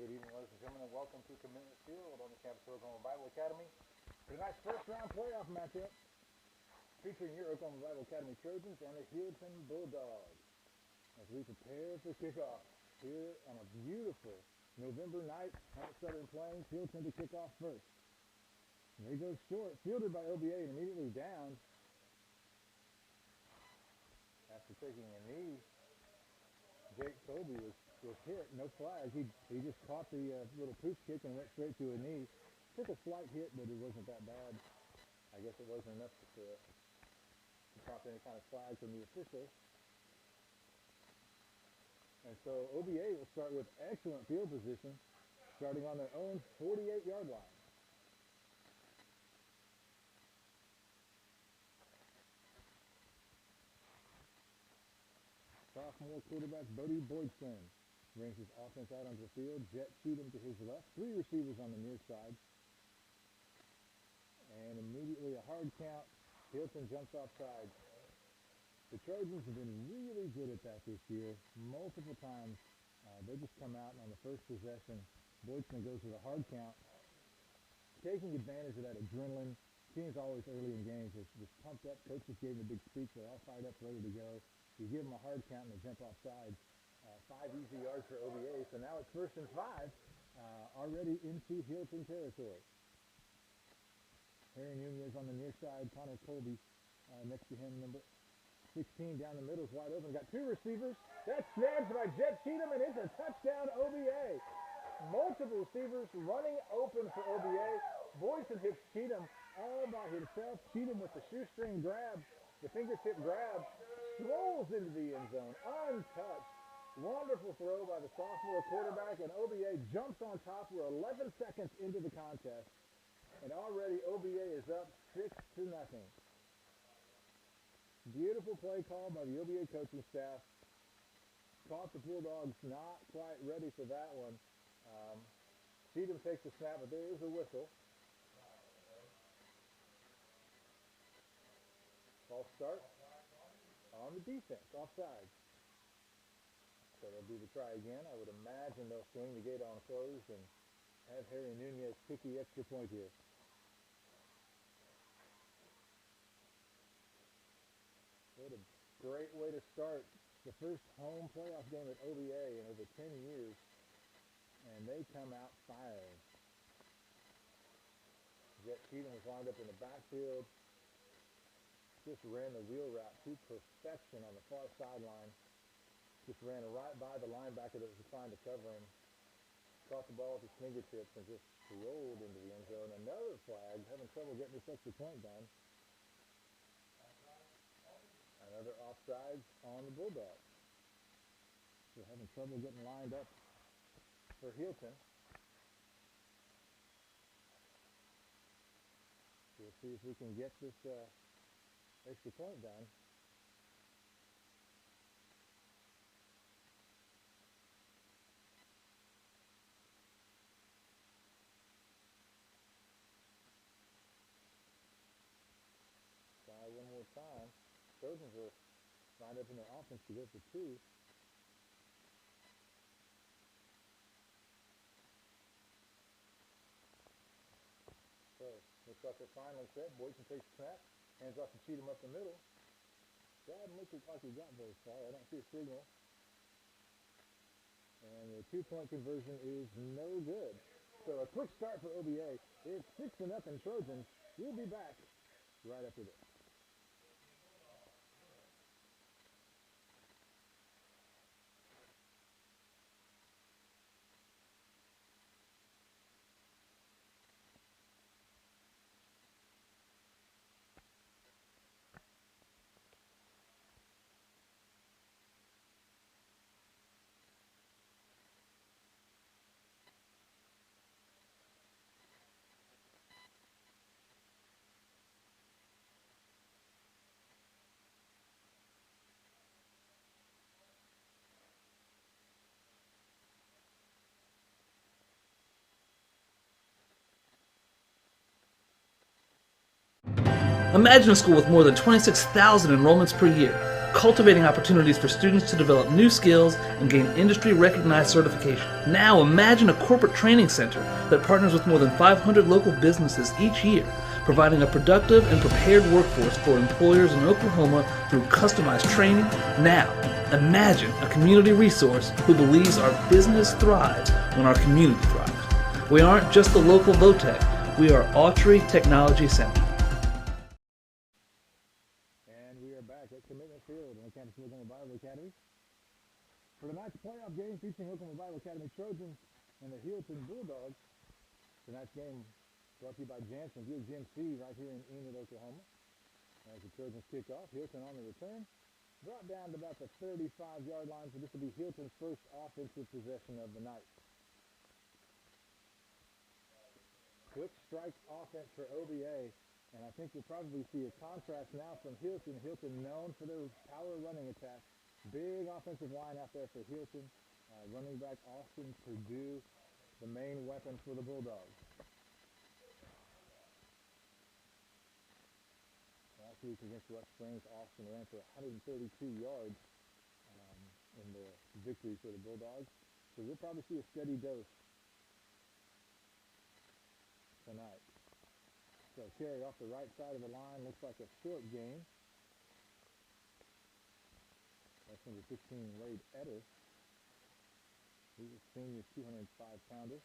Good evening, ladies and gentlemen, and welcome to Commitment Field on the campus of Oklahoma Bible Academy. Tonight's first-round playoff matchup featuring your Oklahoma Bible Academy Trojans and the Healdton Bulldogs as we prepare for kickoff here on a beautiful November night on the Southern Plains. Healdton to kick off first. And they go short, fielded by OBA and immediately down after taking a knee. Jake Colby was hit, no flag. He just caught the little poof kick and went straight to a knee. Took a slight hit, but it wasn't that bad. I guess it wasn't enough to prompt any kind of flag from the official. And so OBA will start with excellent field position, starting on their own 48-yard line. Sophomore quarterback Bodie Boydson brings his offense out onto the field. Jet Cheatham to his left. Three receivers on the near side. And immediately a hard count. Healdton jumps offside. The Trojans have been really good at that this year. Multiple times. They just come out and on the first possession, Boydson goes with a hard count. Taking advantage of that adrenaline. Teams always early in games are just pumped up. Coach just gave them a big speech. They're all fired up, ready to go. You give them a hard count and they jump offside. 5 easy yards for OBA. So now it's 1st and 5, already into Healdton territory. Harry Nunez on the near side. Connor Colby next to him. Number 16 down the middle is wide open. Got two receivers. That's snagged by Jet Cheatham, and it's a touchdown OBA. Multiple receivers running open for OBA. Boydson hits Cheatham all by himself. Cheatham with the shoestring grab, the fingertip grab. Strolls into the end zone, untouched. Wonderful throw by the sophomore quarterback, and OBA jumps on top. We're 11 seconds into the contest, and already OBA is up 6-0. Beautiful play call by the OBA coaching staff. Caught the Bulldogs not quite ready for that one. Cheatham takes the snap, but there is a whistle. False start on the defense, offside. So they'll do the try again. I would imagine they'll swing the gate on closed and have Harry Nunez kick the extra point here. What a great way to start the first home playoff game at OBA in over 10 years. And they come out firing. Jet Cheatham was lined up in the backfield. Just ran the wheel route to perfection on the far sideline. Just ran right by the linebacker that was assigned to cover him. Caught the ball with his fingertips and just rolled into the end zone. Another flag, having trouble getting this extra point done. Another offsides on the Bulldogs. They're having trouble getting lined up for Healdton. We'll see if we can get this extra point done. Try one more time. Trojans are lined up in their offense to go for two. So, looks like they're finally set. Boydson takes the snap. Hands off to Cheatham up the middle. Doesn't look like he got very far. I don't see a signal. And the two-point conversion is no good. So a quick start for OBA. It's 6-0 Trojans. We'll be back right after this. Imagine a school with more than 26,000 enrollments per year, cultivating opportunities for students to develop new skills and gain industry-recognized certification. Now imagine a corporate training center that partners with more than 500 local businesses each year, providing a productive and prepared workforce for employers in Oklahoma through customized training. Now, imagine a community resource who believes our business thrives when our community thrives. We aren't just the local VOTEC, we are Autry Technology Center. And we are back at Commitment Field in the campus of Oklahoma Bible Academy for tonight's playoff game featuring Oklahoma Bible Academy Trojans and the Healdton Bulldogs. Tonight's game brought to you by Jansen Buick GMC right here in Enid, Oklahoma. As the Trojans kick off, Healdton on the return. Brought down to about the 35-yard line, so this will be Healdton's first offensive possession of the night. Quick strike offense for OBA, and I think we'll probably see a contrast now from Healdton. Healdton known for their power running attack. Big offensive line out there for Healdton. Running back Austin Purdue, the main weapon for the Bulldogs. Last week against West Springs, Austin ran for 132 yards in the victory for the Bulldogs. So we'll probably see a steady dose tonight. So carry off the right side of the line, looks like a short gain. That's number 16, Wade Etter. He's a senior 205-pounder.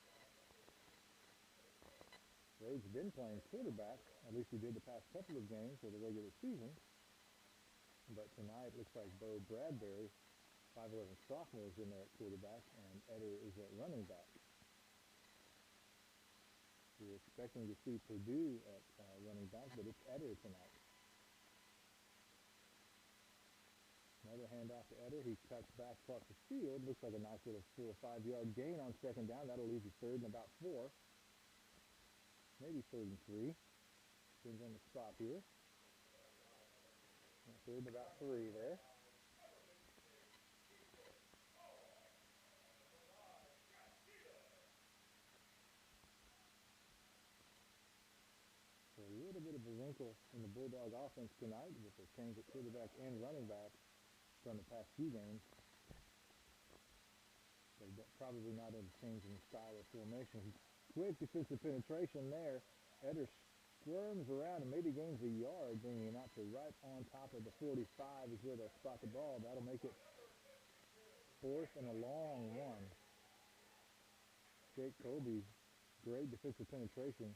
Wade's been playing quarterback, at least he did the past couple of games of the regular season. But tonight looks like Bo Bradbury, 5'11 sophomore, is in there at quarterback, and Etter is at running back. We're expecting to see Purdue at running back, but it's Etter tonight. Another handoff to Etter. He cuts back across the field. Looks like a nice little 4 or 5 yard gain on second down. That'll leave you third and about 4. Maybe third and 3. Depends on the spot here. Third and about 3 there. So a little bit of a wrinkle in the Bulldog offense tonight with the change at quarterback and running back from the past few games. They're probably not a change in style or formation. Quick defensive penetration there. Etter squirms around and maybe gains a yard, bringing him out to right on top of the 45 is where they'll spot the ball. That'll make it 4th and a long one. Jake Colby, great defensive penetration.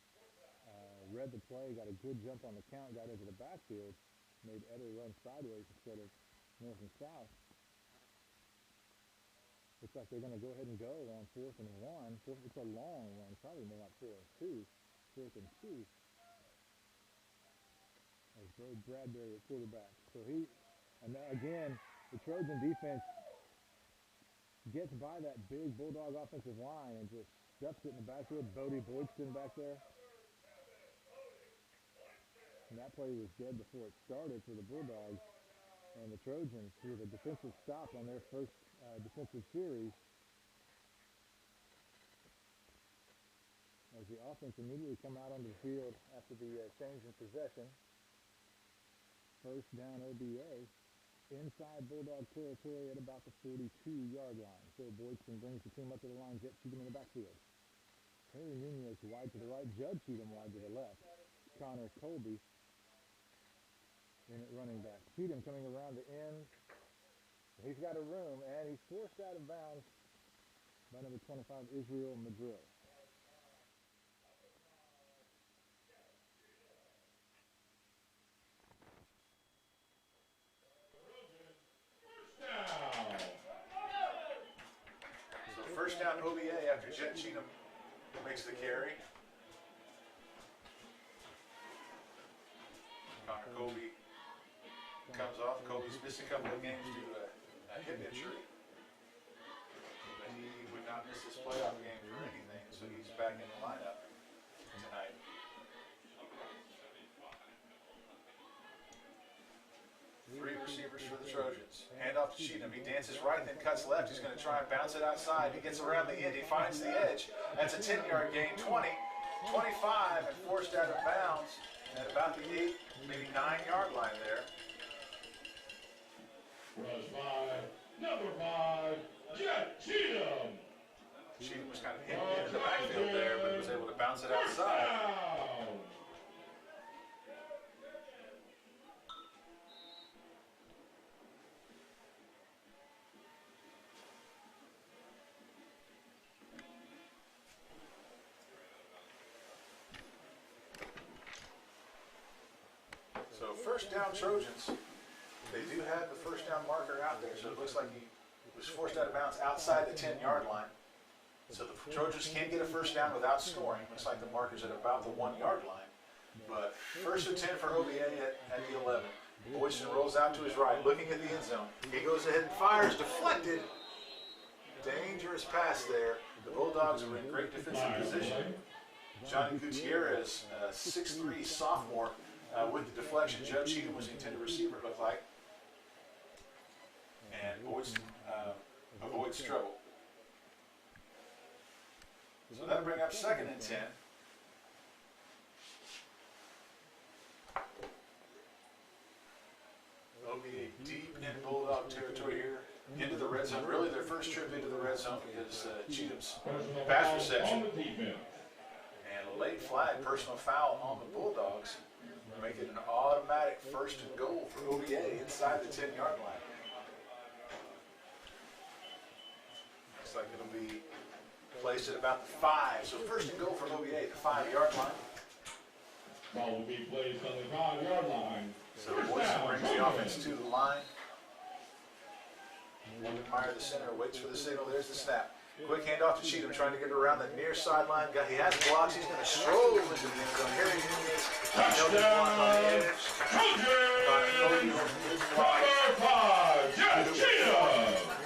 Read the play, got a good jump on the count, got into the backfield, made Etter run sideways instead of north and south. Looks like they're going to go ahead and go on 4th and 1. It's a long one, probably more like 4th and 2. As Bo Bradbury at quarterback. So again, the Trojan defense gets by that big Bulldog offensive line and just stuffs it in the backfield. Bodie Boydston back there. And that play was dead before it started for the Bulldogs. And the Trojans with a defensive stop on their first defensive series. As the offense immediately come out onto the field after the change in possession. First down OBA. Inside Bulldog territory at about the 42-yard line. So Boydston brings the team up to the line. Jet Cheatham in the backfield. Terry Nunez wide to the right. Judd Cheatham wide to the left. Connor Colby in at running back. Cheatham coming around the end. He's got a room, and he's forced out of bounds by number 25, Israel Madrill. So first down OBA after Jet Cheatham makes the carry. Connor Colby comes off. Colby's missed a couple of games due to a hip injury. But he would not miss this playoff game for anything, so he's back in the lineup tonight. Three receivers for the Trojans. Hand off to Cheatham. He dances right, then cuts left. He's going to try and bounce it outside. He gets around the end. He finds the edge. That's a 10-yard gain. 20, 25, and forced out of bounds at about the 8, maybe 9-yard line there. Rush by number 5, Jet Cheatham. Cheatham was kind of hidden into the backfield there, but was able to bounce it outside. So first down Trojans. They do have the first down marker out there, so it looks like he was forced out of bounds outside the 10-yard line. So the Trojans can't get a first down without scoring. Looks like the marker's at about the 1-yard line. But first and 10 for OBA at the 11. Boyson rolls out to his right, looking at the end zone. He goes ahead and fires, deflected. Dangerous pass there. The Bulldogs are in great defensive position. Johnny Gutierrez, 6'3" sophomore, with the deflection. Joe Cheatham was the intended receiver, it looked like. And Boyson avoids trouble. So that'll bring up second and 10. OBA deep in Bulldog territory here, into the red zone. Really their first trip into the red zone because Cheatham's pass reception. And a late flag, personal foul on the Bulldogs, make it an automatic first and goal for OBA inside the 10-yard line. Looks like it'll be placed at about the 5. So first and goal for OBA, the 5-yard line. Ball will be placed on the 5-yard line. So Boyson brings the offense to the line. Meyer, the center, waits for the signal. There's the snap. Quick handoff to Cheatham, trying to get it around the near sideline. He has blocks. He's going to stroll into the end zone. Harry Nunez, Touchdown!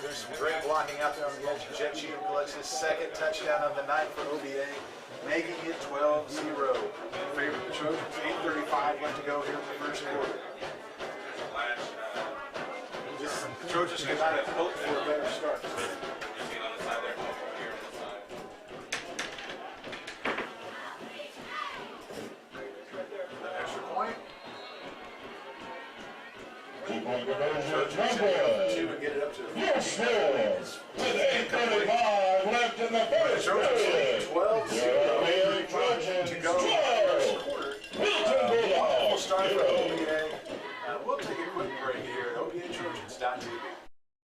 There's some great blocking out there on the edge. Jet Cheatham collects his second touchdown of the night for OBA, making it 12-0 in favor of the Trojans. 8:35 left to go here in the first quarter. The Trojans could not have hoped for a better start. An extra point. Trojans should be up for 2 and get it up to 4. With 8:35 left in the first period. 12-0 to go in the first quarter. Wonderful start for OBA. We'll take a quick break here at OBATrojans.tv.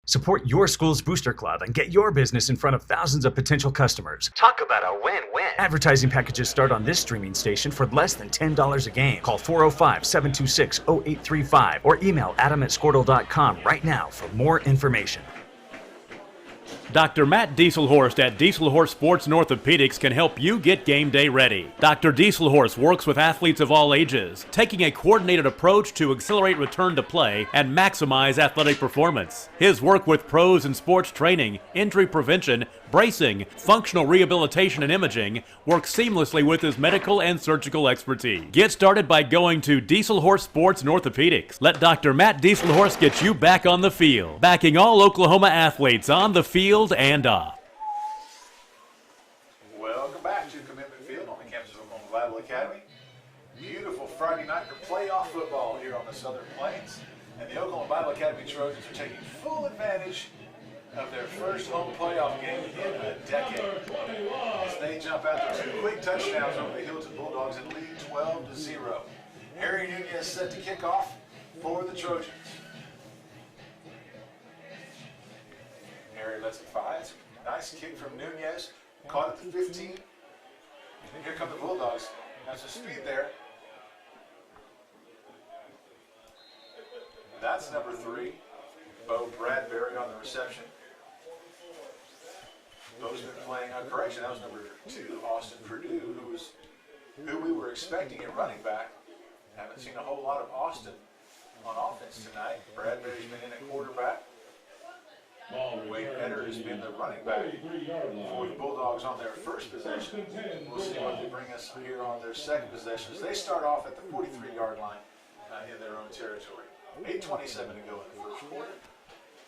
Support your school's booster club and get your business in front of thousands of potential customers. Talk about a win-win. Advertising packages start on this streaming station for less than $10 a game. Call 405-726-0835 or email adam@squirtle.com right now for more information. Dr. Matt Dieselhorst at Dieselhorst Sports and Orthopedics can help you get game day ready. Dr. Dieselhorst works with athletes of all ages, taking a coordinated approach to accelerate return to play and maximize athletic performance. His work with pros in sports training, injury prevention, bracing, functional rehabilitation, and imaging works seamlessly with his medical and surgical expertise. Get started by going to Dieselhorst Sports and Orthopedics. Let Dr. Matt Dieselhorst get you back on the field, backing all Oklahoma athletes on the field and off. Welcome back to Commitment Field on the campus of Oklahoma Bible Academy. Beautiful Friday night for playoff football here on the Southern Plains. And the Oklahoma Bible Academy Trojans are taking full advantage of their first home playoff game in a decade. As they jump out to 2 quick touchdowns over the Healdton Bulldogs and lead 12-0. Harry Nunez set to kick off for the Trojans. Harry lets it fly. Nice kick from Nunez. Caught at the 15. And here come the Bulldogs. Has the speed there. That's number 3. Bo Bradbury on the reception. Bo's been playing on correction. That was number 2, Austin Purdue, who we were expecting at running back. Haven't seen a whole lot of Austin on offense tonight. Bradbury's been in at quarterback. Wade Etter has been the running back for the Bulldogs on their first possession. We'll see what they bring us here on their second possession. They start off at the 43-yard line in their own territory. 8:27 to go in the first quarter.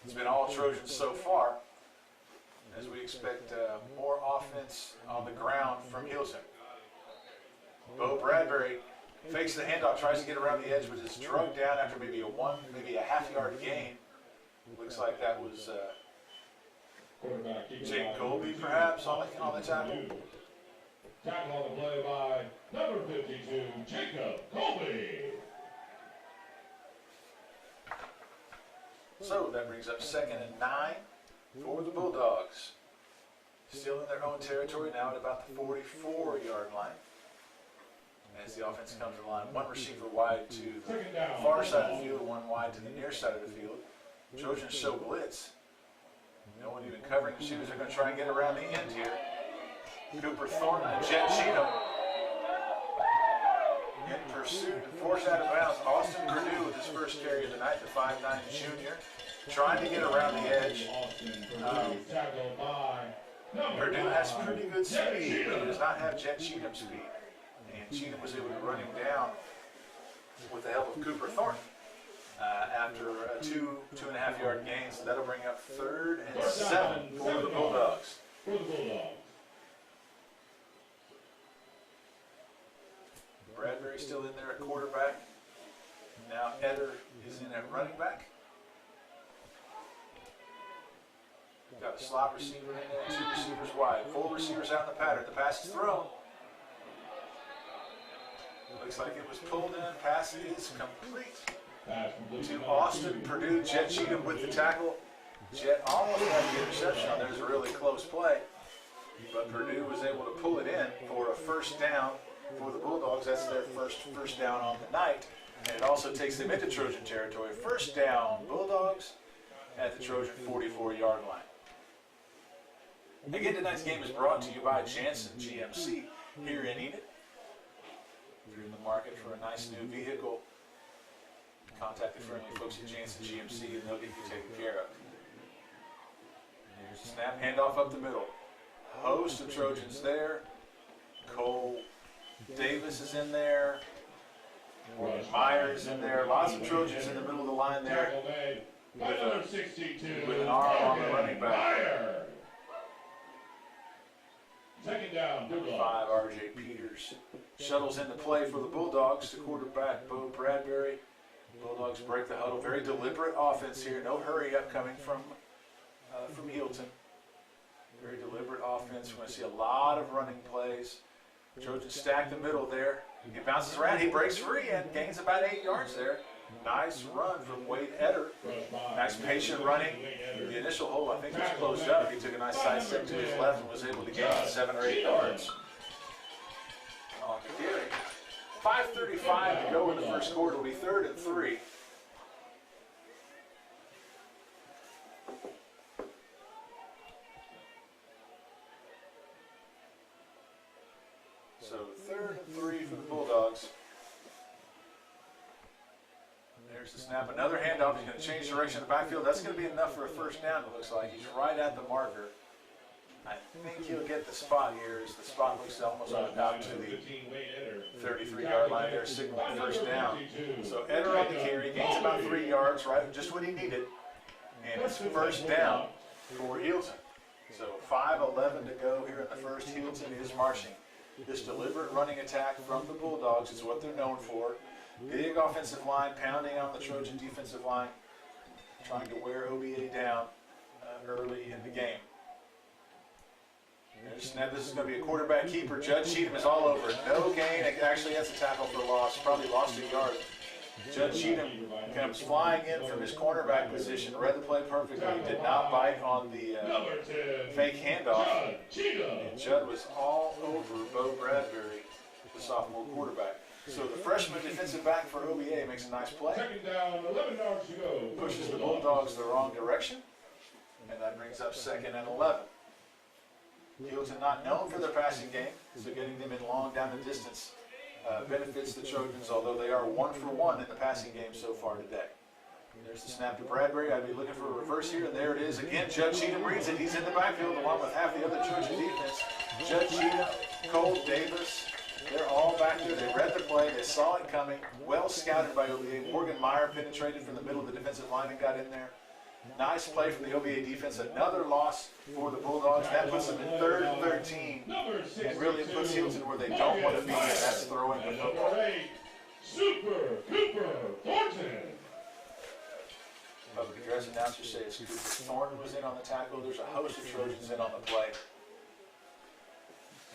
It's been all Trojans so far, as we expect more offense on the ground from Healdton. Bo Bradbury fakes the handoff, tries to get around the edge, but is drugged down after maybe a half-yard gain. Looks like that was Quarterback keeper Jake by Colby, number perhaps, 2, on the tackle. Tackle on the play by number 52, Jacob Colby. So that brings up 2nd and 9 for the Bulldogs. Still in their own territory now at about the 44-yard line. As the offense comes to the line, one receiver wide to the far side of the field, one wide to the near side of the field. Trojans show blitz. No one even covering the receivers. They're going to try and get around the end here. Cooper Thornton and Jet Cheatham in pursuit and forced out of bounds. Austin Purdue with his first carry of the night, the 5'9 junior, trying to get around the edge. Purdue has pretty good speed, but he does not have Jet Cheatham's speed. And Cheatham was able to run him down with the help of Cooper Thornton after a 2.5 yard gain. So that'll bring up 3rd and 7 for the Bulldogs. Bradbury still in there at quarterback. Now Eder is in at running back. Got a slot receiver in there, 2 receivers wide, 4 receivers out in the pattern. The pass is thrown. Looks like it was pulled in. Pass is complete to Austin Purdue. Jet Cheatham with the tackle. Jet almost had the interception on there. It was a really close play. But Purdue was able to pull it in for a first down for the Bulldogs. That's their first down on the night. And it also takes them into Trojan territory. First down, Bulldogs at the Trojan 44-yard line. Again, tonight's game is brought to you by Jansen GMC here in Enid. If you're in the market for a nice new vehicle, contact the friendly folks at Jansen GMC and they'll get you taken care of. Here's the snap, handoff up the middle. Host of Trojans there. Cole Davis is in there. Morgan Myers in there. Lots of Trojans in the middle of the line there. With an arm on the running back. Second down, Number 5, R.J. Peters. Shuttles into play for the Bulldogs to quarterback Bo Bradbury. Bulldogs break the huddle. Very deliberate offense here. No hurry up coming from Healdton. Very deliberate offense. We're going to see a lot of running plays. Trojans stack the middle there. He bounces around. He breaks free and gains about 8 yards there. Nice run from Wade Eder. Nice patient running. The initial hole, I think, was closed up. He took a nice side step to his left and was able to gain 7 or 8 yards on the carry. 5:35 to go in the first quarter. It'll be 3rd and 3. So 3rd and 3 for the Bulldogs. There's the snap. Another handoff. He's going to change direction in the backfield. That's going to be enough for a first down, it looks like. He's right at the marker. I think he'll get the spot here as the spot looks almost out to the 33-yard line there, signaling first down. So Eder on the carry, gains about 3 yards, right, just what he needed. And it's first down for Healdton. So 5:11 to go here in the first. Healdton is marching. This deliberate running attack from the Bulldogs is what they're known for. Big offensive line pounding on the Trojan defensive line, trying to wear OBA down early in the game. Snap. This is going to be a quarterback keeper. Judge Cheatham is all over it. No gain. Actually, that's a tackle for loss. Probably lost a yard. Judge Cheatham comes flying in from his cornerback position. Read the play perfectly. Did not bite on the fake handoff. And Judd was all over Bo Bradbury, the sophomore quarterback. So the freshman defensive back for OBA makes a nice play. Second down, 11 yards to go. Pushes the Bulldogs the wrong direction. And that brings up 2nd and 11. Healdton not known for their passing game, so getting them in long down the distance benefits the Trojans, although they are 1 for 1 in the passing game so far today. There's the snap to Bradbury. I'd be looking for a reverse here, and there it is again. Judge Cheatham reads it. He's in the backfield along with half the other Trojan defense. Judge Cheatham, Cole Davis, they're all back there. They read the play. They saw it coming. Well scouted by OBA. Morgan Meyer penetrated from the middle of the defensive line and got in there. Nice play from the OBA defense. Another loss for the Bulldogs. That puts them in 3rd and 13. And really puts Healdton where they don't want to be, and that's throwing the football. Super Cooper Thornton. Public address announcer says Cooper Thornton was in on the tackle. There's a host of Trojans in on the play.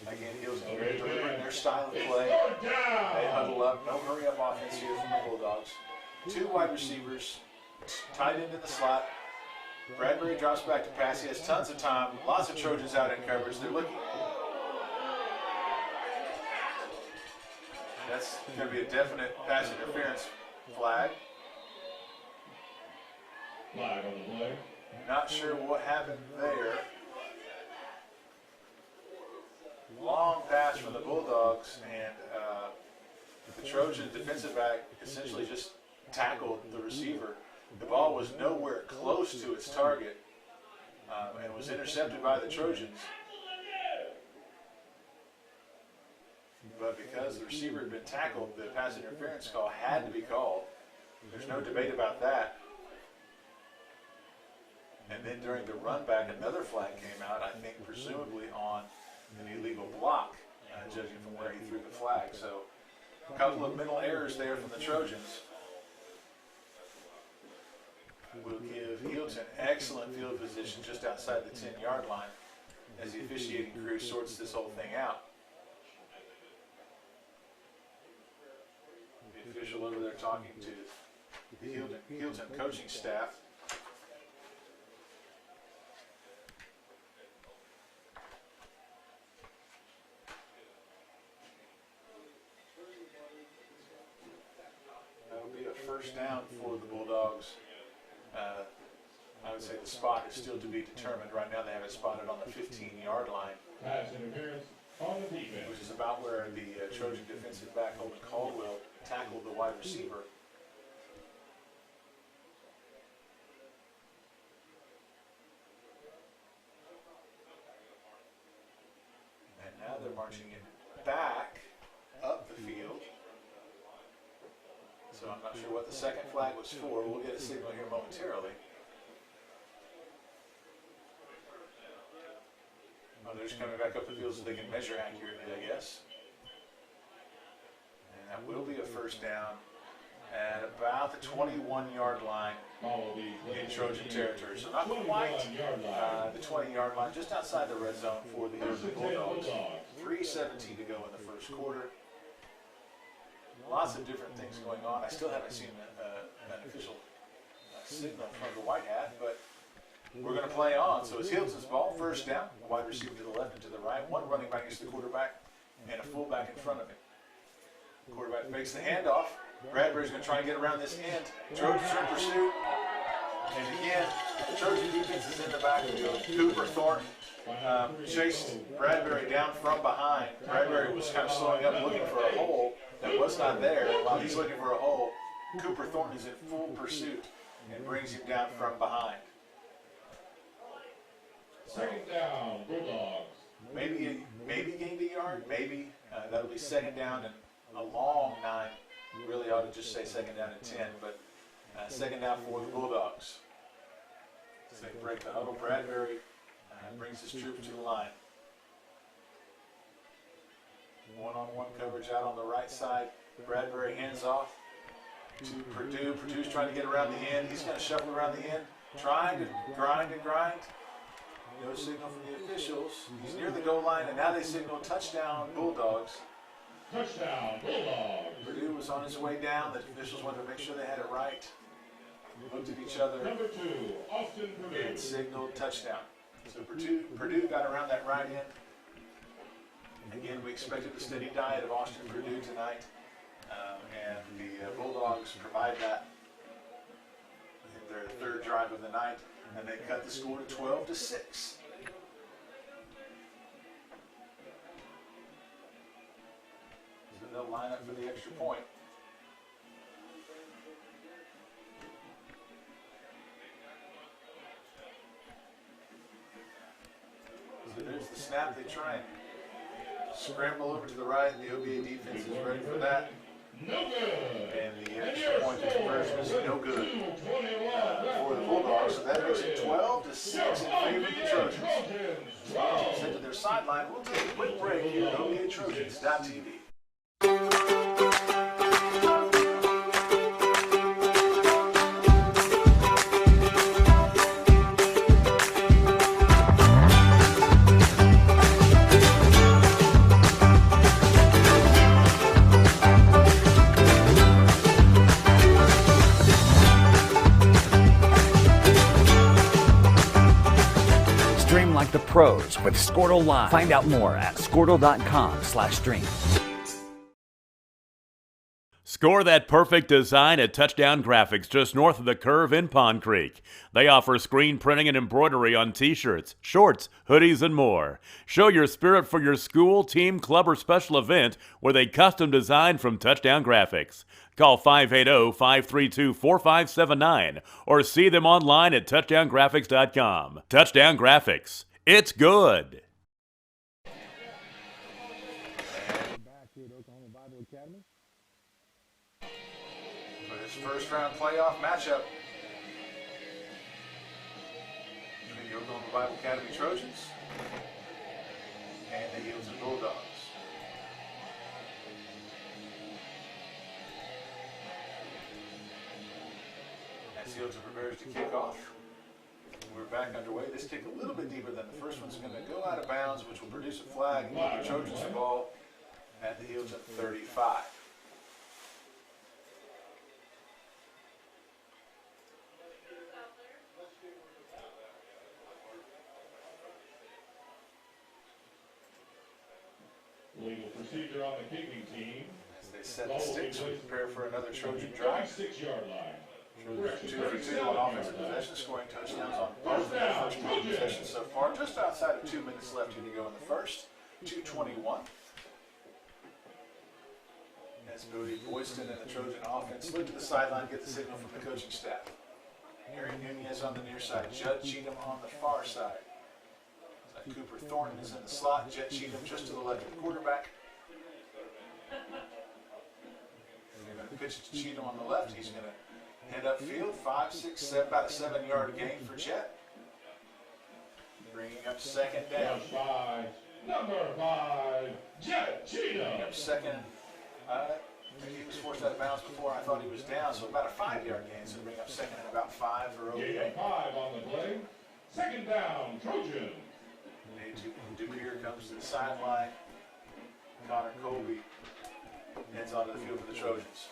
Again, Healdton delivering their style of play. They huddle up, no hurry up offense here from the Bulldogs. 2 wide receivers, tight end in the slot. Bradbury drops back to pass. He has tons of time. Lots of Trojans out in coverage. They're looking. That's going to be a definite pass interference flag. Flag on the play. Not sure what happened there. Long pass from the Bulldogs, and the Trojan defensive back essentially just tackled the receiver. The ball was nowhere close to its target and was intercepted by the Trojans. But because the receiver had been tackled, the pass interference call had to be called. There's no debate about that. And then during the run back, another flag came out, I think presumably on an illegal block, judging from where he threw the flag. So a couple of mental errors there from the Trojans. Will give Healdton excellent field position just outside the 10-yard line as the officiating crew sorts this whole thing out. The official over there talking to the Healdton coaching staff. That'll be a first down for the Bulldogs. I would say the spot is still to be determined. Right now they have it spotted on the 15-yard line. Pass interference on the defense. Which is about where the Trojan defensive back, Holden Caldwell, tackled the wide receiver. And now they're marching it back up the field. So I'm not sure what the second flag was for. We'll get a signal here momentarily. Oh, they're just coming back up the field so they can measure accurately, I guess. And that will be a first down at about the 21-yard line in Trojan territory. So not quite the 20-yard line, just outside the red zone for the Healdton Bulldogs. 3:17 to go in the first quarter. Lots of different things going on. I still haven't seen an official signal from the White Hat, but we're going to play on. So it's Healdton's ball, first down. A wide receiver to the left and to the right. One running back is the quarterback and a fullback in front of him. Quarterback fakes the handoff. Bradbury's going to try and get around this end. Trojans are in pursuit. And again, the Trojan defense is in the backfield. Cooper Thornton chased Bradbury down from behind. Bradbury was kind of slowing up, looking for a hole that was not there. While he's looking for a hole, Cooper Thornton is in full pursuit and brings him down from behind. Second down, Bulldogs. Maybe gained a yard. Maybe that'll be second down and a long 9. Really ought to just say second down and 10, but second down for the Bulldogs. So they break the huddle. Bradbury brings his troops to the line. One-on-one coverage out on the right side. Bradbury hands off to Purdue. Purdue's trying to get around the end. He's going to shuffle around the end, trying to grind and grind. No signal from the officials. He's near the goal line, and now they signal touchdown Bulldogs. Touchdown, Bulldogs. Purdue was on his way down. The officials wanted to make sure they had it right. Looked at each other Number 2, Austin Purdue. and signaled touchdown. So Purdue got around that right end. Again, we expected a steady diet of Austin Purdue tonight, and the Bulldogs provide that in their third drive of the night, and they cut the score to 12-6. So they'll line up for the extra point. So there's the snap. They try and scramble over to the right. The OBA defense is ready for that. No good. And the extra point conversion is no good for the Bulldogs. So that makes it 12-6 in favor of the Trojans. Sent to their sideline. We'll take a quick break here at OBATrojans.tv. like the pros with Squirtle Live. Find out more at squirtle.com/stream. Score that perfect design at Touchdown Graphics just north of the curve in Pond Creek. They offer screen printing and embroidery on t-shirts, shorts, hoodies, and more. Show your spirit for your school, team, club, or special event with a custom design from Touchdown Graphics. Call 580-532-4579 or see them online at touchdowngraphics.com. Touchdown Graphics. It's good. Back here at Oklahoma Bible Academy. For this first round playoff matchup between the Oklahoma Bible Academy Trojans and the Healdton Bulldogs. As Healdton prepares to kick off, we're back underway. This kick a little bit deeper than the first one's going to go out of bounds, which will produce a flag and give the Trojans the ball at the Healdton 35. Legal procedure on the kicking team. As they set the sticks, we prepare for another Trojan drive. 6-yard line. Trojans 2 for 2 on offensive possession, scoring touchdowns on both of their first two possessions so far. Just outside of 2 minutes left here to go in the first. 2:21. As Bodie Boyston and the Trojan offense look to the sideline, get the signal from the coaching staff. Harry Nunez on the near side, Judd Cheatham on the far side. Cooper Thornton is in the slot, Jet Cheatham just to the left of the quarterback. They're going to pitch it to Cheatham on the left. He's going to head upfield, 5, 6, 7, about a 7-yard gain for Jet. Bringing up second down. Number 5, Jet Cheatham. Bringing up second. He was forced out of bounds before. I thought he was down, so about a 5-yard gain. So bring up second and about 5 for OBA. Gain of 5 on the play. Second down, Trojan. Dupier comes to the sideline. Connor Colby heads onto the field for the Trojans.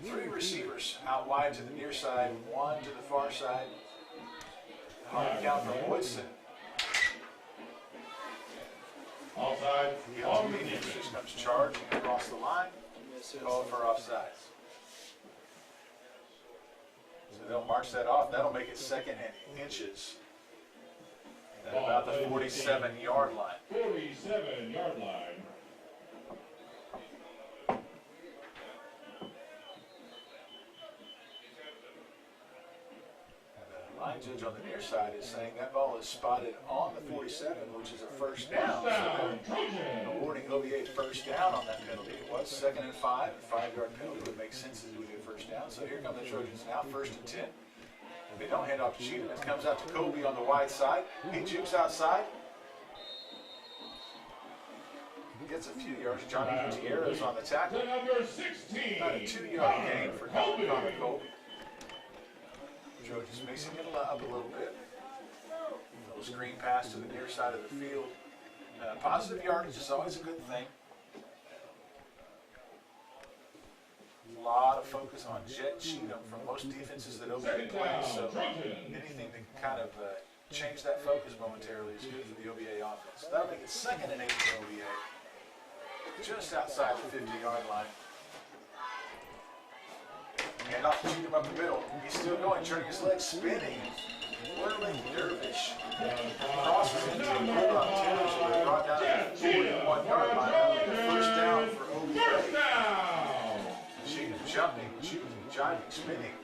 3 receivers out wide to the near side, 1 to the far side. Hard count for Woodson. Offside. Healdton defense just comes charging across the line. Called for offsides. So they'll march that off. That'll make it second and inches. At about the 47-yard line. 47-yard line. The line judge on the near side is saying that ball is spotted on the 47, which is a first down. So awarding OVA first down on that penalty. It was 2nd and 5. A 5-yard penalty would make sense as we do first down. So here come the Trojans now, 1st and 10. They don't hand off to Cheatham. It comes out to Colby on the wide side. He jukes outside. Gets a few yards. Johnny Gutierrez on the tackle. Number 16. About a 2-yard gain for Connor Colby. Trojans mixing it up a little bit. A little screen pass to the near side of the field. Positive yardage is always a good thing. A lot of focus on Jet Cheatham from most defenses that OBA plays, so anything that can kind of change that focus momentarily is good for the OBA offense. That'll make it 2nd and 8 for OBA, just outside the 50-yard line. And off to Cheatham up the middle. He's still going, turning his legs, spinning, whirling dervish. Crosses into the Bulldog territory, brought down to the 41-yard line. That'll make a first down for OBA. Cheatham jumping, jiving, spinning,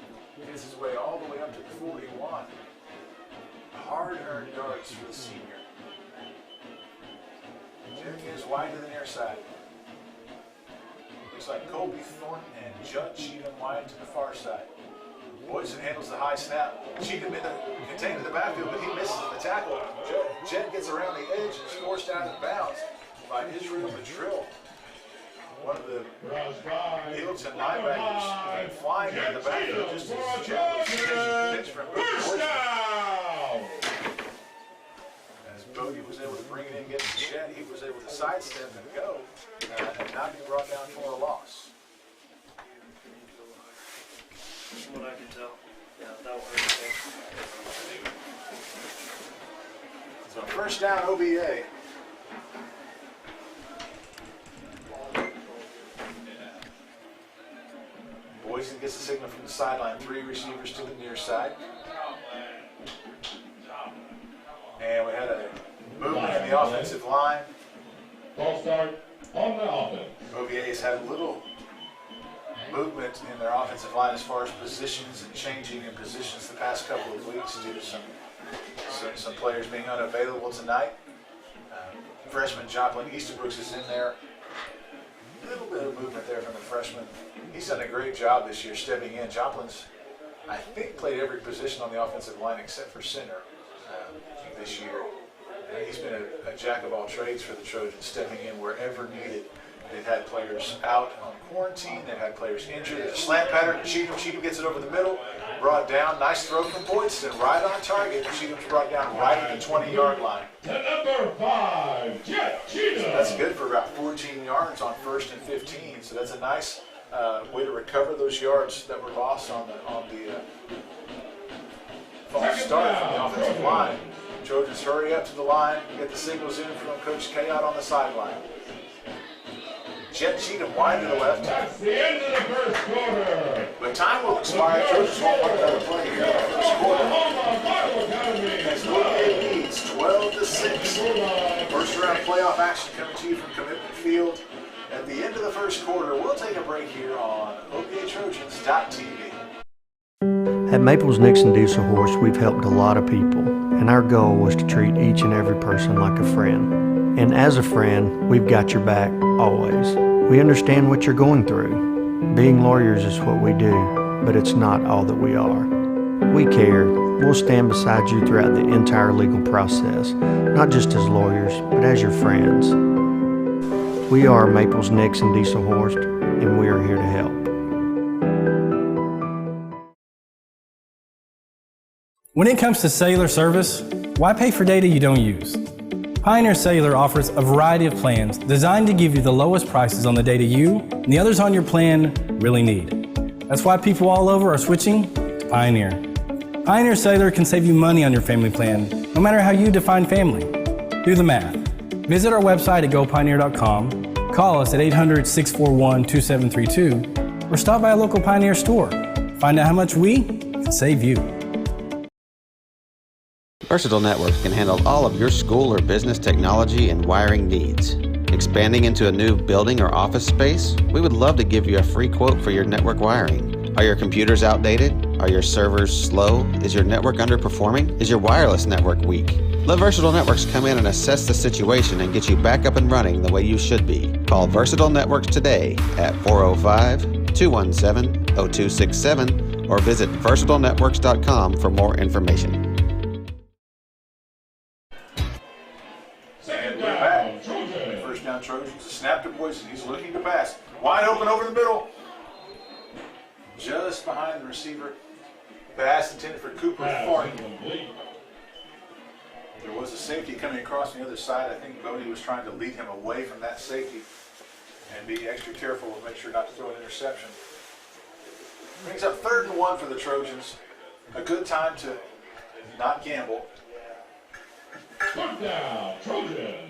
gets his way all the way up to the 41. Hard-earned yards for the senior. Jimmy is wide to the near side. Looks like Colby Thornton and Judd Cheatham wide to the far side. Boyson handles the high snap. Cheatham contained in the backfield, but he misses the tackle. Jed gets around the edge and is forced out of bounds by Israel Madrill. One of the Healdton linebackers flying in the backfield just as Jet was catching pitch from Boyson. As Bodie was able to bring it in, get to Jet, he was able to sidestep and go and not be brought down for a loss. From what I can tell. Yeah, that will hurt. So first down, OBA. Boyson gets a signal from the sideline. 3 receivers to the near side. And we had a movement in the offensive line. False start on the offense. OBA has had a little movement in their offensive line as far as positions and changing in positions the past couple of weeks due to some players being unavailable tonight. Freshman Joplin Easterbrooks is in there. A little bit of movement there from the freshman. He's done a great job this year stepping in. Joplin's, I think, played every position on the offensive line except for center this year. He's been a jack of all trades for the Trojans, stepping in wherever needed. They've had players out on quarantine. They've had players injured. There's a slant pattern to Cheatham. Cheatham gets it over the middle, brought down. Nice throw from Boydston, right on target. Cheatham's brought down right at the 20-yard line. To number 5, Jet Cheatham. So that's good for about 14 yards on 1st and 15. So that's a nice way to recover those yards that were lost on the false start from the offensive line. Trojans hurry up to the line, get the signals in from Coach K out on the sideline. Jet Cheatham wide to the left. That's the end of the first quarter. But time will expire. Trojans won't want another play here in the first quarter. As OBA leads 12-6. First round playoff action coming to you from Commitment Field. At the end of the first quarter, we'll take a break here on OBATrojans.tv. At Maples Nixon Diesel Horse, we've helped a lot of people, and our goal was to treat each and every person like a friend. And as a friend, we've got your back, always. We understand what you're going through. Being lawyers is what we do, but it's not all that we are. We care. We'll stand beside you throughout the entire legal process, not just as lawyers, but as your friends. We are Maples Nixon Diesel Horse, and we are here to help. When it comes to cellular service, why pay for data you don't use? Pioneer Cellular offers a variety of plans designed to give you the lowest prices on the data you and the others on your plan really need. That's why people all over are switching to Pioneer. Pioneer Cellular can save you money on your family plan, no matter how you define family. Do the math. Visit our website at gopioneer.com, call us at 800-641-2732, or stop by a local Pioneer store. Find out how much we can save you. Versatile Networks can handle all of your school or business technology and wiring needs. Expanding into a new building or office space? We would love to give you a free quote for your network wiring. Are your computers outdated? Are your servers slow? Is your network underperforming? Is your wireless network weak? Let Versatile Networks come in and assess the situation and get you back up and running the way you should be. Call Versatile Networks today at 405-217-0267 or visit versatilenetworks.com for more information. Trojans, a snap to Boyson. He's looking to pass. Wide open over the middle. Just behind the receiver. Pass intended for Cooper Thornton. There was a safety coming across the other side. I think Bodie was trying to lead him away from that safety and be extra careful to make sure not to throw an interception. Brings up 3rd and 1 for the Trojans. A good time to not gamble. Third down, Trojans.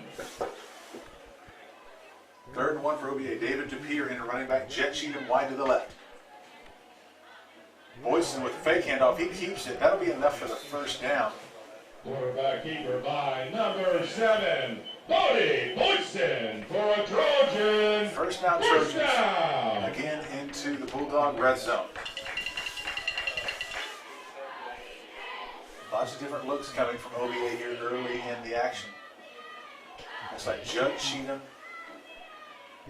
3rd and 1 for OBA. David DePere in a running back. Jet Cheatham wide to the left. Boyson with a fake handoff. He keeps it. That'll be enough for the first down. Quarterback keeper by number 7, Bodie Boyson for a Trojan. First down, Trojans. Again into the Bulldog red zone. Lots of different looks coming from OBA here early in the action. Looks like Judge Cheatham.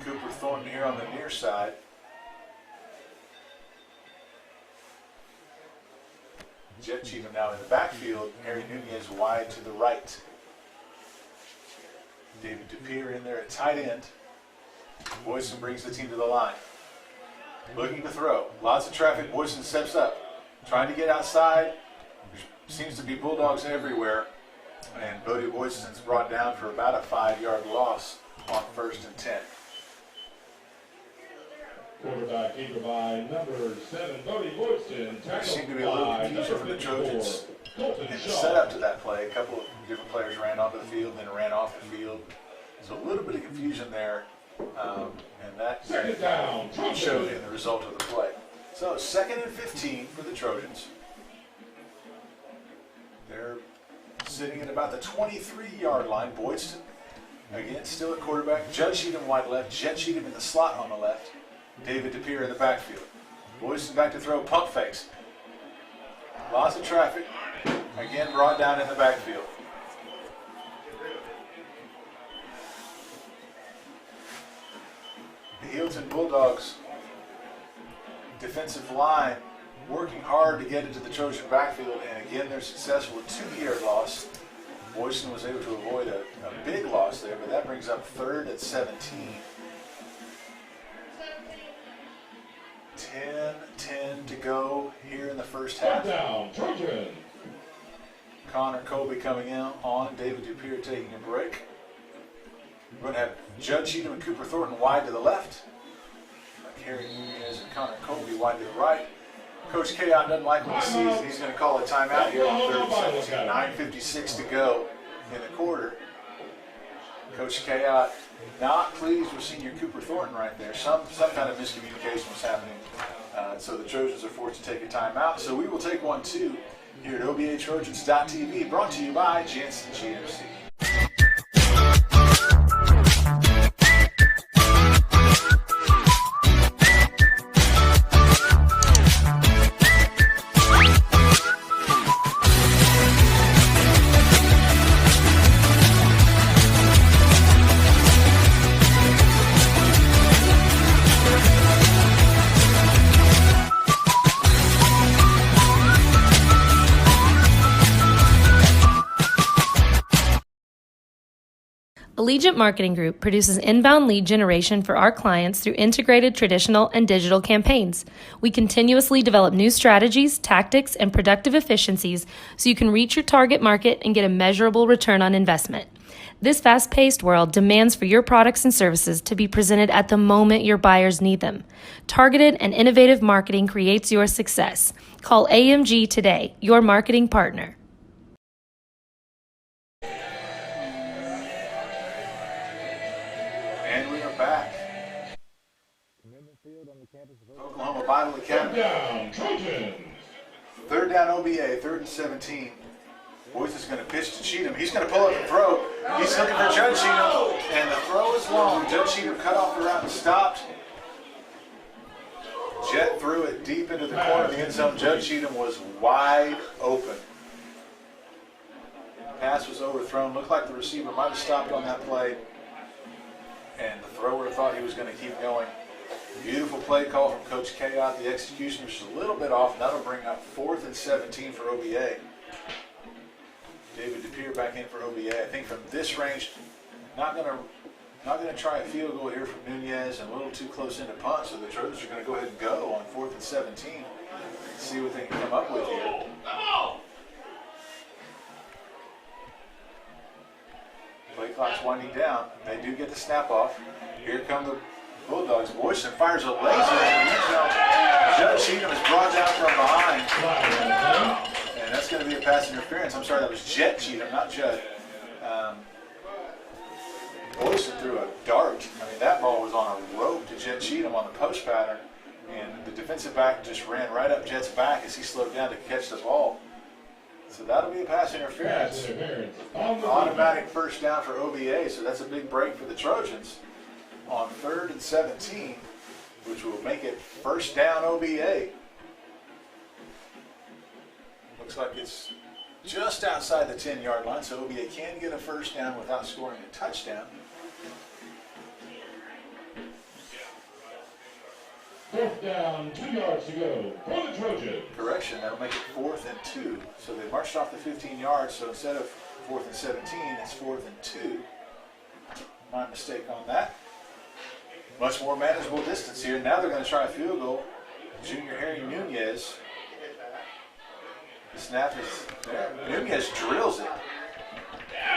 Cooper Thornton here on the near side. Jet Cheatham now in the backfield. Harry Nunez wide to the right. David DePere in there at tight end. Boyson brings the team to the line. Looking to throw. Lots of traffic. Boyson steps up. Trying to get outside. There seems to be Bulldogs everywhere. And Bodie Boyson's brought down for about a 5-yard loss on 1st and 10. Quarterback keeper by number 7, Bodie Boyson. There seemed to be a little confusion from the Trojans in the setup to that play, a couple of different players ran onto the field and then ran off the field. So a little bit of confusion there, and that showed in the result of the play. So 2nd and 15 for the Trojans. They're sitting at about the 23-yard line. Boydston, again, still at quarterback. Judd Cheatham wide left. Jet Cheatham in the slot on the left. David DePere in the backfield. Boydston back to throw, pump fakes. Lots of traffic. Again, brought down in the backfield. The Healdton Bulldogs defensive line working hard to get into the Trojan backfield, and again they're successful. A 2-yard loss. Boydston was able to avoid a big loss there, but that brings up 3rd and 17. 10 to go here in the first half. Down, Trojan. Connor Colby coming in on, David DePere taking a break. We're going to have Judd Cheatham and Cooper Thornton wide to the left. Harry Nunez and Connor Colby wide to the right. Coach Kayon doesn't like what he sees. He's going to call a timeout here on 3rd and 17. 9:56 to go in the quarter. Coach Kayon not pleased with senior Cooper Thornton right there. Some kind of miscommunication was happening. So the Trojans are forced to take a timeout. So we will take one too here at OBATrojans.tv, brought to you by Janssen GMC. Allegiant Marketing Group produces inbound lead generation for our clients through integrated traditional and digital campaigns. We continuously develop new strategies, tactics, and productive efficiencies so you can reach your target market and get a measurable return on investment. This fast-paced world demands for your products and services to be presented at the moment your buyers need them. Targeted and innovative marketing creates your success. Call AMG today, your marketing partner. And we are back. Oklahoma Bible Academy. 3rd down OBA, 3rd and 17. Boyce is going to pitch to Cheatham. He's going to pull up and throw. He's looking for Judd Cheatham, and the throw is long. Judd Cheatham cut off the route and stopped. Jet threw it deep into the corner of the end zone. Judd Cheatham was wide open. Pass was overthrown. Looked like the receiver might have stopped on that play, and the thrower thought he was going to keep going. Beautiful play call from Coach Kayot. The execution was just a little bit off, and that'll bring up 4th and 17 for OBA. David DePere back in for OBA. I think from this range, not gonna try a field goal here from Nunez, and a little too close into punt, so the Trojans are going to go ahead and go on 4th and 17. See what they can come up with here. Play clock's winding down. They do get the snap off. Here come the Bulldogs. Boyson fires a laser, and Judd Cheatham is brought down from behind. And that's going to be a pass interference. I'm sorry, that was Jet Cheatham, not Judd. Boyson threw a dart. I mean, that ball was on a rope to Jet Cheatham on the post pattern, and the defensive back just ran right up Jet's back as he slowed down to catch the ball. So that'll be a pass interference. Automatic first down for OBA, so that's a big break for the Trojans on 3rd and 17, which will make it first down OBA. Looks like it's just outside the 10-yard line, so OBA can get a first down without scoring a touchdown. 4th down, 2 yards to go for the Trojans. Correction, that'll make it 4th and 2. So they marched off the 15 yards, so instead of 4th and 17, it's 4th and 2. My mistake on that. Much more manageable distance here. Now they're going to try a field goal. Junior Harry Nunez. The snap is there. Nunez drills it.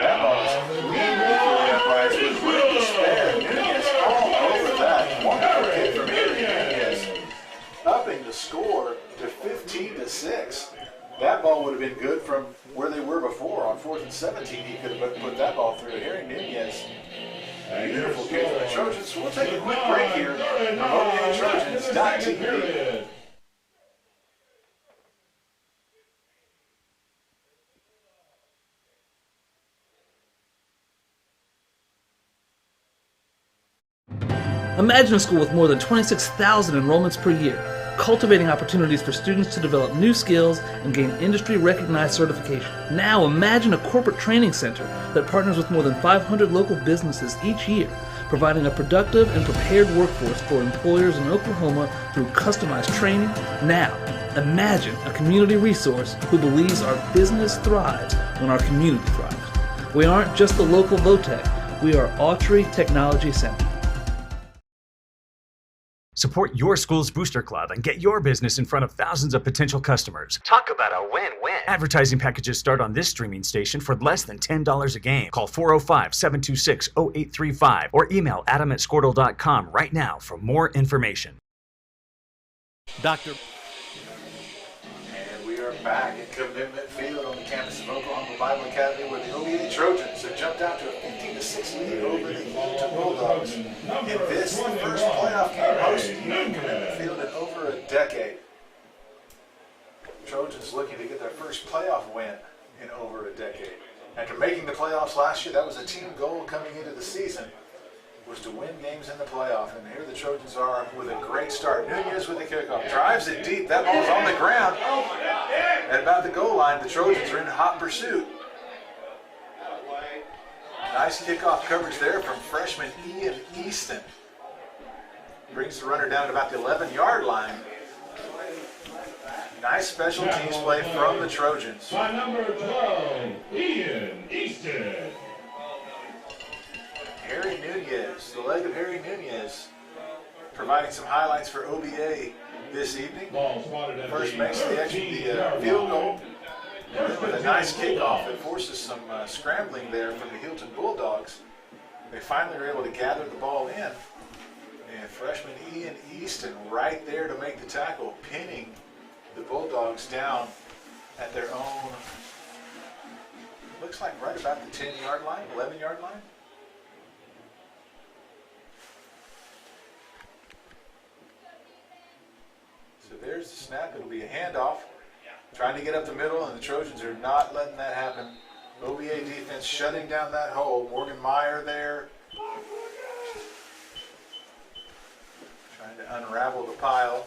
That ball is cleanly for the uprights with room to spare. Nunez all over that. Wonderful hit from Harry Nunez. Upping the score to 15-6. That ball would have have been good from where they were before. On 4th and 17, he could have put that ball through. Harry Nunez, beautiful kick for the Trojans. So we'll take a quick break here. OBA Trojans.tv. Imagine a school with more than 26,000 enrollments per year, cultivating opportunities for students to develop new skills and gain industry-recognized certification. Now imagine a corporate training center that partners with more than 500 local businesses each year, providing a productive and prepared workforce for employers in Oklahoma through customized training. Now, imagine a community resource who believes our business thrives when our community thrives. We aren't just the local VOTEC, we are Autry Technology Center. Support your school's booster club and get your business in front of thousands of potential customers. Talk about a win-win. Advertising packages start on this streaming station for less than $10 a game. Call 405-726-0835 or email adam@squirtle.com right now for more information. Dr. And we are back at Commitment Field on the campus of Oklahoma Bible Academy, where the OBA Trojans have jumped out to a 15-6 lead over the Healdton Bulldogs in this first playoff game hosted here at Commitment Field in over a decade. Trojans looking to get their first playoff win in over a decade. After making the playoffs last year, that was a team goal coming into the season, was to win games in the playoff. And here the Trojans are with a great start. Nunez with the kickoff. Drives it deep. That ball's on the ground. At about the goal line, the Trojans are in hot pursuit. Nice kickoff coverage there from freshman Ian Easton. Brings the runner down at about the 11-yard line. Nice special teams play from the Trojans. By number 12, Ian Easton. Harry Nunez, the leg of Harry Nunez, providing some highlights for OBA this evening. First makes the field goal. And then with a nice kickoff, it forces some scrambling there from the Healdton Bulldogs. They finally were able to gather the ball in. And freshman Ian Easton right there to make the tackle, pinning the Bulldogs down at their own, looks like right about the 10-yard line, 11-yard line. So there's the snap. It'll be a handoff. Trying to get up the middle, and the Trojans are not letting that happen. OBA defense shutting down that hole. Morgan Meyer there. Trying to unravel the pile.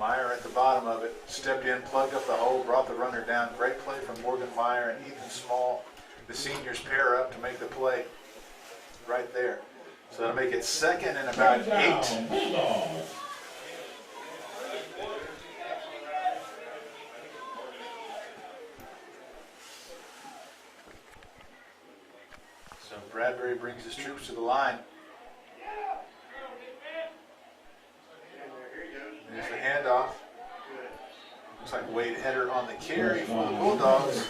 Meyer at the bottom of it. Stepped in, plugged up the hole, brought the runner down. Great play from Morgan Meyer and Ethan Small. The seniors pair up to make the play right there. So that'll make it second and about 8. So Bradbury brings his troops to the line. There's the handoff. Looks like Wade Eder on the carry for the Bulldogs.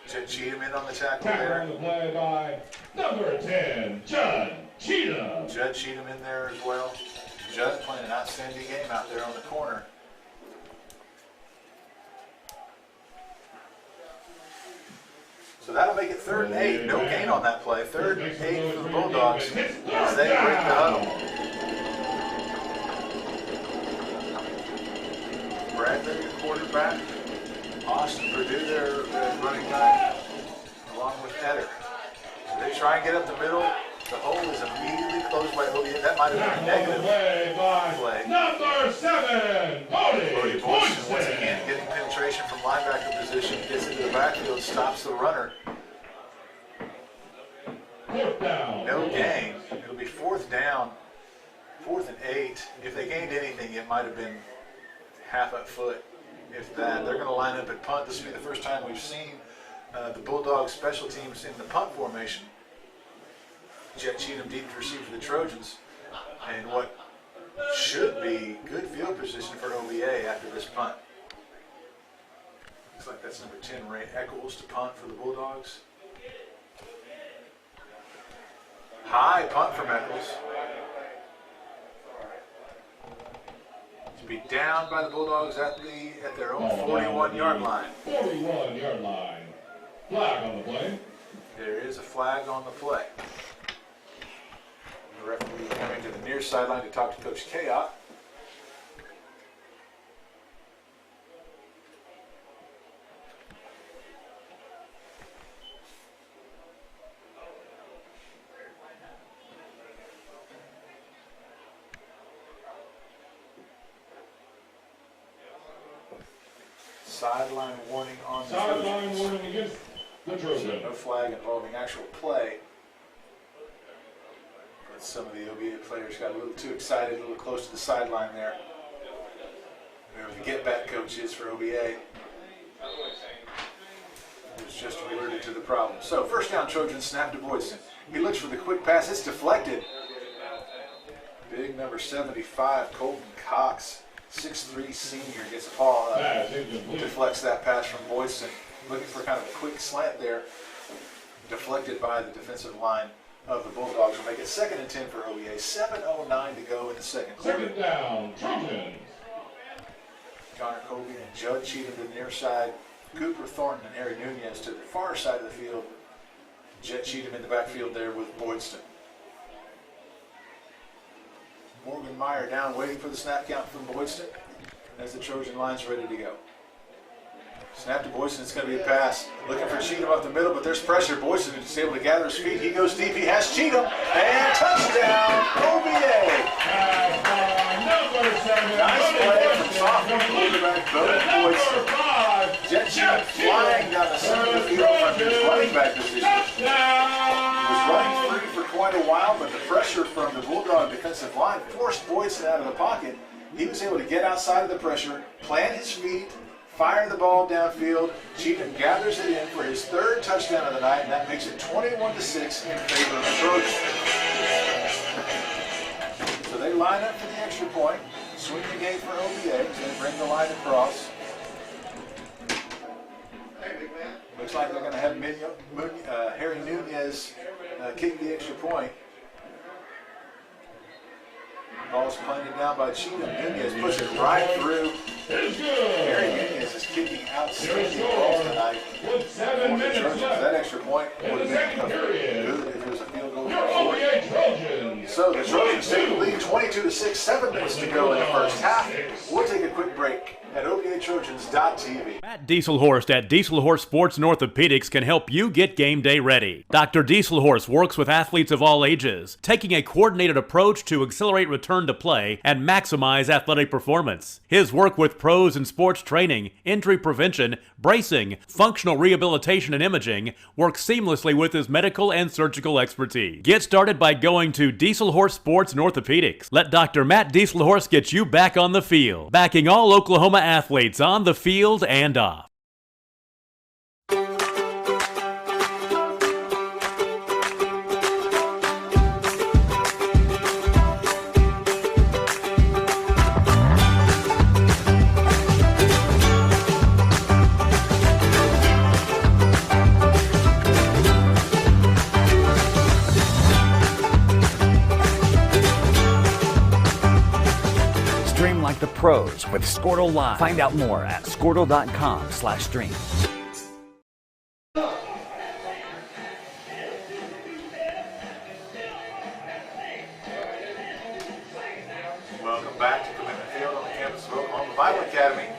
Judd Cheatham in on the tackle there. On the play by number 10, Judd Cheatham. Judd Cheatham in there as well. Judd playing an outstanding game out there on the corner. So that'll make it 3rd and 8. No gain on that play. 3rd and 8 for the Bulldogs as they break the huddle. Bradley, the quarterback. Austin Purdue, their running back, along with Eder. So they try and get up the middle. The hole is immediately closed by OBA. That might have been a negative play. Number 7, Bodie Boyson once again getting penetration from linebacker position, gets into the backfield, stops the runner. 4th down. No gain. It'll be 4th down, 4th and 8. If they gained anything, it might have been half a foot, if that. They're going to line up at punt. This will be the first time we've seen the Bulldogs special teams in the punt formation. Jet Cheatham deep to receive for the Trojans, and what should be good field position for OBA after this punt. Looks like that's number 10, Ray Eccles, to punt for the Bulldogs. High punt from Eccles. It's be down by the Bulldogs at their own 41-yard line. 41-yard line. Flag on the play. There is a flag on the play. The referee coming to the near sideline to talk to Coach Kayot. Sideline warning on the Sideline warning against the Trojans. So no flag involving actual play. But some of the OBA players got a little too excited, a little close to the sideline there. Whoever the get-back coach is for OBA was just alerted to the problem. So first down, Trojans, snap to Boyson. He looks for the quick pass. It's deflected. Big number 75, Colton Cox. 6'3" senior gets a ball, deflects that pass from Boyson. Looking for kind of a quick slant there. Deflected by the defensive line of the Bulldogs. Will make it 2nd and 10 for OBA. 7:09 to go in the second quarter. Second down, Trojans. Connor Colby and Judd Cheatham to the near side. Cooper Thornton and Harry Nunez to the far side of the field. Jet Cheatham in the backfield there with Boydston. Morgan Meyer down, waiting for the snap count from Boydston as the Trojan line's ready to go. Snap to Boydston, it's going to be a pass. Looking for Cheatham up the middle, but there's pressure. Boydston is able to gather his feet. He goes deep, he has Cheatham, and touchdown, OBA! Nice play from sophomore quarterback Bo Boydston. Jet Cheatham flying down the center of the field from his running back position. He was running free for quite a while, but the pressure from the Bulldog defensive line forced Boydston out of the pocket. He was able to get outside of the pressure, plant his feet, fire the ball downfield. Cheatham gathers it in for his 3rd touchdown of the night, and that makes it 21-6 in favor of the Trojans. So they line up for the extra point, swing the gate for OBA, and bring the line across. Looks like they're going to have Harry Nunez kick the extra point. Ball's planted down by Cheatham. Nunez puts it right through. Harry Nunez is kicking outstanding balls tonight. With 7 minutes left. That extra point would have been good if it was a field goal. So the Trojans take the lead 22-6, 7 minutes to go in the first half. We'll take a quick break at OBATrojans.tv. Matt Dieselhorst at Dieselhorst Sports and Orthopedics can help you get game day ready. Dr. Dieselhorst works with athletes of all ages, taking a coordinated approach to accelerate return to play and maximize athletic performance. His work with pros in sports training, injury prevention, bracing, functional rehabilitation, and imaging works seamlessly with his medical and surgical expertise. Get started by going to Dieselhorst Sports and Orthopedics. Let Dr. Matt Dieselhorst get you back on the field, backing all Oklahoma athletes on the field and off. Stream like the pros with Squirtle Live. Find out more at squirtle.com/stream. Welcome back to Commitment Field on the campus of Oklahoma Bible Academy.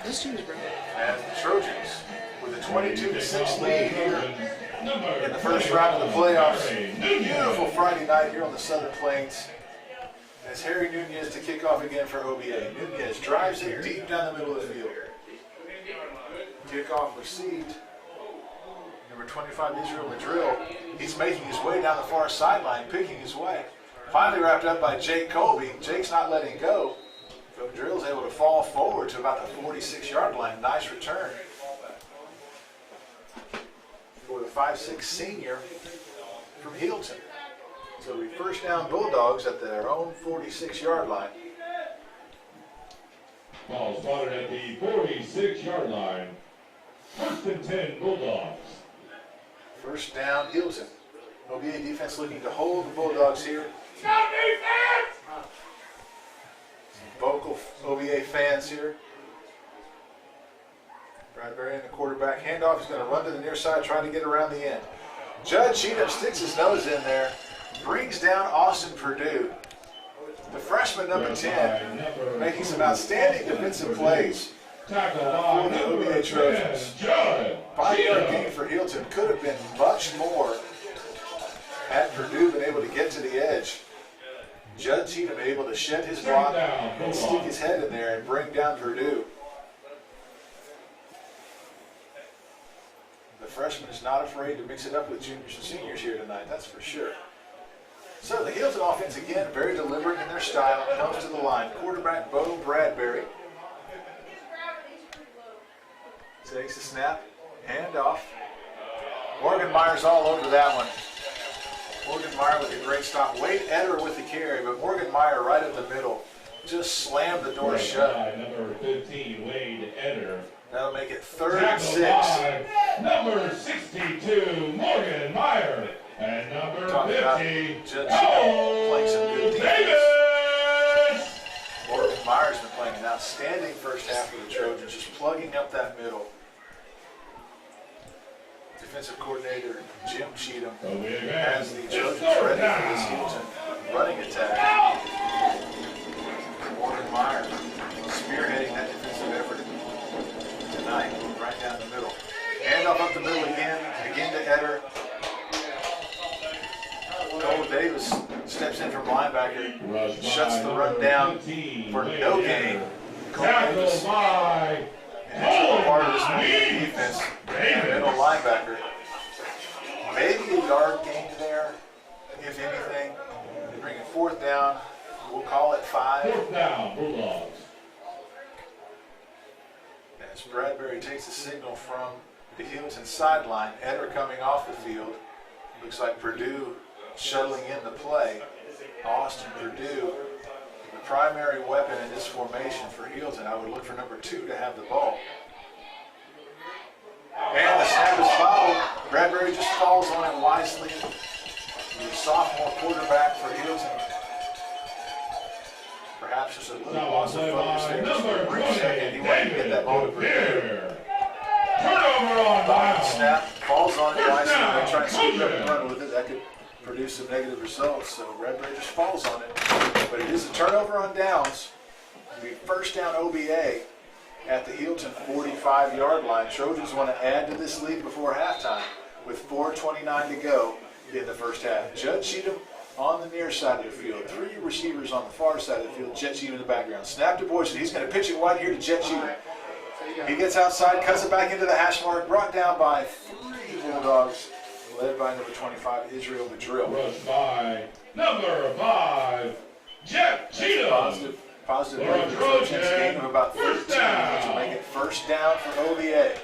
As the Trojans with a 22-6 lead here in the first round of the playoffs. Beautiful Friday night here on the Southern Plains. As Harry Nunez to kick off again for OBA. Nunez drives it deep down the middle of the field. Kickoff received. Number 25, Israel Madrill. He's making his way down the far sideline, picking his way. Finally wrapped up by Jake Colby. Jake's not letting go. So Madrill's able to fall forward to about the 46-yard line. Nice return for the 5'6" senior from Healdton. So we first down Bulldogs at their own 46-yard line. Ball spotted at the 46-yard line. 1st and 10 Bulldogs. First down Healdton. OBA defense looking to hold the Bulldogs here. Vocal OVA fans here. Bradbury and the quarterback handoff is going to run to the near side, trying to get around the end. Judge Cheatham sticks his nose in there, brings down Austin Purdue. The freshman, number 10, making some outstanding defensive plays for the OVA Trojans. 5-yard gain for Healdton. Could have been much more had Purdue been able to get to the edge. Judge Cheatham able to shed his block and stick his head in there and bring down Purdue. The freshman is not afraid to mix it up with juniors and seniors here tonight, that's for sure. So the Healdton offense, again, very deliberate in their style, comes to the line. Quarterback Bo Bradbury takes the snap, handoff. Morgan Myers all over that one. Morgan Meyer with a great stop. Wade Eder with the carry, but Morgan Meyer right in the middle just slammed the door shut. Number 15, Wade Eder. That'll make it 3rd and 6. Number 62, Morgan Meyer. And number 50, playing some good defense. Davis. Morgan Meyer's been playing an outstanding first half for the Trojans, just plugging up that middle. Defensive coordinator Jim Cheatham has the Trojans ready for this Healdton running attack. Morgan Meyer spearheading that defensive effort tonight, right down the middle. Handoff up the middle again to Eder. Cole Davis steps in from linebacker, shuts the run down for no gain. Cole Davis, an integral part of this defense, and middle linebacker. Maybe a yard gain there, if anything. They bring it 4th down. We'll call it 5. 4th down, Bulldogs. As Bradbury takes the signal from the Healdton sideline, Eder coming off the field. Looks like Purdue shuttling in the play. Austin Purdue, the primary weapon in this formation for Healdton. I would look for number 2 to have the ball. And the snap is fouled. Bradbury just falls on it wisely. The sophomore quarterback for Healdton. Perhaps just a little loss of focus there. Just for a brief second, he wanted to get that ball to Purdue. Turnover on down. Snap, falls on it wisely. They try to scoop up and run with it. That could produce some negative results. So Bradbury just falls on it. But it is a turnover on downs. It'll be 1st down OBA at the Healdton 45-yard line. Trojans want to add to this lead before halftime with 4:29 to go in the first half. Judge Cheatham on the near side of the field. 3 receivers on the far side of the field. Jet Cheatham in the background. Snap to Boyson. He's going to pitch it wide here to Jet Cheatham. He gets outside, cuts it back into the hash mark, brought down by 3 Bulldogs, led by number 25, Israel Madrill. Rushed by number 5, Jet Cheatham. Positive for the Trojans, gain of about 13, which will make it 1st down for OVA.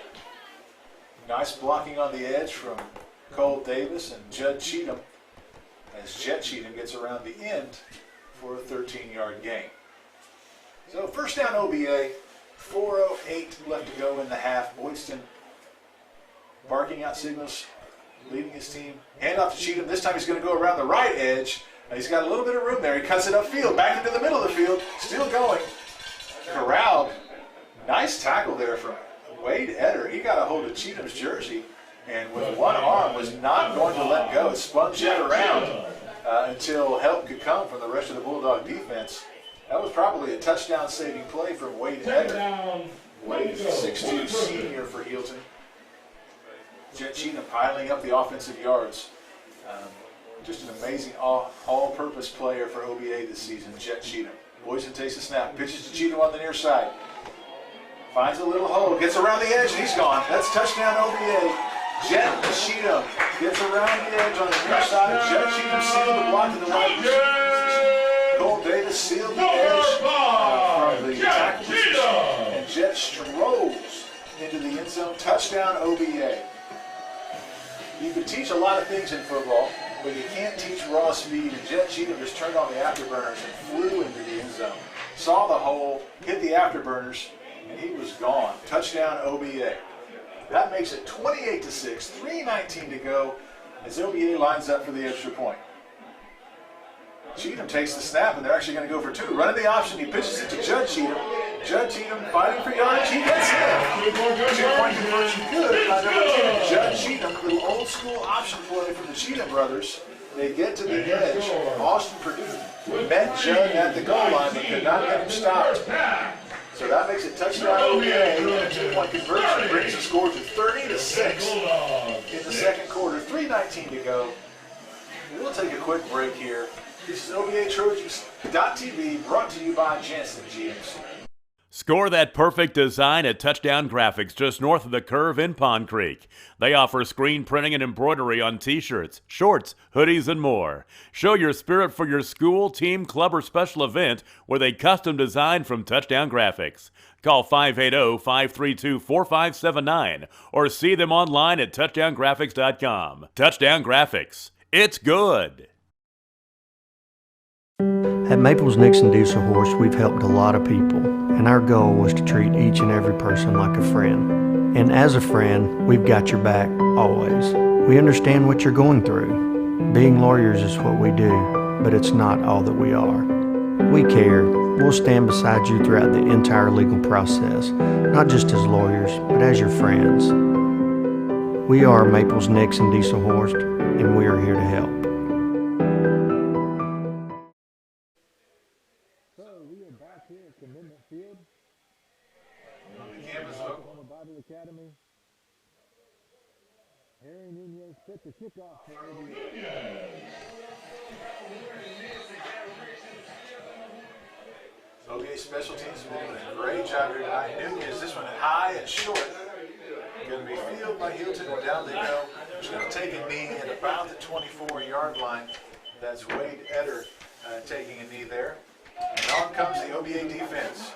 Nice blocking on the edge from Cole Davis and Judd Cheatham as Jet Cheatham gets around the end for a 13-yard gain. So 1st down OVA, 4:08 left to go in the half. Boyston barking out signals, leading his team. Hand off to Cheatham. This time he's going to go around the right edge. He's got a little bit of room there. He cuts it upfield, back into the middle of the field. Still going. Corralled. Nice tackle there from Wade Eder. He got a hold of Cheatham's jersey and with one arm was not going to let go. It spun Jet around until help could come from the rest of the Bulldog defense. That was probably a touchdown-saving play from Wade Eder. Wade is a 6'2" senior for Healdton. Jet Cheatham piling up the offensive yards. Just an amazing all-purpose player for OBA this season, Jet Cheatham. Boyson takes a snap, pitches to Cheatham on the near side. Finds a little hole, gets around the edge, and he's gone. That's touchdown OBA. Jet Cheatham gets around the edge on the near side. Jet Cheatham sealed the block to the right. Cole Davis sealed the edge from the tackle position. And Jet strolls into the end zone. Touchdown OBA. You can teach a lot of things in football, but you can't teach raw speed. And Jet Cheatham just turned on the afterburners and flew into the end zone. Saw the hole, hit the afterburners, and he was gone. Touchdown OBA. That makes it 28-6, 3:19 to go as OBA lines up for the extra point. Cheatham takes the snap, and they're actually going to go for two. Running the option, he pitches it to Judd Cheatham. Judd Cheatham fighting for yardage. He gets it. 2-point conversion good by number 2, Judd Cheatham. A little old school option play from the Cheatham brothers. They get to the edge. Austin Purdue met Judd at the goal line, but could not get him stopped. So that makes it touchdown OBA, and a 2-point conversion brings the score to 30-6 in the second quarter. 3:19 to go. We'll take a quick break here. This is OBA Trojans.tv, brought to you by Jansen GMC. Score that perfect design at Touchdown Graphics just north of the curve in Pond Creek. They offer screen printing and embroidery on t-shirts, shorts, hoodies, and more. Show your spirit for your school, team, club, or special event with a custom design from Touchdown Graphics. Call 580-532-4579 or see them online at touchdowngraphics.com. Touchdown Graphics. It's good. At Maples Nixon Diesel Horse, we've helped a lot of people, and our goal was to treat each and every person like a friend. And as a friend, we've got your back always. We understand what you're going through. Being lawyers is what we do, but it's not all that we are. We care. We'll stand beside you throughout the entire legal process, not just as lawyers, but as your friends. We are Maples Nixon Diesel Horse, and we are here to help. Academy. Harry Nunez set the kickoff for OBA special teams have been doing a great job here tonight. Nunez, this one high and short. Going to be fielded by Healdton, and down they go. He's going to take a knee at about the 24-yard line. That's Wade Eder taking a knee there. And on comes the OBA defense.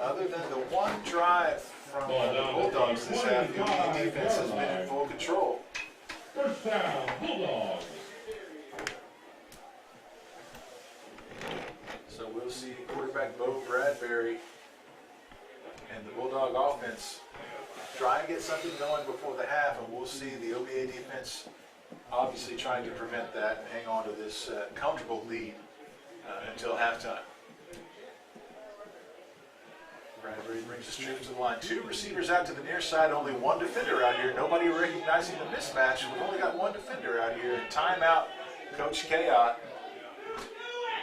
Other than the one drive from the Bulldogs this half, the OBA defense has been in full control. First down, Bulldogs. So we'll see quarterback Bo Bradbury and the Bulldog offense try and get something going before the half, and we'll see the OBA defense obviously trying to prevent that and hang on to this comfortable lead until halftime. Bradbury brings his troops to the line. Two receivers out to the near side, only one defender out here. Nobody recognizing the mismatch. We've only got one defender out here. Timeout, Coach Kayot.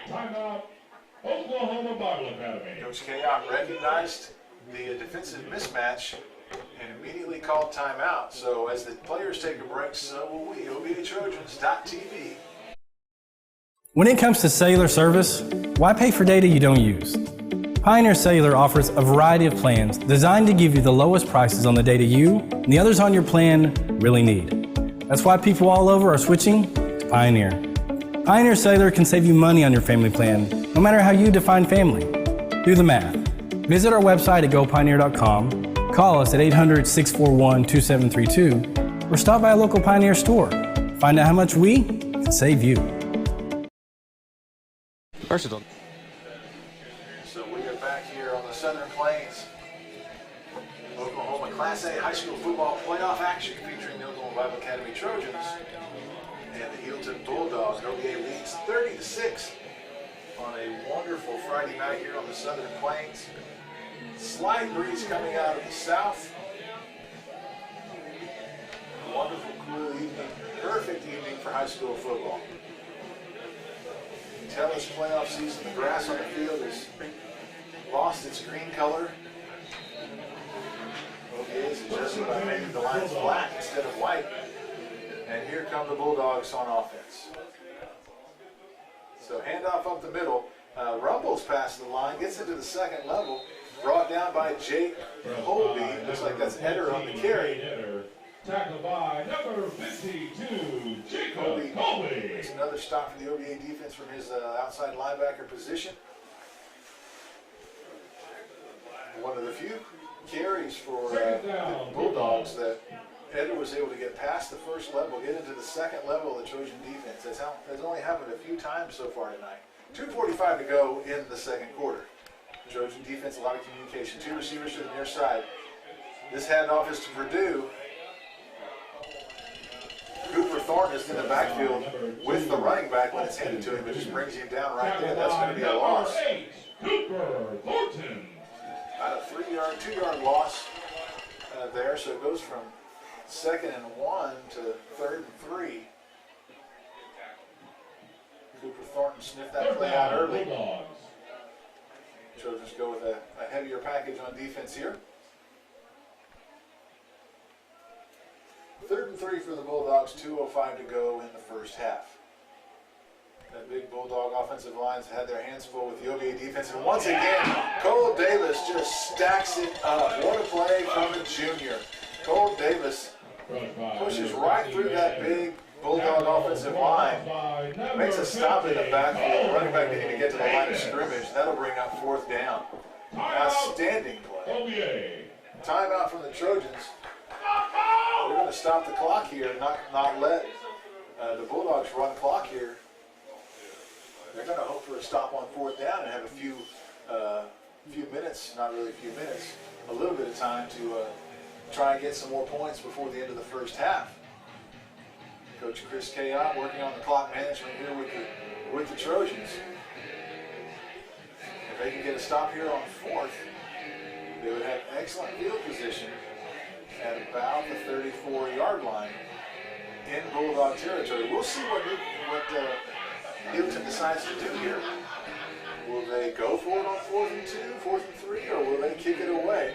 Timeout, Oklahoma Bible Academy. Coach Kayot recognized the defensive mismatch and immediately called timeout. So as the players take a break, so will we. OBA Trojans.tv. When it comes to cellular service, why pay for data you don't use? Pioneer Cellular offers a variety of plans designed to give you the lowest prices on the data you and the others on your plan really need. That's why people all over are switching to Pioneer. Pioneer Cellular can save you money on your family plan, no matter how you define family. Do the math. Visit our website at gopioneer.com, call us at 800-641-2732, or stop by a local Pioneer store. Find out how much we can save you. Versatile. So we are back here on the Southern Plains. Oklahoma Class A high school football playoff action featuring the Oklahoma Bible Academy Trojans and the Healdton Bulldogs. OBA leads 30-6 on a wonderful Friday night here on the Southern Plains. Slight breeze coming out of the south. Wonderful, cool evening. Perfect evening for high school football. Until this playoff season, the grass on the field has lost its green color. OBA is adjusting by making the lines black instead of white. And here come the Bulldogs on offense. So handoff up the middle. Rumbles past the line, gets into the second level. Brought down by Jake Colby. Looks like that's Eder on the carry. Tackled by number 52, Jacob Colby. Makes another stop for the OBA defense from his outside linebacker position. One of the few carries for the Bulldogs that Eder was able to get past the first level, get into the second level of the Trojan defense. That's only happened a few times so far tonight. 2:45 to go in the second quarter. Trojan defense, a lot of communication. Two receivers to the near side. This handoff is to Purdue. Cooper Thornton is in the backfield with the running back when it's handed to him. It just brings him down right there. That's going to be a loss. Cooper Thornton. About a 2-yard loss there, so it goes from 2nd and 1 to 3rd and 3. Cooper Thornton sniffed that play out early. Trojans go with a heavier package on defense here. 3rd and 3 for the Bulldogs, 2:05 to go in the first half. That big Bulldog offensive line's had their hands full with the OVA defense. And once again, Cole Davis just stacks it up. What a play from the junior. Cole Davis pushes right through that big Bulldog offensive line. Makes a stop in the backfield. Running back didn't even get to the line of scrimmage. That'll bring up 4th down. Outstanding play. Timeout from the Trojans. We're going to stop the clock here and not let the Bulldogs run clock here. They're going to hope for a stop on 4th down and have a few minutes, not really a few minutes, a little bit of time to try and get some more points before the end of the first half. Coach Chris Kayott working on the clock management here with the Trojans. If they can get a stop here on 4th, they would have excellent field position at about the 34-yard line in Bulldog territory. We'll see what Healdton decides to do here. Will they go for it on 4th and 2, 4th and 3, or will they kick it away?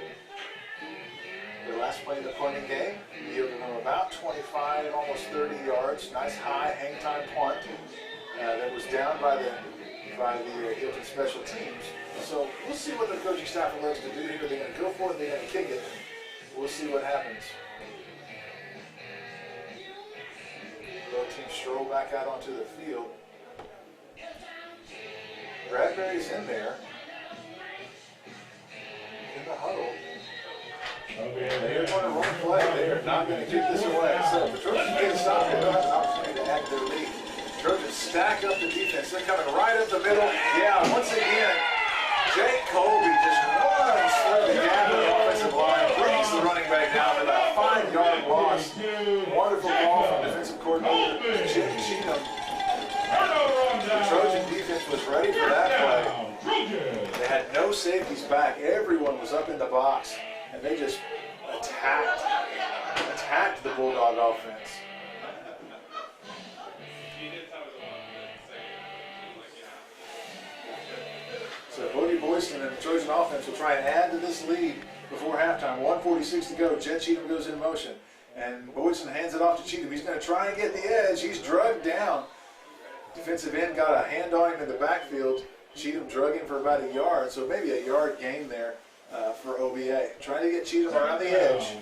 The last play of the punting game yielded them about 25, almost 30 yards. Nice high hang time punt that was down by the Healdton special teams. So we'll see what the coaching staff elects to do here. They're going to go for it, they're going to kick it. We'll see what happens. Both teams stroll back out onto the field. Bradbury's in there. In the huddle. They're going to run play. They are not going to kick this away. So if the Trojans get a stop, they'll have an opportunity to add their lead. Trojans stack up the defense. They're coming right up the middle. Yeah, once again, Jake Colby just runs through the gap of the offensive line, brings the running back down to about a 5-yard loss. Wonderful ball from defensive coordinator Jim Cheatham. The Trojan defense was ready for that play. They had no safeties back. Everyone was up in the box, and they just attacked the Bulldog offense. So Bodie Boyston and the Trojan offense will try and add to this lead before halftime. 1:46 to go. Jet Cheatham goes in motion. And Boyston hands it off to Cheatham. He's going to try and get the edge. He's drugged down. Defensive end got a hand on him in the backfield. Cheatham drug him for about a yard, so maybe a yard gain there for OVA. Trying to get Cheatham around the edge,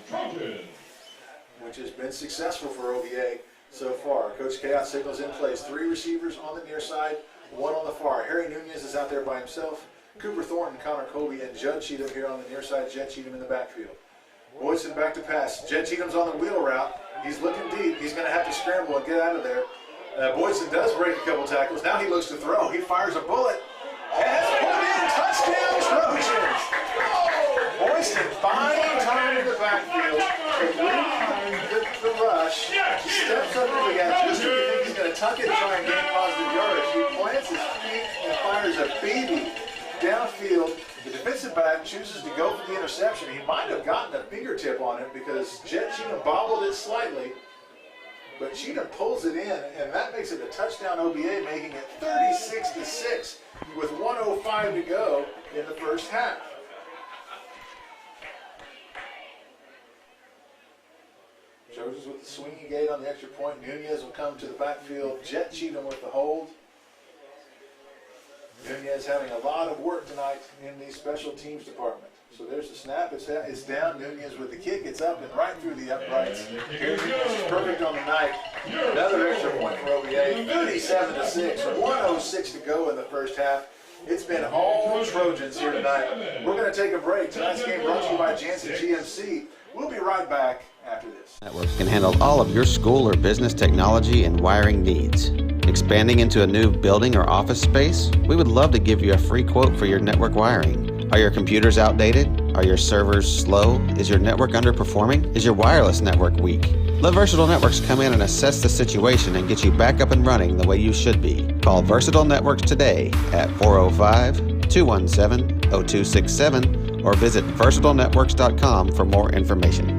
which has been successful for OVA so far. Coach Kayott signals in plays 3 receivers on the near side, 1 on the far. Harry Nunez is out there by himself. Cooper Thornton, Connor Colby, and Judd Cheatham here on the near side. Jet Cheatham in the backfield. Boyson back to pass. Jet Cheatham's on the wheel route. He's looking deep. He's going to have to scramble and get out of there. Boyson does break a couple tackles. Now he looks to throw. He fires a bullet. And it's put in. Touchdown, Trojans. Boyson buying time in the backfield. The rush. He steps up to the guy just when you think he's going to tuck it and try and gain positive yardage. He plants his feet and fires a BB downfield. The defensive back chooses to go for the interception. He might have gotten a fingertip on it because Jet Cheatham bobbled it slightly. But Cheatham pulls it in, and that makes it a touchdown OVA, making it 36-6 with 1:05 to go in the first half. Trojans with the swinging gate on the extra point. Nunez will come to the backfield. Jet Cheatham with the hold. Nunez having a lot of work tonight in the special teams department. So there's the snap. It's down. Nunez with the kick. It's up and right through the uprights. Here's perfect on the night. Another extra point for OVA. 37-6. 1:06 to go in the first half. It's been all Trojans here tonight. We're going to take a break. Tonight's game brought to you by Janssen GMC. We'll be right back after this. Networks can handle all of your school or business technology and wiring needs. Expanding into a new building or office space? We would love to give you a free quote for your network wiring. Are your computers outdated? Are your servers slow? Is your network underperforming? Is your wireless network weak? Let Versatile Networks come in and assess the situation and get you back up and running the way you should be. Call Versatile Networks today at 405-217-0267 or visit versatilenetworks.com for more information.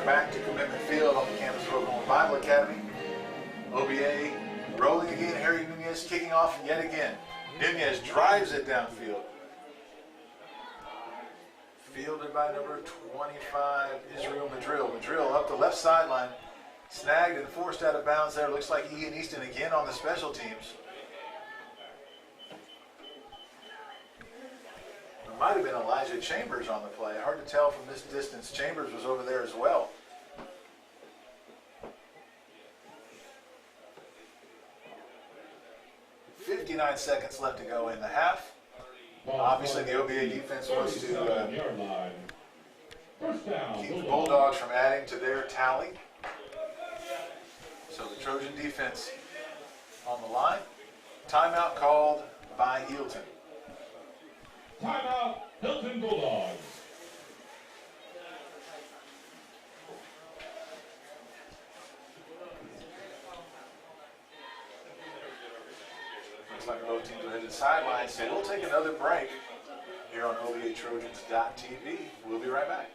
Back to Commitment Field on the campus of Oklahoma Bible Academy. OBA rolling again. Harry Nunez kicking off yet again. Nunez drives it downfield. Fielded by number 25, Israel Madrill. Madrill up the left sideline. Snagged and forced out of bounds there. Looks like Ian Easton again on the special teams. There might have been Elijah Chambers on the play. Hard to tell from this distance. Chambers was over there as well. .59 seconds left to go in the half. Obviously, the OBA defense wants to keep the Bulldogs from adding to their tally. So the Trojan defense on the line. Timeout called by Healdton. Timeout, Healdton Bulldogs. Looks like both teams are headed sideline, so we'll take another break here on OBATrojans.tv. We'll be right back.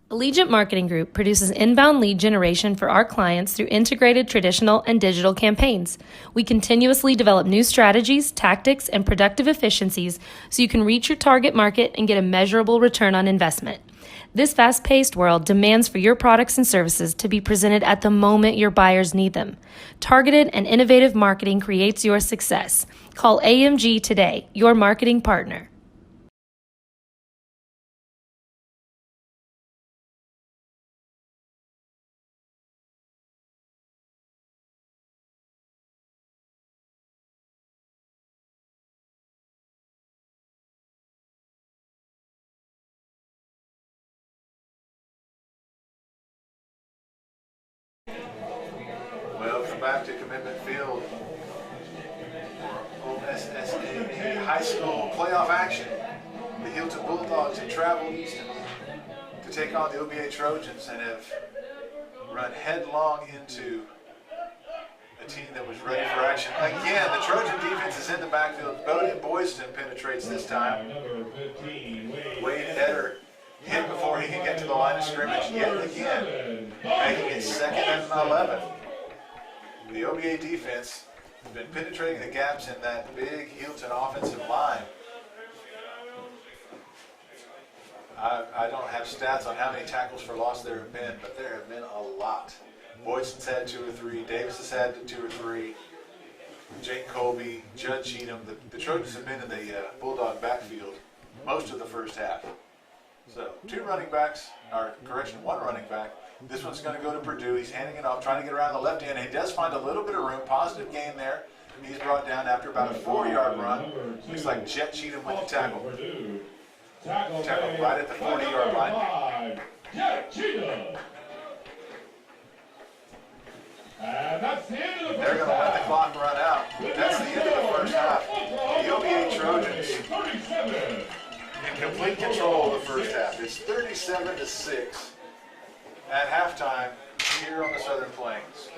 Allegiant Marketing Group produces inbound lead generation for our clients through integrated traditional and digital campaigns. We continuously develop new strategies, tactics, and productive efficiencies so you can reach your target market and get a measurable return on investment. This fast-paced world demands for your products and services to be presented at the moment your buyers need them. Targeted and innovative marketing creates your success. Call AMG today, your marketing partner. Welcome back to Commitment Field for OSSAA High School playoff action. The Healdton Bulldogs have traveled east to take on the OBA Trojans and have run headlong into a team that was ready for action. Again, the Trojan defense is in the backfield. Bodie Boyston penetrates this time. Wade Eder hit before he can get to the line of scrimmage yet again, making it 2nd and 11. The OBA defense has been penetrating the gaps in that big Healdton offensive line. I don't have stats on how many tackles for loss there have been, but there have been a lot. Boyston's had 2 or 3. Davis has had 2 or 3. Jake Colby, Judd Cheatham. The Trojans have been in the Bulldog backfield most of the first half. So 2 running backs, or correction, 1 running back. This one's going to go to Purdue. He's handing it off, trying to get around the left end. He does find a little bit of room. Positive gain there. He's brought down after about a 4-yard run. Looks like Jet Cheatham with the tackle. Tackle right at the 40-yard line. Jet Cheatham. And that's the end of the first half. They're going to let the clock run out. That's the end of the first half. The OBA Trojans in complete control of the first half. It's 37-6 at halftime here on the Southern Plains.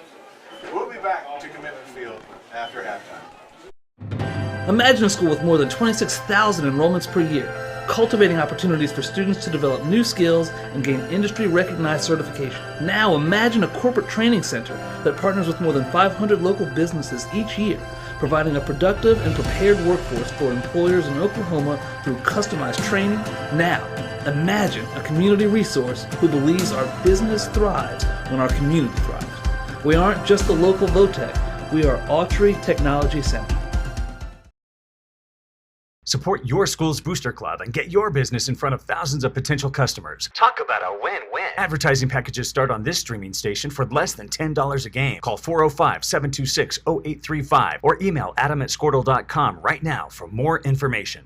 We'll be back to Commitment Field after halftime. Imagine a school with more than 26,000 enrollments per year, cultivating opportunities for students to develop new skills and gain industry-recognized certification. Now imagine a corporate training center that partners with more than 500 local businesses each year, providing a productive and prepared workforce for employers in Oklahoma through customized training. Now, imagine a community resource who believes our business thrives when our community thrives. We aren't just the local VOTEC, we are Autry Technology Center. Support your school's booster club and get your business in front of thousands of potential customers. Talk about a win-win. Advertising packages start on this streaming station for less than $10 a game. Call 405-726-0835 or email adam@squirtle.com right now for more information.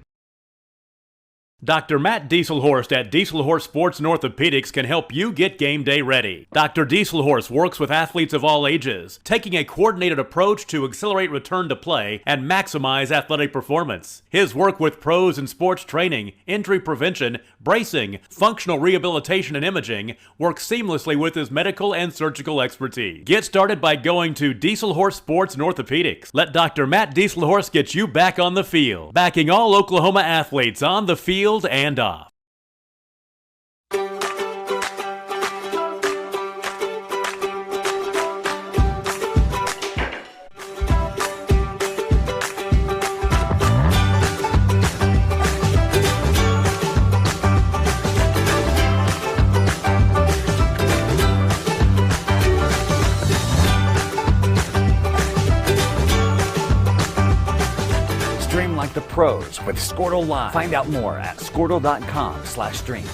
Dr. Matt Dieselhorst at Dieselhorst Sports and Orthopedics can help you get game day ready. Dr. Dieselhorst works with athletes of all ages, taking a coordinated approach to accelerate return to play and maximize athletic performance. His work with pros in sports training, injury prevention, bracing, functional rehabilitation, and imaging works seamlessly with his medical and surgical expertise. Get started by going to Dieselhorst Sports and Orthopedics. Let Dr. Matt Dieselhorst get you back on the field, backing all Oklahoma athletes on the field and off. Stream like the pros with Squirtle Live. Find out more at squirtle.com/stream.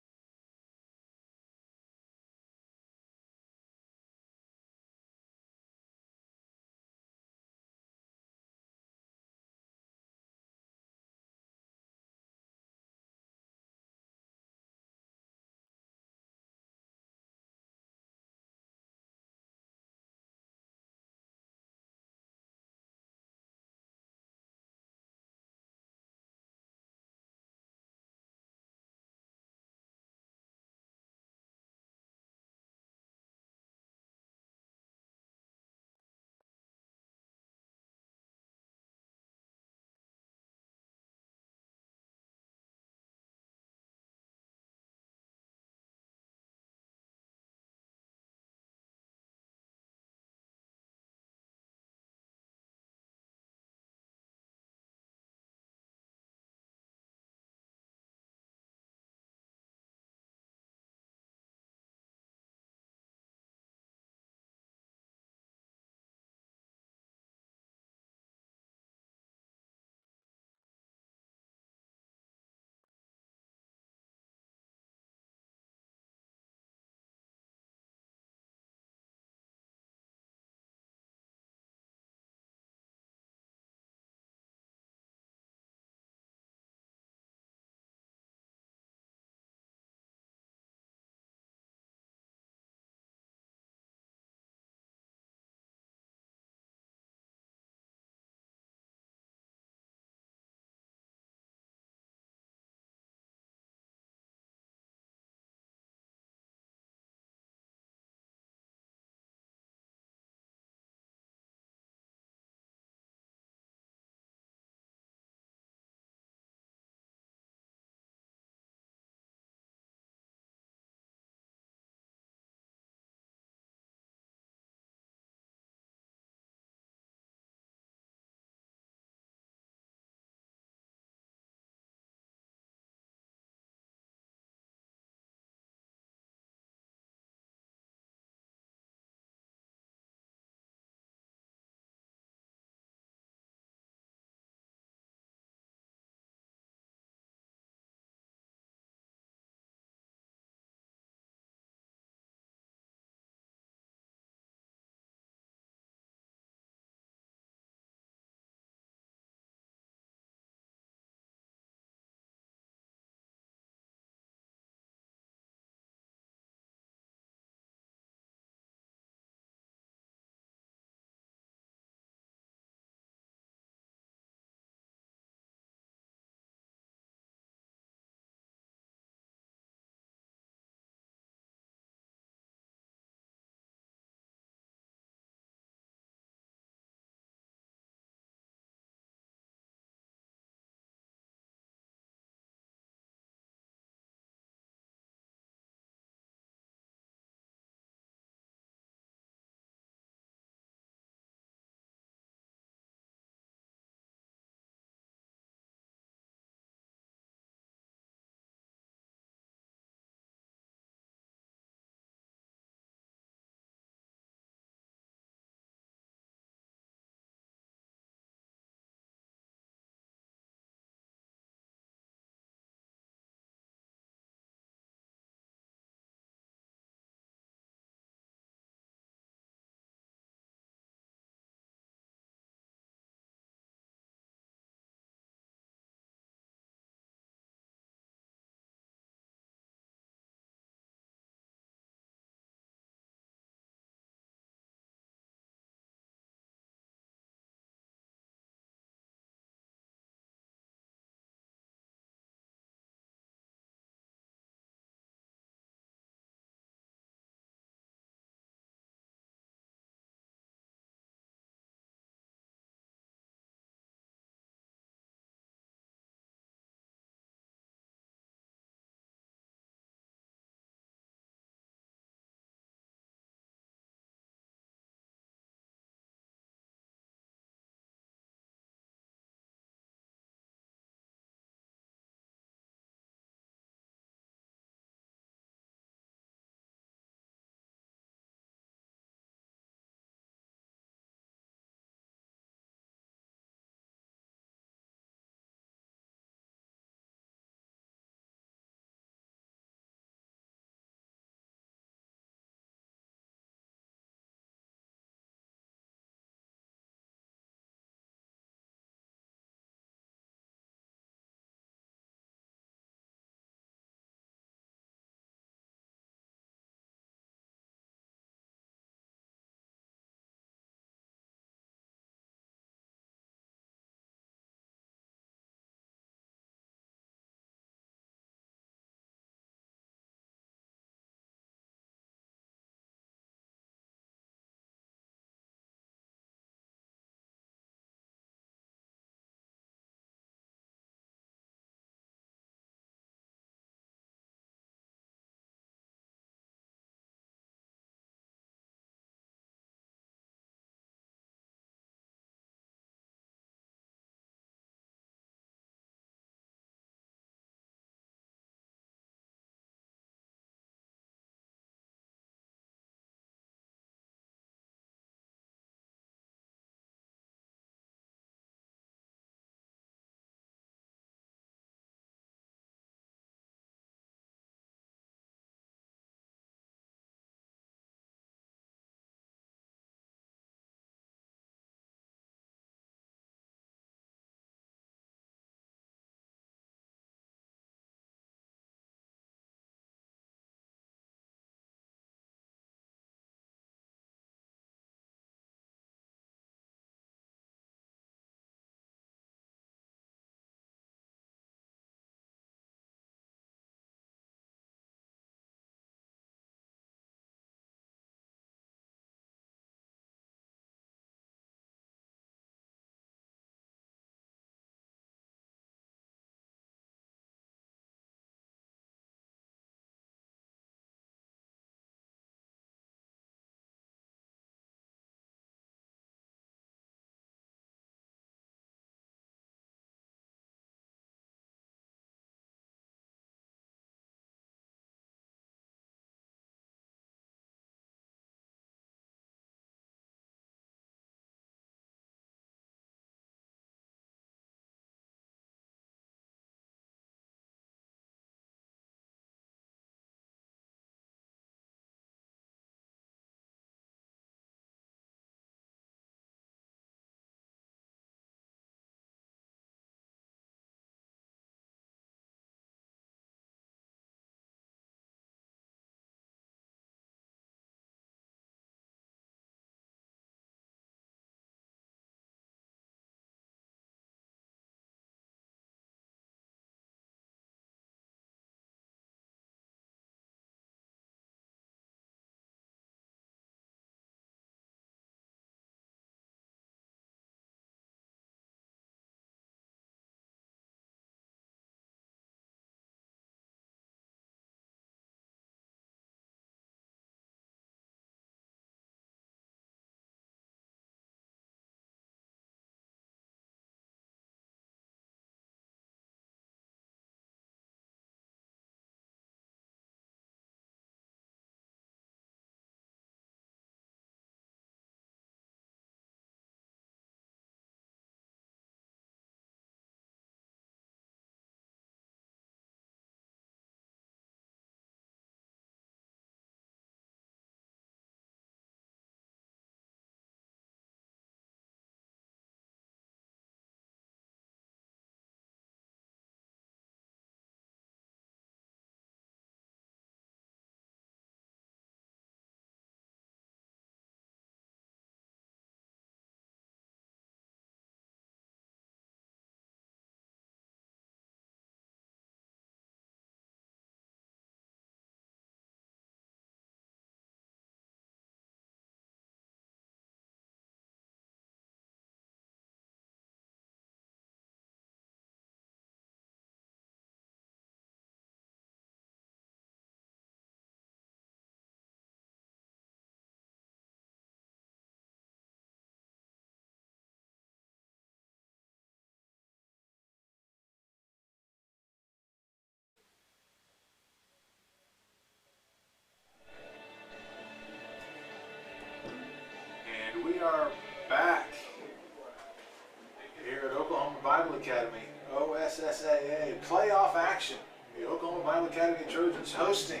Bible Academy Trojans hosting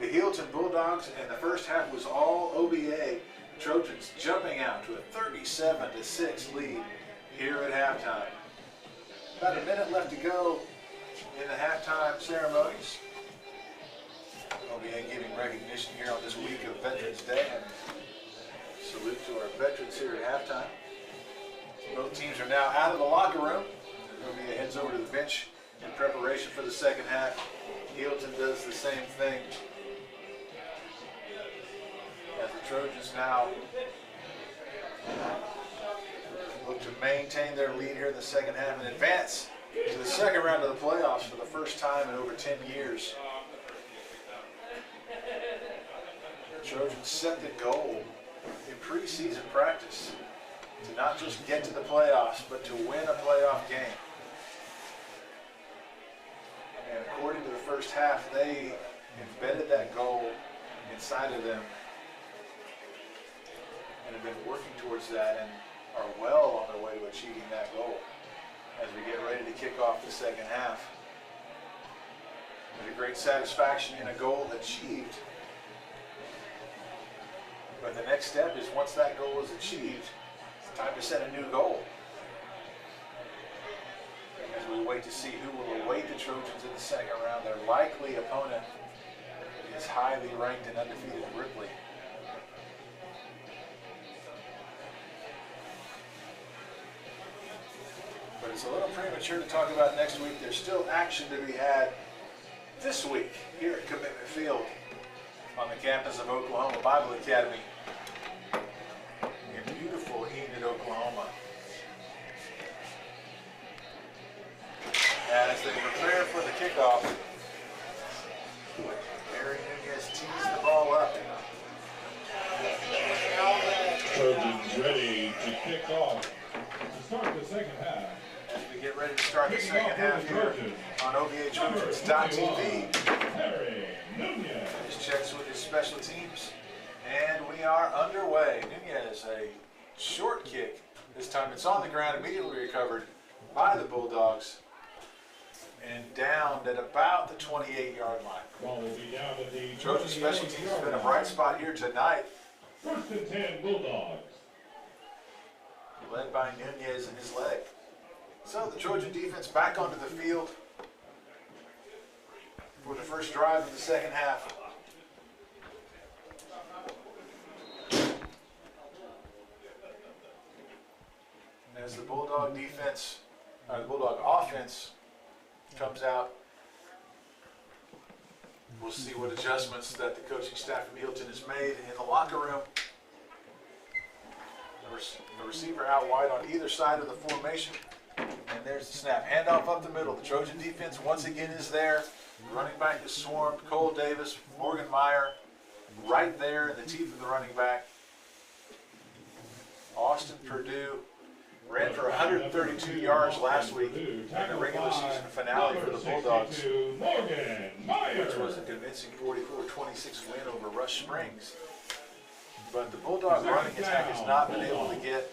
the Healdton Bulldogs, and the first half was all OBA. Trojans jumping out to a 37-6 lead here at halftime. About a minute left to go in the halftime ceremonies. OBA giving recognition here on this week of Veterans Day. Salute to our veterans here at halftime. Both teams are now out of the locker room. OBA heads over to the bench in preparation for the second half. Healdton does the same thing. As the Trojans now look to maintain their lead here in the second half and advance to the second round of the playoffs for the first time in over 10 years. The Trojans set the goal in preseason practice to not just get to the playoffs, but to win a playoff game. And according to the first half, they embedded that goal inside of them and have been working towards that and are well on their way to achieving that goal as we get ready to kick off the second half. There's a great satisfaction in a goal achieved. But the next step is, once that goal is achieved, it's time to set a new goal. As we wait to see who will await the Trojans in the second round, their likely opponent is highly ranked and undefeated Ripley. But it's a little premature to talk about next week. There's still action to be had this week here at Commitment Field on the campus of Oklahoma Bible Academy in beautiful Enid, Oklahoma. As they prepare for the kickoff, Harry Nunez tees the ball up. Trojans ready to kick off to start the second half. As we get ready to start the second half here on OVATrojans.tv. Just checks with his special teams, and we are underway. Nunez, a short kick. This time it's on the ground, immediately recovered by the Bulldogs, and downed at about the 28-yard line. Trojan special teams has been a bright spot here tonight. 1st and 10 Bulldogs. Led by Nunez and his leg. So the Trojan defense back onto the field for the first drive of the second half. And as the Bulldog defense, the Bulldog offense comes out, we'll see what adjustments that the coaching staff from Healdton has made in the locker room. The receiver out wide on either side of the formation. And there's the snap. Handoff up the middle. The Trojan defense once again is there. Running back is swarmed. Cole Davis, Morgan Meyer, right there in the teeth of the running back. Austin Purdue ran for 132 yards last week in the regular season finale for the Bulldogs, which was a convincing 44-26 win over Rush Springs. But the Bulldog running attack has not been able to get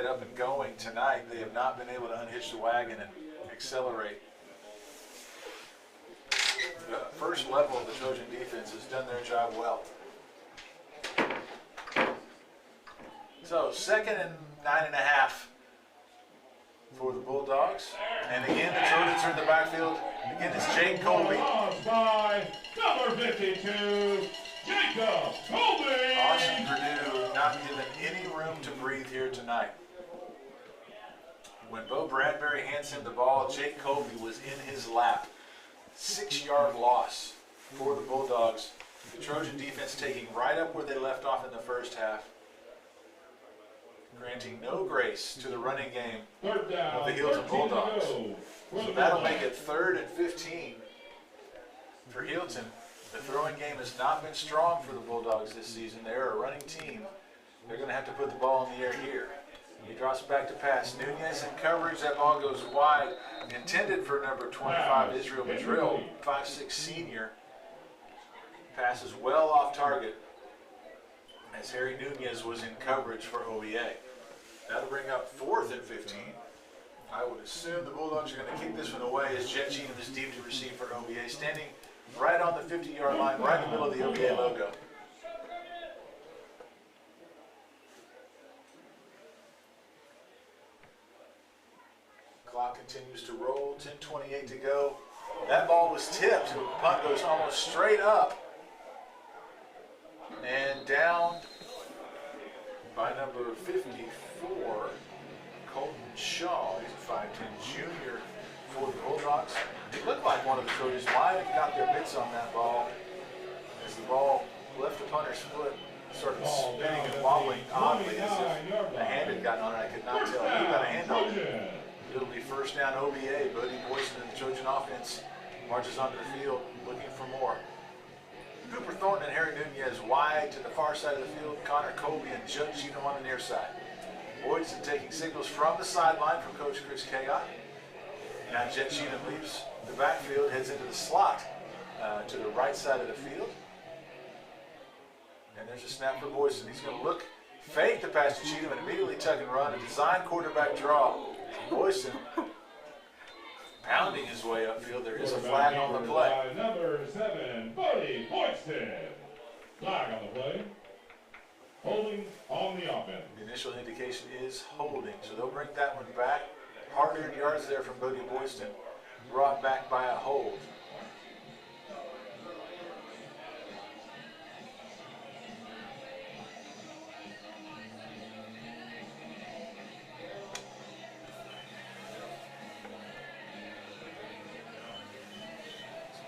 up and going tonight. They have not been able to unhitch the wagon and accelerate. The first level of the Trojan defense has done their job well. So 2nd and 9.5 for the Bulldogs. And again, the Trojans are in the backfield. Again, it's Jake Colby. By number 52, Jacob Colby. Austin Purdue not given any room to breathe here tonight. When Bo Bradbury hands him the ball, Jake Colby was in his lap. 6-yard loss for the Bulldogs. The Trojan defense taking right up where they left off in the first half, granting no grace to the running game of the Healdton Bulldogs. So that'll make it 3rd and 15 for Healdton. The throwing game has not been strong for the Bulldogs this season. They're a running team. They're going to have to put the ball in the air here. He drops back to pass. Nunez in coverage. That ball goes wide. Intended for number 25, Israel Madrill, 5'6" senior. Passes well off target as Harry Nunez was in coverage for OBA. That'll bring up 4th and 15. I would assume the Bulldogs are going to kick this one away as Jet Cheatham is deep to receive for OBA, standing right on the 50-yard line, right in the middle of the OBA logo. Clock continues to roll, 10:28 to go. That ball was tipped. The punt goes almost straight up and down by number 54, Colton Shaw. He's a 5'10 junior for the Bulldogs. It looked like one of the Trojans might have got their mitts on that ball as the ball left the punter's foot, started spinning and wobbling oddly as if a hand had gotten on it. I could not tell who got a hand on it. It'll be first down OBA. Bodie Boyson and the Trojan offense marches onto the field looking for more. Cooper Thornton and Harry Nunez wide to the far side of the field. Connor Colby and Judd Cheatham on the near side. Boyson taking signals from the sideline from Coach Chris Kayotte. Now Judd Cheatham leaves the backfield, heads into the slot to the right side of the field. And there's a snap for Boyson. He's going to look, fake the pass to Cheatham, and immediately tuck and run. A design quarterback draw. Boyson pounding his way upfield. There is a flag on the play. Number 7, Bodie Boyson. Flag on the play. Holding on the offense. The initial indication is holding, so they'll bring that one back. Hard-earned yards there from Bodie Boyson, brought back by a hold.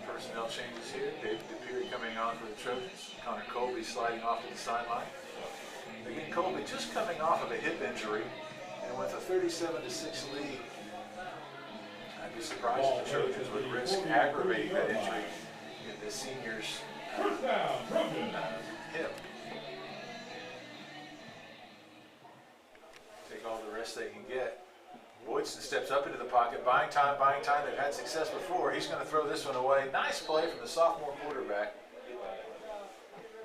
Personnel changes here. David DePere coming on for the Trojans. Connor Colby sliding off to the sideline. Again, Colby just coming off of a hip injury, and with a 37-6 lead, I'd be surprised if the Trojans would risk aggravating that injury in the senior's hip. Take all the rest they can get. Boyson steps up into the pocket, buying time, buying time. They've had success before. He's going to throw this one away. Nice play from the sophomore quarterback.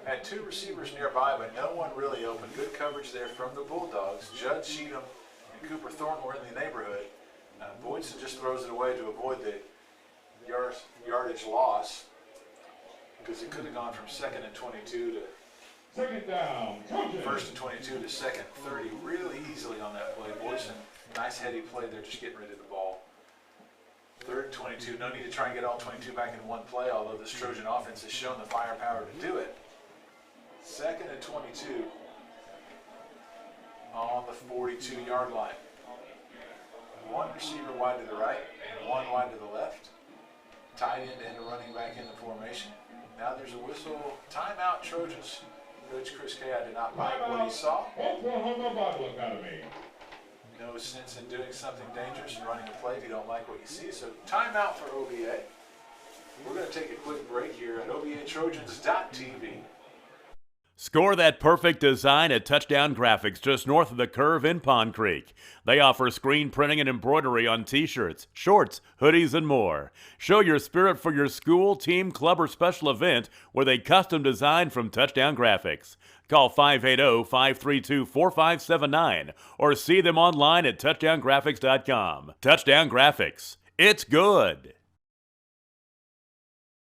Had two receivers nearby, but no one really open. Good coverage there from the Bulldogs. Judd Cheatham and Cooper Thornton were in the neighborhood. Boyson just throws it away to avoid the yardage loss because it could have gone from 2nd and 22 to second down. First and 22 to 2nd 30 really easily on that play. Boyson, nice heady play there, just getting rid of the ball. 3rd and 22. No need to try and get all 22 back in one play, although this Trojan offense has shown the firepower to do it. 2nd and 22 on the 42-yard line. One receiver wide to the right, one wide to the left. Tight end and a running back in the formation. Now there's a whistle. Timeout, Trojans. Coach Chris Kayotte did not like what he saw. Oklahoma Bible Academy. No sense in doing something dangerous and running a play if you don't like what you see. So timeout for OBA. We're going to take a quick break here at OBATrojans.tv. Score that perfect design at Touchdown Graphics just north of the curve in Pond Creek. They offer screen printing and embroidery on t-shirts, shorts, hoodies, and more. Show your spirit for your school, team, club, or special event with a custom design from Touchdown Graphics. Call 580-532-4579 or see them online at touchdowngraphics.com. Touchdown Graphics. It's good.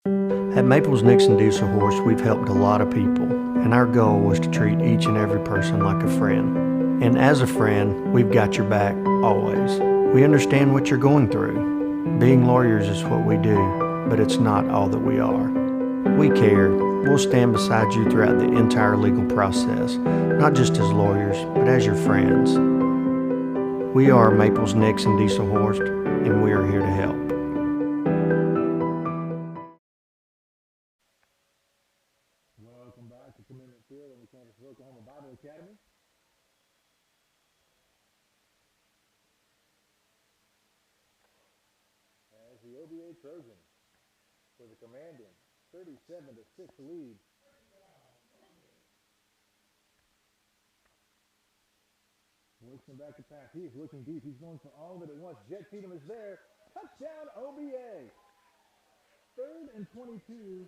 At Maples Nixon Diesel Horse, we've helped a lot of people, and our goal was to treat each and every person like a friend. And as a friend, we've got your back always. We understand what you're going through. Being lawyers is what we do, but it's not all that we are. We care. We'll stand beside you throughout the entire legal process, not just as lawyers, but as your friends. We are Maples Nixon Diesel Horse, and we are here to help. Welcome back to Commitment Field on the campus of Oklahoma Bible Academy. As the OBA Trojans with a commanding 37-6 lead. Wilson back to pass. He is looking deep. He's going for all of it at once. Jet Cheatham is there. Touchdown OBA. 3rd and 22.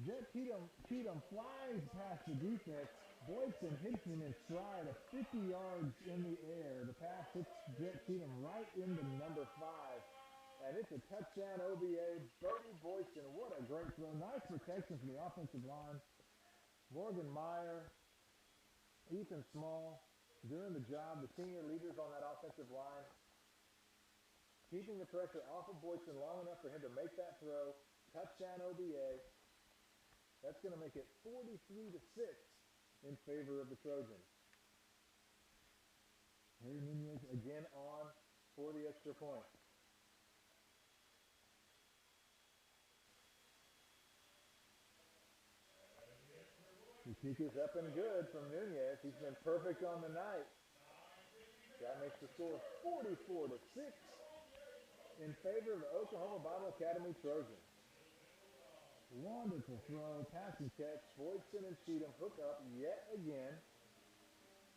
Jet Cheatham flies past the defense, Boykin hits him in stride of 50 yards in the air. The pass hits Jet Cheatham right into number 5. And it's a touchdown OBA. Bertie Boykin, what a great throw. Nice protection from the offensive line. Morgan Meyer, Ethan Small doing the job. The senior leaders on that offensive line. Keeping the pressure off of Boykin long enough for him to make that throw. Touchdown OBA. That's going to make it 43-6 in favor of the Trojans. Harry Nunez again on for the extra point. The kick is up and good from Nunez. He's been perfect on the night. That makes the score 44-6 in favor of the Oklahoma Bible Academy Trojans. Wonderful throw, pass and catch. Boydson and Cheatham hook up yet again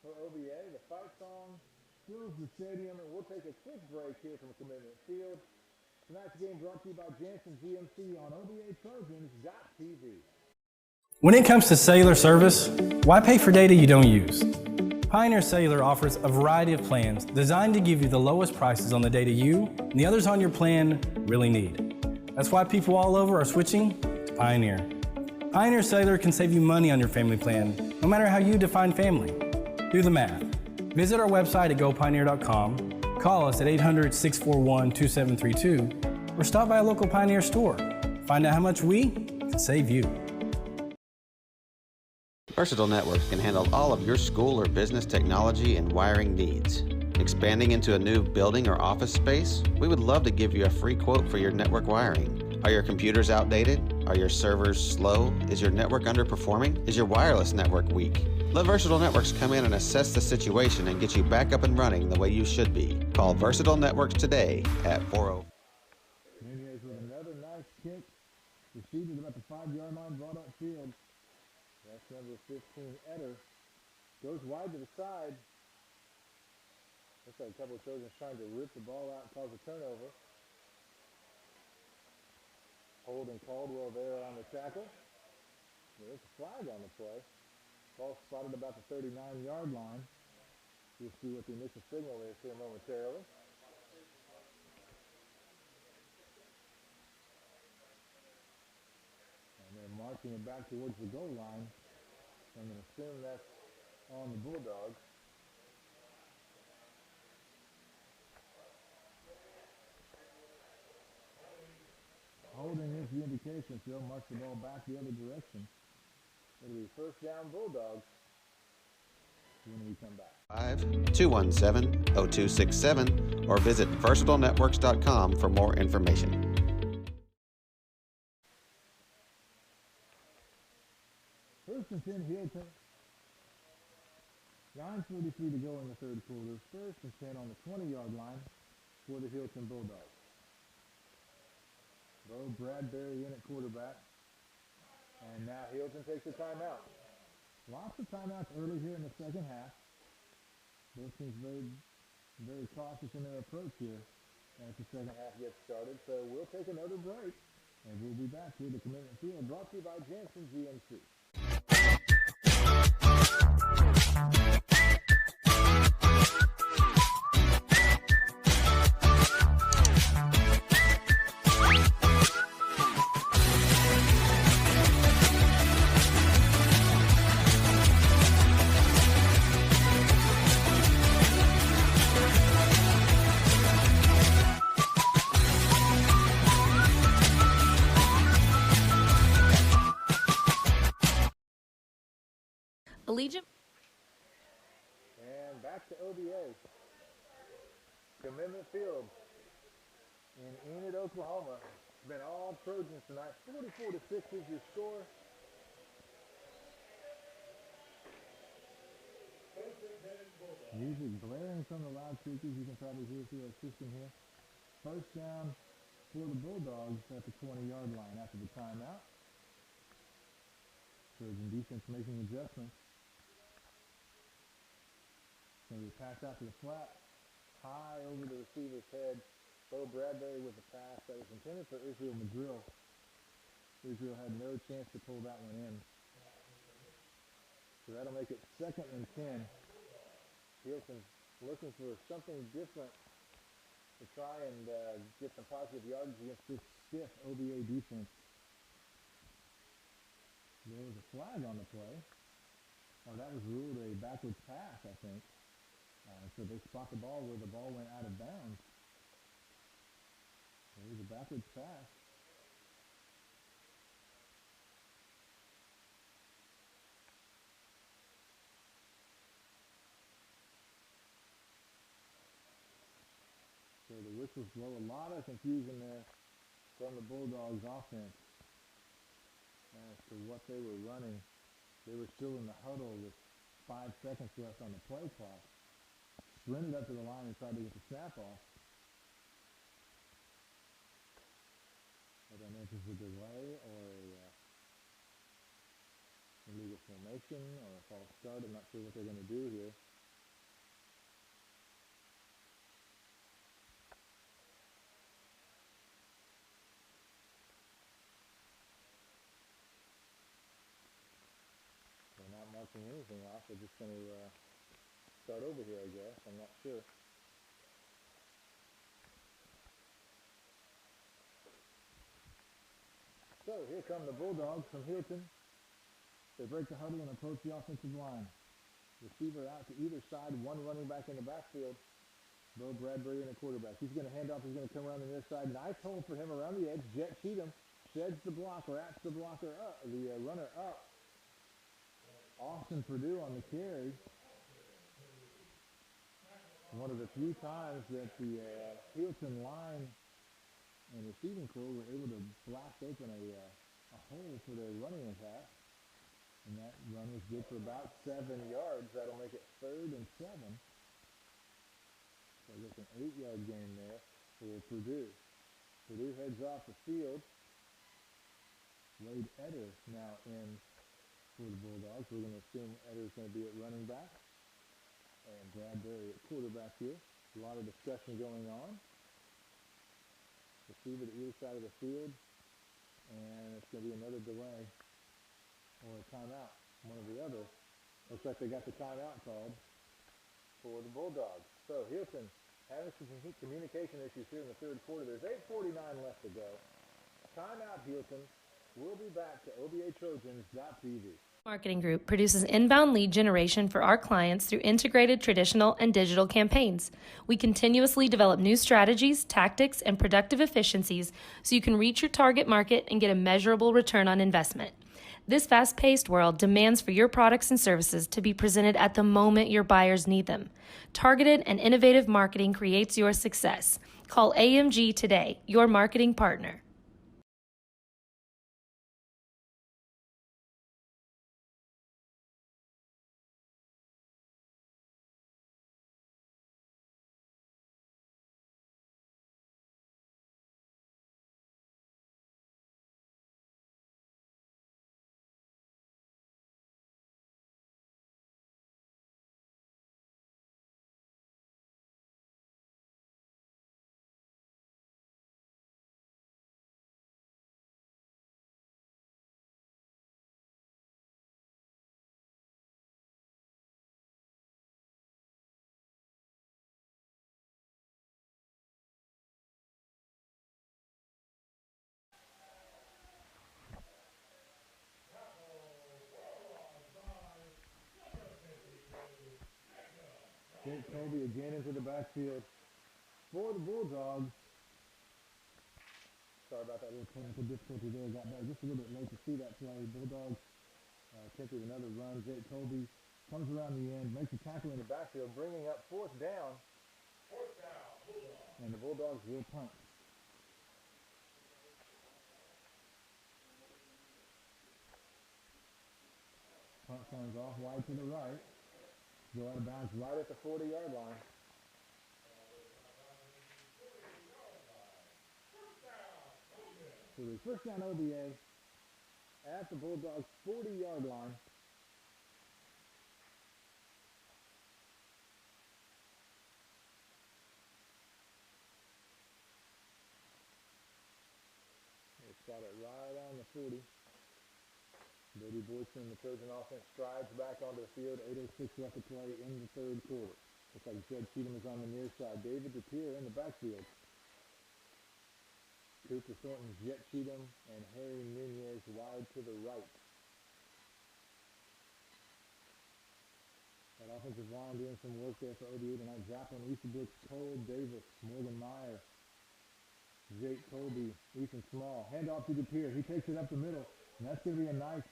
for OBA. The fight song fills the stadium, and we'll take a quick break here from Commitment Field. Tonight's game brought to you by Janssen GMC on OBATrojans.tv. When it comes to cellular service, why pay for data you don't use? Pioneer Cellular offers a variety of plans designed to give you the lowest prices on the data you and the others on your plan really need. That's why people all over are switching to Pioneer. Pioneer Cellular can save you money on your family plan, no matter how you define family. Do the math. Visit our website at gopioneer.com, call us at 800-641-2732, or stop by a local Pioneer store. Find out how much we can save you. Versatile Networks can handle all of your school or business technology and wiring needs. Expanding into a new building or office space? We would love to give you a free quote for your network wiring. Are your computers outdated? Are your servers slow? Is your network underperforming? Is your wireless network weak? Let Versatile Networks come in and assess the situation and get you back up and running the way you should be. Call Versatile Networks today at 40. Nunez with another nice kick. Received at about the 5-yard line, brought up field. That's number 15, Eder. Goes wide to the side. Looks like a couple of Trojans trying to rip the ball out and cause a turnover. Holding Caldwell there on the tackle. There's a flag on the play. Ball spotted about the 39-yard line. We'll see what the initial signal is here momentarily. And they're marching it back towards the goal line. I'm going to assume that's on the Bulldogs. Holding is the indication. They'll march the ball back the other direction. It'll be first down Bulldogs when we come back. 5-217-0267 or visit versatilenetworks.com for more information. First and 10, Healdton. 9:43 to go in the third quarter. First and 10 on the 20-yard line for the Healdton Bulldogs. Bo Bradbury in at quarterback. And now Healdton takes a timeout. Lots of timeouts early here in the second half. Both teams very cautious in their approach here as the second half gets started. So we'll take another break, and we'll be back here at the Commitment Field, brought to you by Janssen GMC. Allegiant. And back to OBA. Commitment Field in Enid, Oklahoma. It's been all Trojans tonight. 44-6 is your score. Music blaring from the loudspeakers. You can probably hear through our system here. First down for the Bulldogs at the 20-yard line after the timeout. Trojan defense making adjustments. So we pass out to the flat, high over the receiver's head. Bo Bradbury with the pass that was intended for Israel Madrill. Israel had no chance to pull that one in. So that'll make it 2nd and 10. Healdton looking for something different to try and get some positive yardage against this stiff OBA defense. There was a flag on the play. Oh, that was ruled a backwards pass, I think. So they spot the ball where the ball went out of bounds. It was a backwards pass. So the whistles blow. A lot of confusion there from the Bulldogs offense as to what they were running. They were still in the huddle with 5 seconds left on the play clock. Sprinted up to the line and tried to get the snap off. I don't know if this is a delay or a illegal formation or a false start. I'm not sure what they're going to do here. They're not marking anything off. They're just going to start over here, I guess. I'm not sure. So here come the Bulldogs from Healdton. They break the huddle and approach the offensive line. Receiver out to either side, one running back in the backfield. Bo Bradbury and a quarterback. He's going to hand off. He's going to come around the near side. Nice hole for him around the edge. Jet Cheatham sheds the blocker, ats the blocker up, the runner up. Austin Purdue on the carry. One of the few times that the Healdton line and receiving crew were able to blast open a hole for their running attack. And that run was good for about 7 yards. That'll make it 3rd and 7. So I guess an 8-yard gain there for Purdue. Purdue heads off the field. Wade Eder now in for the Bulldogs. We're going to assume Eder's going to be at running back. And Bradbury at quarterback here. A lot of discussion going on. Receiver to either side of the field. And it's going to be another delay or a timeout, one or the other. Looks like they got the timeout called for the Bulldogs. So Healdton having some communication issues here in the 3rd quarter. There's 8:49 left to go. Timeout Healdton. We'll be back to OBATrojans.tv. Marketing Group produces inbound lead generation for our clients through integrated traditional and digital campaigns. We continuously develop new strategies, tactics, and productive efficiencies so you can reach your target market and get a measurable return on investment. This fast-paced world demands for your products and services to be presented at the moment your buyers need them. Targeted and innovative marketing creates your success. Call AMG today, your marketing partner. Jake Colby again into the backfield for the Bulldogs. Sorry about that little technical difficulty there. Got back just a little bit late to see that play. Bulldogs attempted another run. Jake Colby comes around the end, makes a tackle in the backfield, bringing up 4th down. And the Bulldogs will punt. Punt comes off wide to the right. Go out of bounds right at the 40-yard line. So the first down OBA at the Bulldogs' 40-yard line. They spot it right on the 40. Brady Boyson, the Trojan offense, strides back onto the field. 8:06 left to play in the third quarter. Looks like Jed Cheatham is on the near side. David DePere in the backfield. Cooper Thornton, Jet Cheatham, and Harry Nunez wide to the right. That offensive line doing some work there for OBA tonight. Joplin, Easterbrook, Cole Davis, Morgan Meyer, Jake Colby, Ethan Small. Hand off to DePere. He takes it up the middle. And that's going to be a nice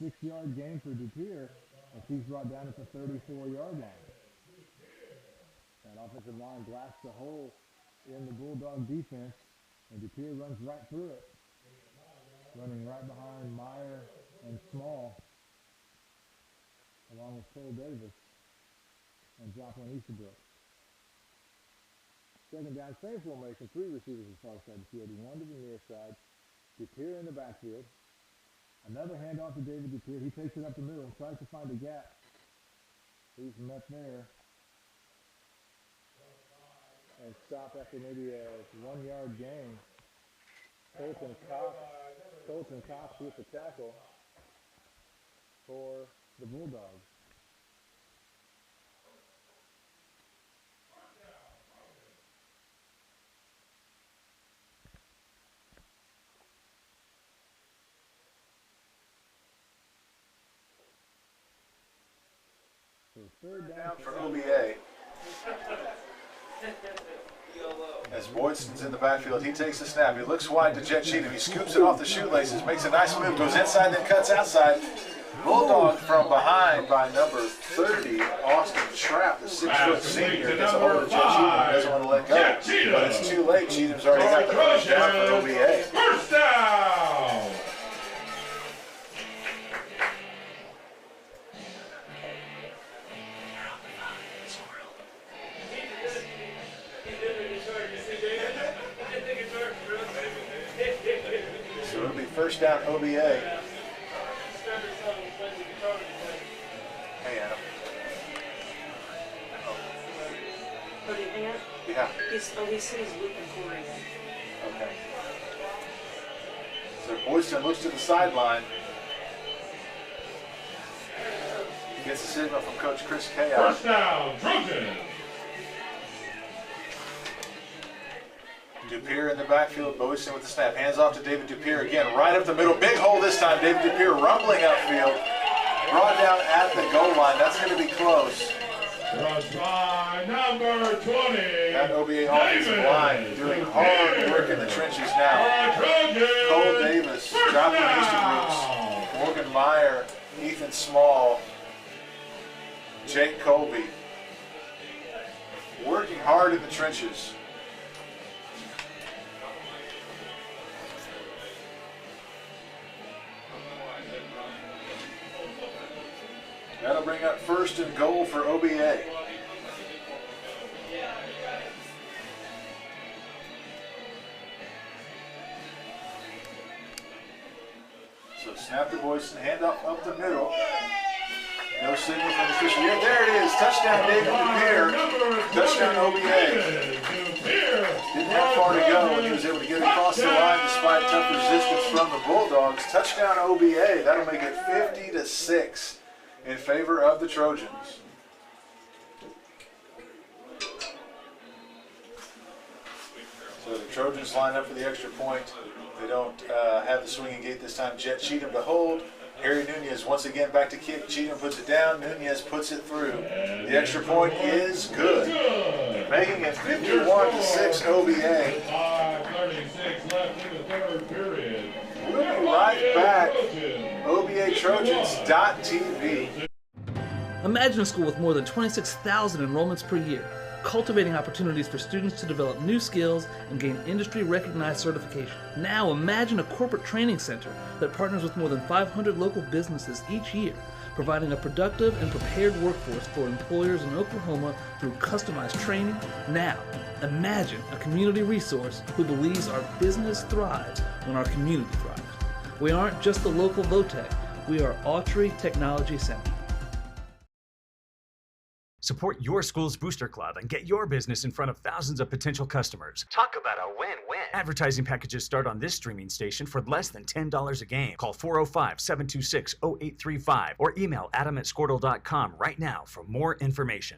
6-yard gain for DePere as he's brought down at the 34-yard line. That offensive line blasts a hole in the Bulldog defense, and DePere runs right through it, running right behind Meyer and Small, along with Cole Davis and Joplin Easterbrook. Second down, same formation, 3 receivers as far side of the field, 1 to the near side. DePere in the backfield. Another handoff to David DePere. He takes it up the middle, tries to find a gap. He's met there and stopped after maybe a 1-yard gain. Colton Cox with the tackle for the Bulldogs. So third down for OBA. As Boydston's in the backfield, he takes the snap. He looks wide to Jet Cheatham. He scoops it off the shoelaces, makes a nice move, goes inside, then cuts outside. Bulldog from behind by number 30, Austin Trapp, the 6-foot senior, gets a hold of Jet Cheatham. He doesn't want to let go, but it's too late. Cheatham's already got the first down for OBA. First down! So it'll be first down OBA. Hey, Adam. Oh, do you think it? Yeah. He said he's looping for it. Okay. So Boyston looks to the sideline. He gets a signal from Coach Chris Chaos. First down, Trojan. DePere in the backfield, Boyson with the snap. Hands off to David DePere again, right up the middle. Big hole this time. David DePere rumbling upfield. Brought down at the goal line. That's going to be close. Rush by number 20. That OBA offensive line doing hard work in the trenches now. Cole Davis, Joplin Easterbrook, Morgan Meyer, Ethan Small, Jake Colby. Working hard in the trenches. That'll bring up first and goal for OBA. So snap to Boyson, hand up the middle. No signal from the official. Yeah, there it is. Touchdown David DePere. Touchdown OBA. Didn't have far to go when he was able to get across the line despite tough resistance from the Bulldogs. Touchdown OBA. That'll make it 50-6. In favor of the Trojans. So the Trojans line up for the extra point. They don't have the swinging gate this time. Jet Cheatham to hold. Harry Nunez once again back to kick. Cheatham puts it down. Nunez puts it through. The extra point is good. Making it 51-6 OBA. 5:36 left in the third period. We'll be right back. OBATrojans.tv. Imagine a school with more than 26,000 enrollments per year, cultivating opportunities for students to develop new skills and gain industry-recognized certification. Now imagine a corporate training center that partners with more than 500 local businesses each year, providing a productive and prepared workforce for employers in Oklahoma through customized training. Now imagine a community resource who believes our business thrives when our community thrives. We aren't just the local Votech, we are Autry Technology Center. Support your school's booster club and get your business in front of thousands of potential customers. Talk about a win-win. Advertising packages start on this streaming station for less than $10 a game. Call 405-726-0835 or email adam@squirtle.com right now for more information.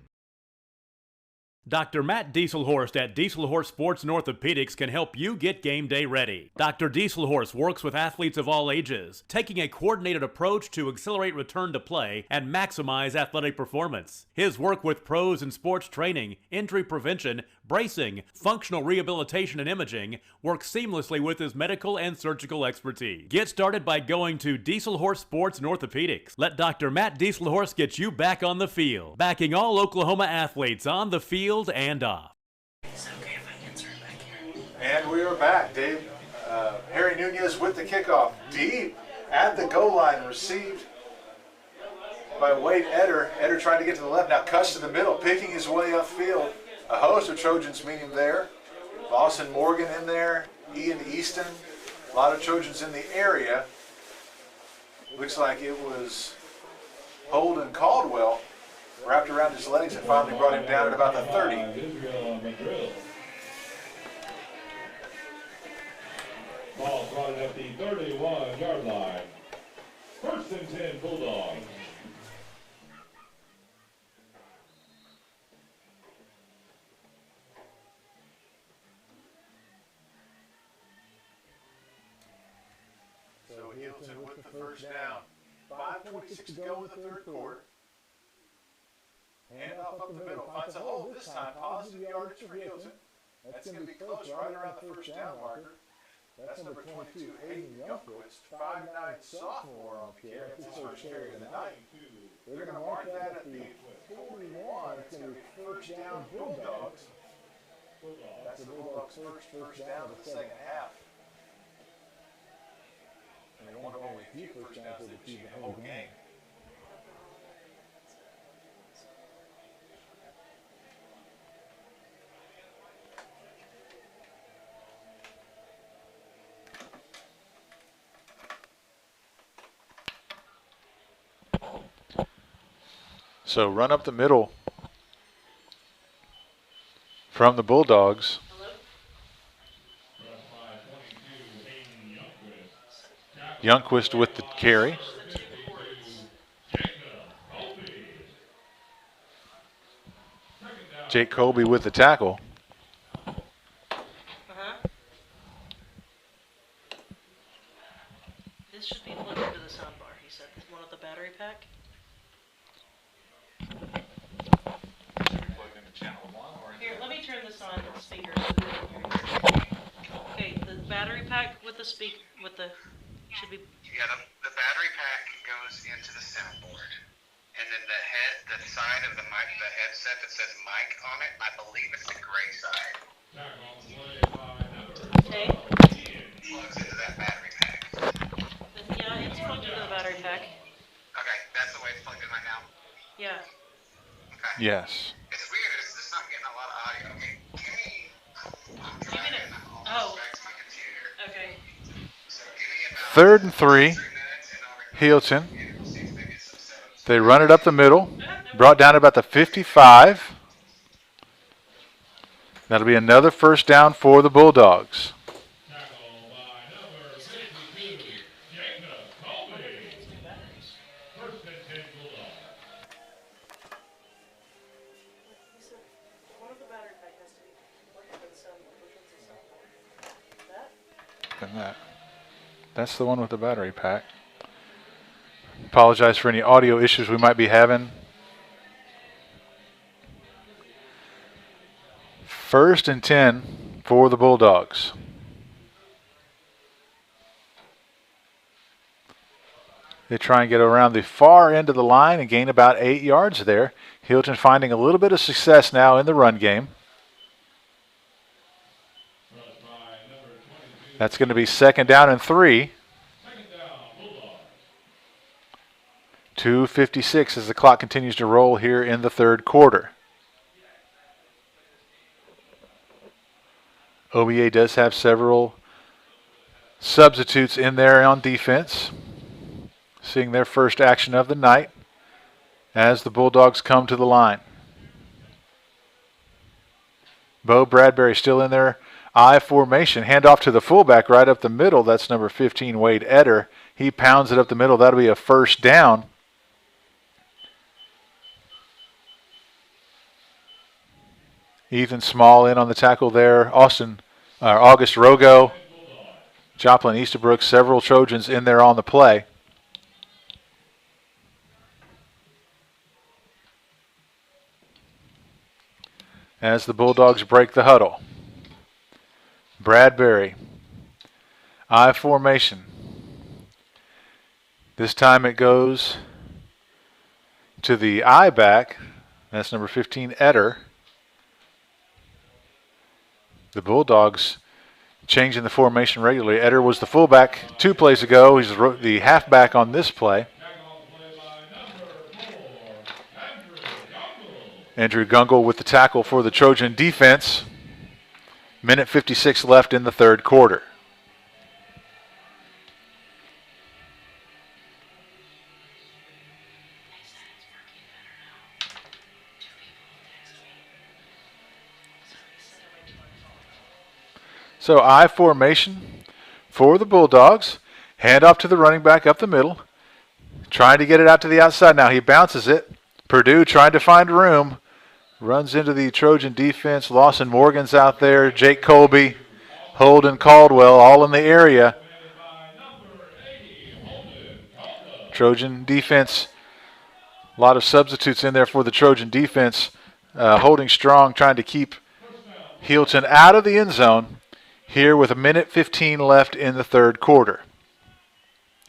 Dr. Matt Dieselhorst at Dieselhorst Sports and Orthopedics can help you get game day ready. Dr. Dieselhorst works with athletes of all ages, taking a coordinated approach to accelerate return to play and maximize athletic performance. His work with pros in sports training, injury prevention, bracing, functional rehabilitation, and imaging works seamlessly with his medical and surgical expertise. Get started by going to Dieselhorst Sports and Orthopedics. Let Dr. Matt Dieselhorst get you back on the field, backing all Oklahoma athletes on the field and off. And we are back, Dave. Harry Nunez with the kickoff. Deep at the goal line, received by Wade Eder. Eder trying to get to the left, now cuts to the middle, picking his way upfield. A host of Trojans meet him there. Lawson Morgan in there, Ian Easton. A lot of Trojans in the area. Looks like it was Holden Caldwell wrapped around his legs and finally brought him down at about the 30. Ball brought at the 31-yard line. 1st and 10 Bulldogs. So Healdton with the first down. 5:26 to go in the third quarter. Hand off up the middle, finds a hole this time. Positive yardage for Healdton. That's going to be close, right around the first down marker. That's number 22, Hayden Youngquist, 5'9" sophomore on the carry. That's his first carry of the night. They're going to mark that at the 41. It's going to be first down Bulldogs. That's the Bulldogs' first down of the second half. And one of only a few first downs they've achieved the whole game. So run up the middle from the Bulldogs. Youngquist with the carry. Jake Colby with the tackle. This should be plugged into the soundbar, he said. One with the battery pack. Here, let me turn this on the speaker. Okay, the battery pack with the speaker, with the, should be. Yeah, the battery pack goes into the soundboard. And then the side of the mic, the headset that says mic on it, I believe it's the gray side. Okay. Plugs into that battery pack. Yeah, it's plugged into the battery pack. Okay, that's the way it's plugged in right now? Yeah. Okay. Yes. It's weird, it's just not getting a lot of audio. Okay, I'm trying to back to my computer. Okay. So give me about 3rd and 3. Healdton. They run it up the middle. Brought down about the 55. That'll be another first down for the Bulldogs. That's the one with the battery pack. Apologize for any audio issues we might be having. 1st and 10 for the Bulldogs. They try and get around the far end of the line and gain about 8 yards there. Healdton finding a little bit of success now in the run game. That's going to be 2nd down and 3. 2:56 as the clock continues to roll here in the third quarter. OBA does have several substitutes in there on defense, seeing their first action of the night as the Bulldogs come to the line. Bo Bradbury still in there. I formation. Handoff to the fullback right up the middle. That's number 15, Wade Eder. He pounds it up the middle. That'll be a first down. Ethan Small in on the tackle there. August Rogo. Joplin Easterbrook. Several Trojans in there on the play. As the Bulldogs break the huddle. Bradbury. I formation. This time it goes to the I back. That's number 15, Eder. The Bulldogs changing the formation regularly. Eder was the fullback 2 plays ago. He's the halfback on this play. Andrew Gungle with the tackle for the Trojan defense. Minute 56 left in the third quarter. So I formation for the Bulldogs. Hand off to the running back up the middle. Trying to get it out to the outside now. He bounces it. Purdue trying to find room. Runs into the Trojan defense. Lawson Morgan's out there. Jake Colby, Holden Caldwell, all in the area. Trojan defense, a lot of substitutes in there for the Trojan defense. Holding strong, trying to keep Healdton out of the end zone here with a minute 15 left in the third quarter.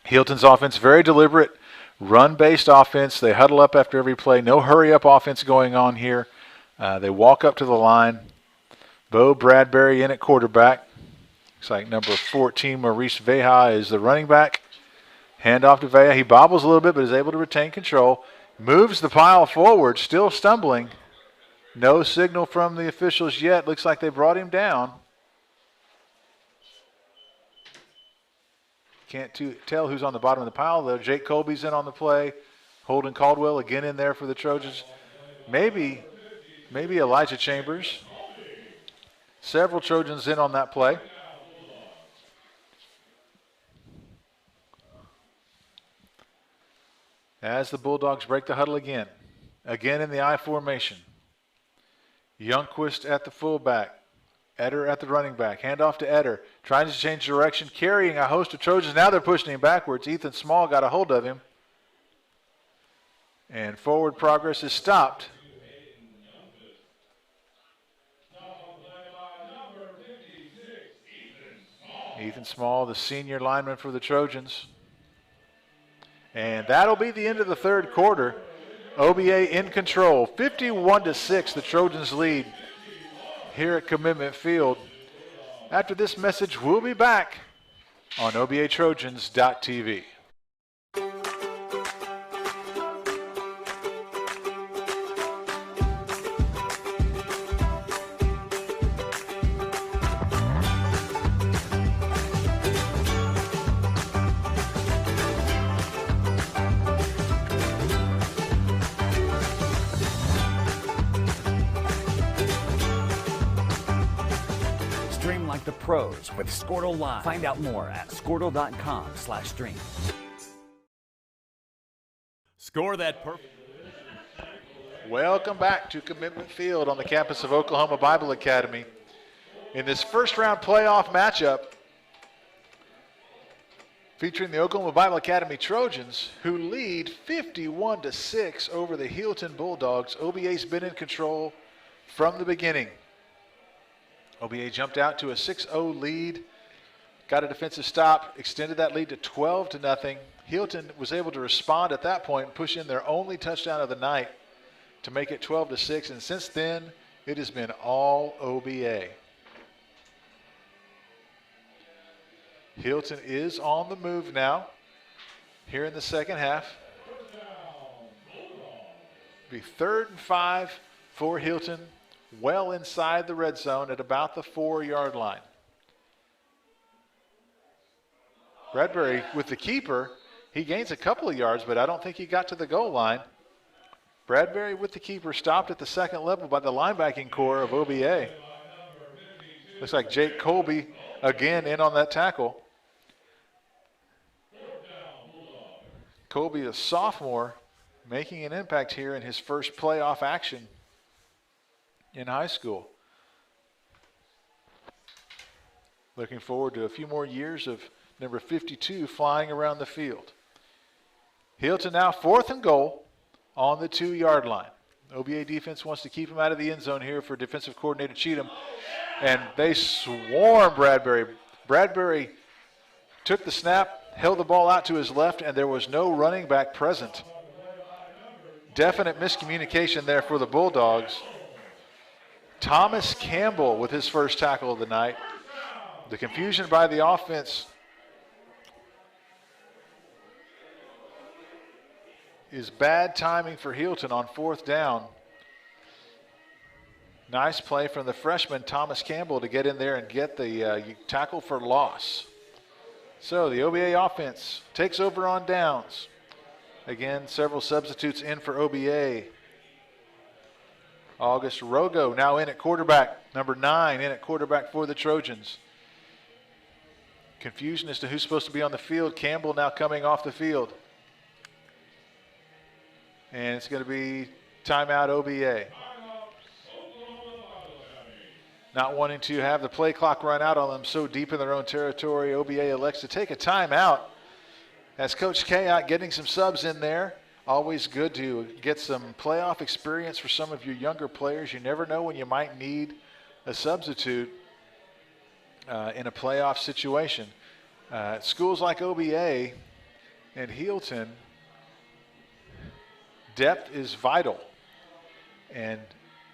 Healdton's offense, very deliberate, run-based offense. They huddle up after every play. No hurry-up offense going on here. They walk up to the line. Bo Bradbury in at quarterback. Looks like number 14, Maurice Veja, is the running back. Hand off to Veja. He bobbles a little bit but is able to retain control. Moves the pile forward, still stumbling. No signal from the officials yet. Looks like they brought him down. Can't tell who's on the bottom of the pile, though. Jake Colby's in on the play. Holden Caldwell again in there for the Trojans. Maybe Elijah Chambers. Several Trojans in on that play. As the Bulldogs break the huddle again. Again in the I formation. Youngquist at the fullback. Eder at the running back. Handoff to Eder. Trying to change direction. Carrying a host of Trojans. Now they're pushing him backwards. Ethan Small got a hold of him. And forward progress is stopped. Ethan Small, the senior lineman for the Trojans. And that'll be the end of the third quarter. OBA in control. 51-6, the Trojans lead here at Commitment Field. After this message, we'll be back on OBATrojans.tv. Stream like the pros with Squirtle Live. Find out more at squirtle.com/stream. Score that perfect. Welcome back to Commitment Field on the campus of Oklahoma Bible Academy. In this first round playoff matchup featuring the Oklahoma Bible Academy Trojans, who lead 51-6 over the Healdton Bulldogs. OBA's been in control from the beginning. OBA jumped out to a 6-0 lead, got a defensive stop, extended that lead to 12-0. Healdton was able to respond at that point and push in their only touchdown of the night to make it 12-6, and since then, it has been all OBA. Healdton is on the move now here in the second half. Be 3rd and 5 for Healdton, well inside the red zone at about the 4-yard line. Bradbury with the keeper. He gains a couple of yards, but I don't think he got to the goal line. Bradbury with the keeper, stopped at the second level by the linebacking core of OBA. Looks like Jake Colby again in on that tackle. Colby, a sophomore, making an impact here in his first playoff action in high school. Looking forward to a few more years of number 52 flying around the field. Healdton now 4th and goal on the 2-yard line. OBA defense wants to keep him out of the end zone here for defensive coordinator Cheatham. And they swarm Bradbury. Bradbury took the snap, held the ball out to his left, and there was no running back present. Definite miscommunication there for the Bulldogs. Thomas Campbell with his first tackle of the night. The confusion by the offense is bad timing for Healdton on 4th down. Nice play from the freshman Thomas Campbell to get in there and get the tackle for loss. So the OBA offense takes over on downs. Again, several substitutes in for OBA. August Rogo now in at quarterback. Number 9 in at quarterback for the Trojans. Confusion as to who's supposed to be on the field. Campbell now coming off the field. And it's going to be timeout OBA. Not wanting to have the play clock run out on them so deep in their own territory, OBA elects to take a timeout. As Coach Kayak getting some subs in there. Always good to get some playoff experience for some of your younger players. You never know when you might need a substitute in a playoff situation. Schools like OBA and Healdton, depth is vital. And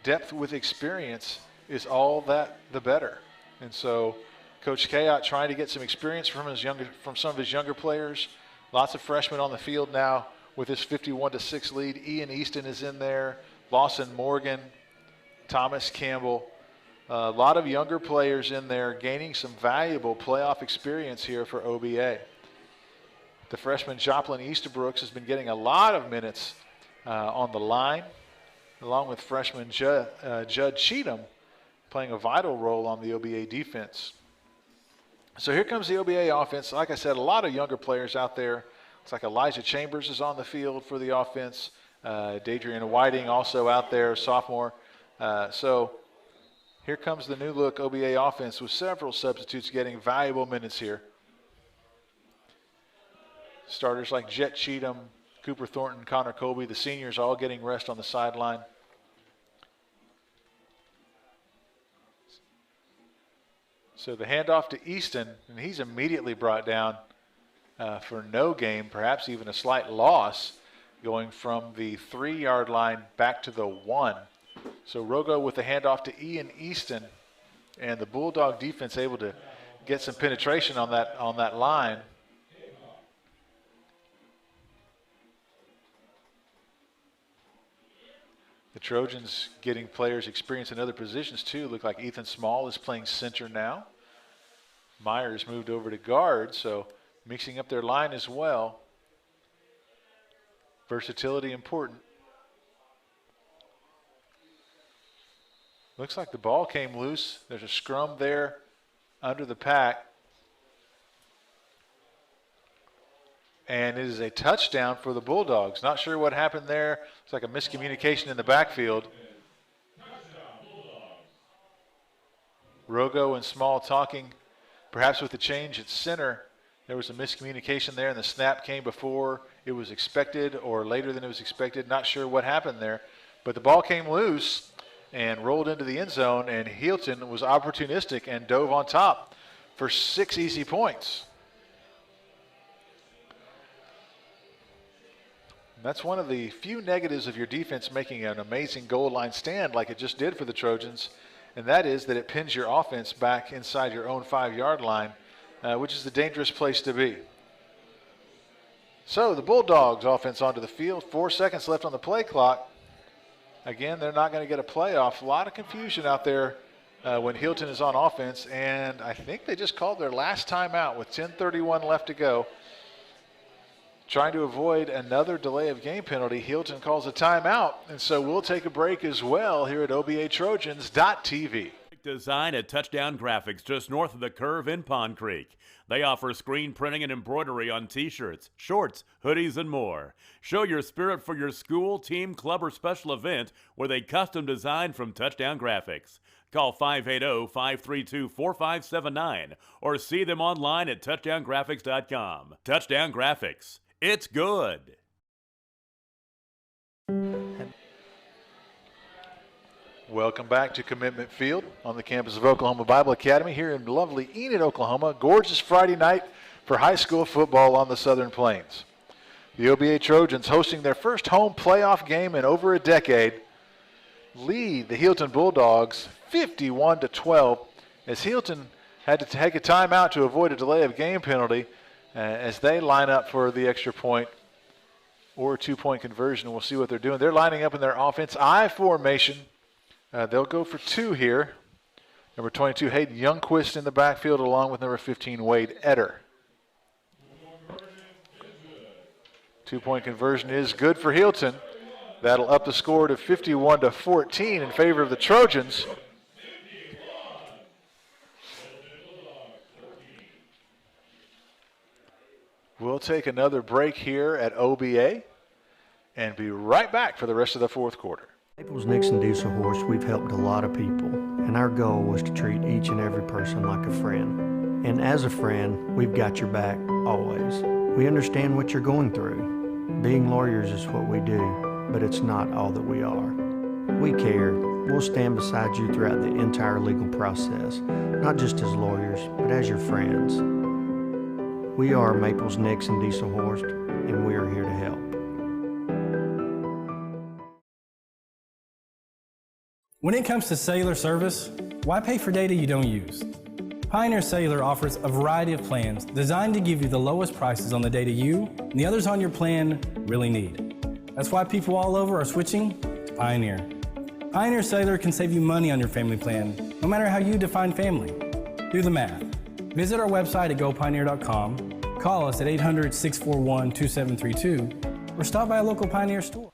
depth with experience is all that the better. And so Coach Kayak trying to get some experience from some of his younger players. Lots of freshmen on the field now with his 51-6 lead. Ian Easton is in there. Lawson Morgan, Thomas Campbell. A lot of younger players in there gaining some valuable playoff experience here for OBA. The freshman Joplin Easterbrooks has been getting a lot of minutes on the line, along with freshman Judd Cheatham playing a vital role on the OBA defense. So here comes the OBA offense. Like I said, a lot of younger players out there. It's like Elijah Chambers is on the field for the offense. Dadrian Whiting also out there, sophomore. So here comes the new look OBA offense with several substitutes getting valuable minutes here. Starters like Jet Cheatham, Cooper Thornton, Connor Colby, the seniors all getting rest on the sideline. So the handoff to Easton, and he's immediately brought down for no gain, perhaps even a slight loss, going from the 3-yard line back to the 1. So Rogo with the handoff to Ian Easton, and the Bulldog defense able to get some penetration on that line. The Trojans getting players experience in other positions too. Look like Ethan Small is playing center now. Myers moved over to guard, so mixing up their line as well. Versatility important. Looks like the ball came loose. There's a scrum there under the pack. And it is a touchdown for the Bulldogs. Not sure what happened there. It's like a miscommunication in the backfield. Rogo and Small talking, perhaps with the change at center. There was a miscommunication there, and the snap came before it was expected or later than it was expected. Not sure what happened there. But the ball came loose and rolled into the end zone, and Healdton was opportunistic and dove on top for 6 easy points. That's one of the few negatives of your defense making an amazing goal line stand like it just did for the Trojans, and that is that it pins your offense back inside your own 5-yard line, which is a dangerous place to be. So the Bulldogs offense onto the field. 4 seconds left on the play clock. Again, they're not going to get a playoff. A lot of confusion out there when Healdton is on offense, and I think they just called their last timeout with 10:31 left to go. Trying to avoid another delay of game penalty, Healdton calls a timeout, and so we'll take a break as well here at OBATrojans.tv. Design at Touchdown Graphics, just north of the curve in Pond Creek. They offer screen printing and embroidery on t-shirts, shorts, hoodies, and more. Show your spirit for your school, team, club, or special event with a custom design from Touchdown Graphics. Call 580-532-4579 or see them online at touchdowngraphics.com. Touchdown Graphics. It's good. Welcome back to Commitment Field on the campus of Oklahoma Bible Academy here in lovely Enid, Oklahoma. Gorgeous Friday night for high school football on the Southern Plains. The OBA Trojans, hosting their first home playoff game in over a decade, lead the Healdton Bulldogs 51-12 as Healdton had to take a timeout to avoid a delay of game penalty as they line up for the extra point or a 2-point conversion. We'll see what they're doing. They're lining up in their offense I formation. They'll go for 2 here. Number 22, Hayden Youngquist in the backfield, along with number 15, Wade Etter. 2-point conversion is good for Healdton. That'll up the score to 51-14 in favor of the Trojans. We'll take another break here at OBA and be right back for the rest of the fourth quarter. Maples Nixon Diesel Horse, we've helped a lot of people, and our goal was to treat each and every person like a friend. And as a friend, we've got your back always. We understand what you're going through. Being lawyers is what we do, but it's not all that we are. We care. We'll stand beside you throughout the entire legal process, not just as lawyers, but as your friends. We are Maples Nixon Diesel Horse, and we are here to help. When it comes to cellular service, why pay for data you don't use? Pioneer Cellular offers a variety of plans designed to give you the lowest prices on the data you and the others on your plan really need. That's why people all over are switching to Pioneer. Pioneer Cellular can save you money on your family plan, no matter how you define family. Do the math. Visit our website at gopioneer.com, call us at 800-641-2732, or stop by a local Pioneer store.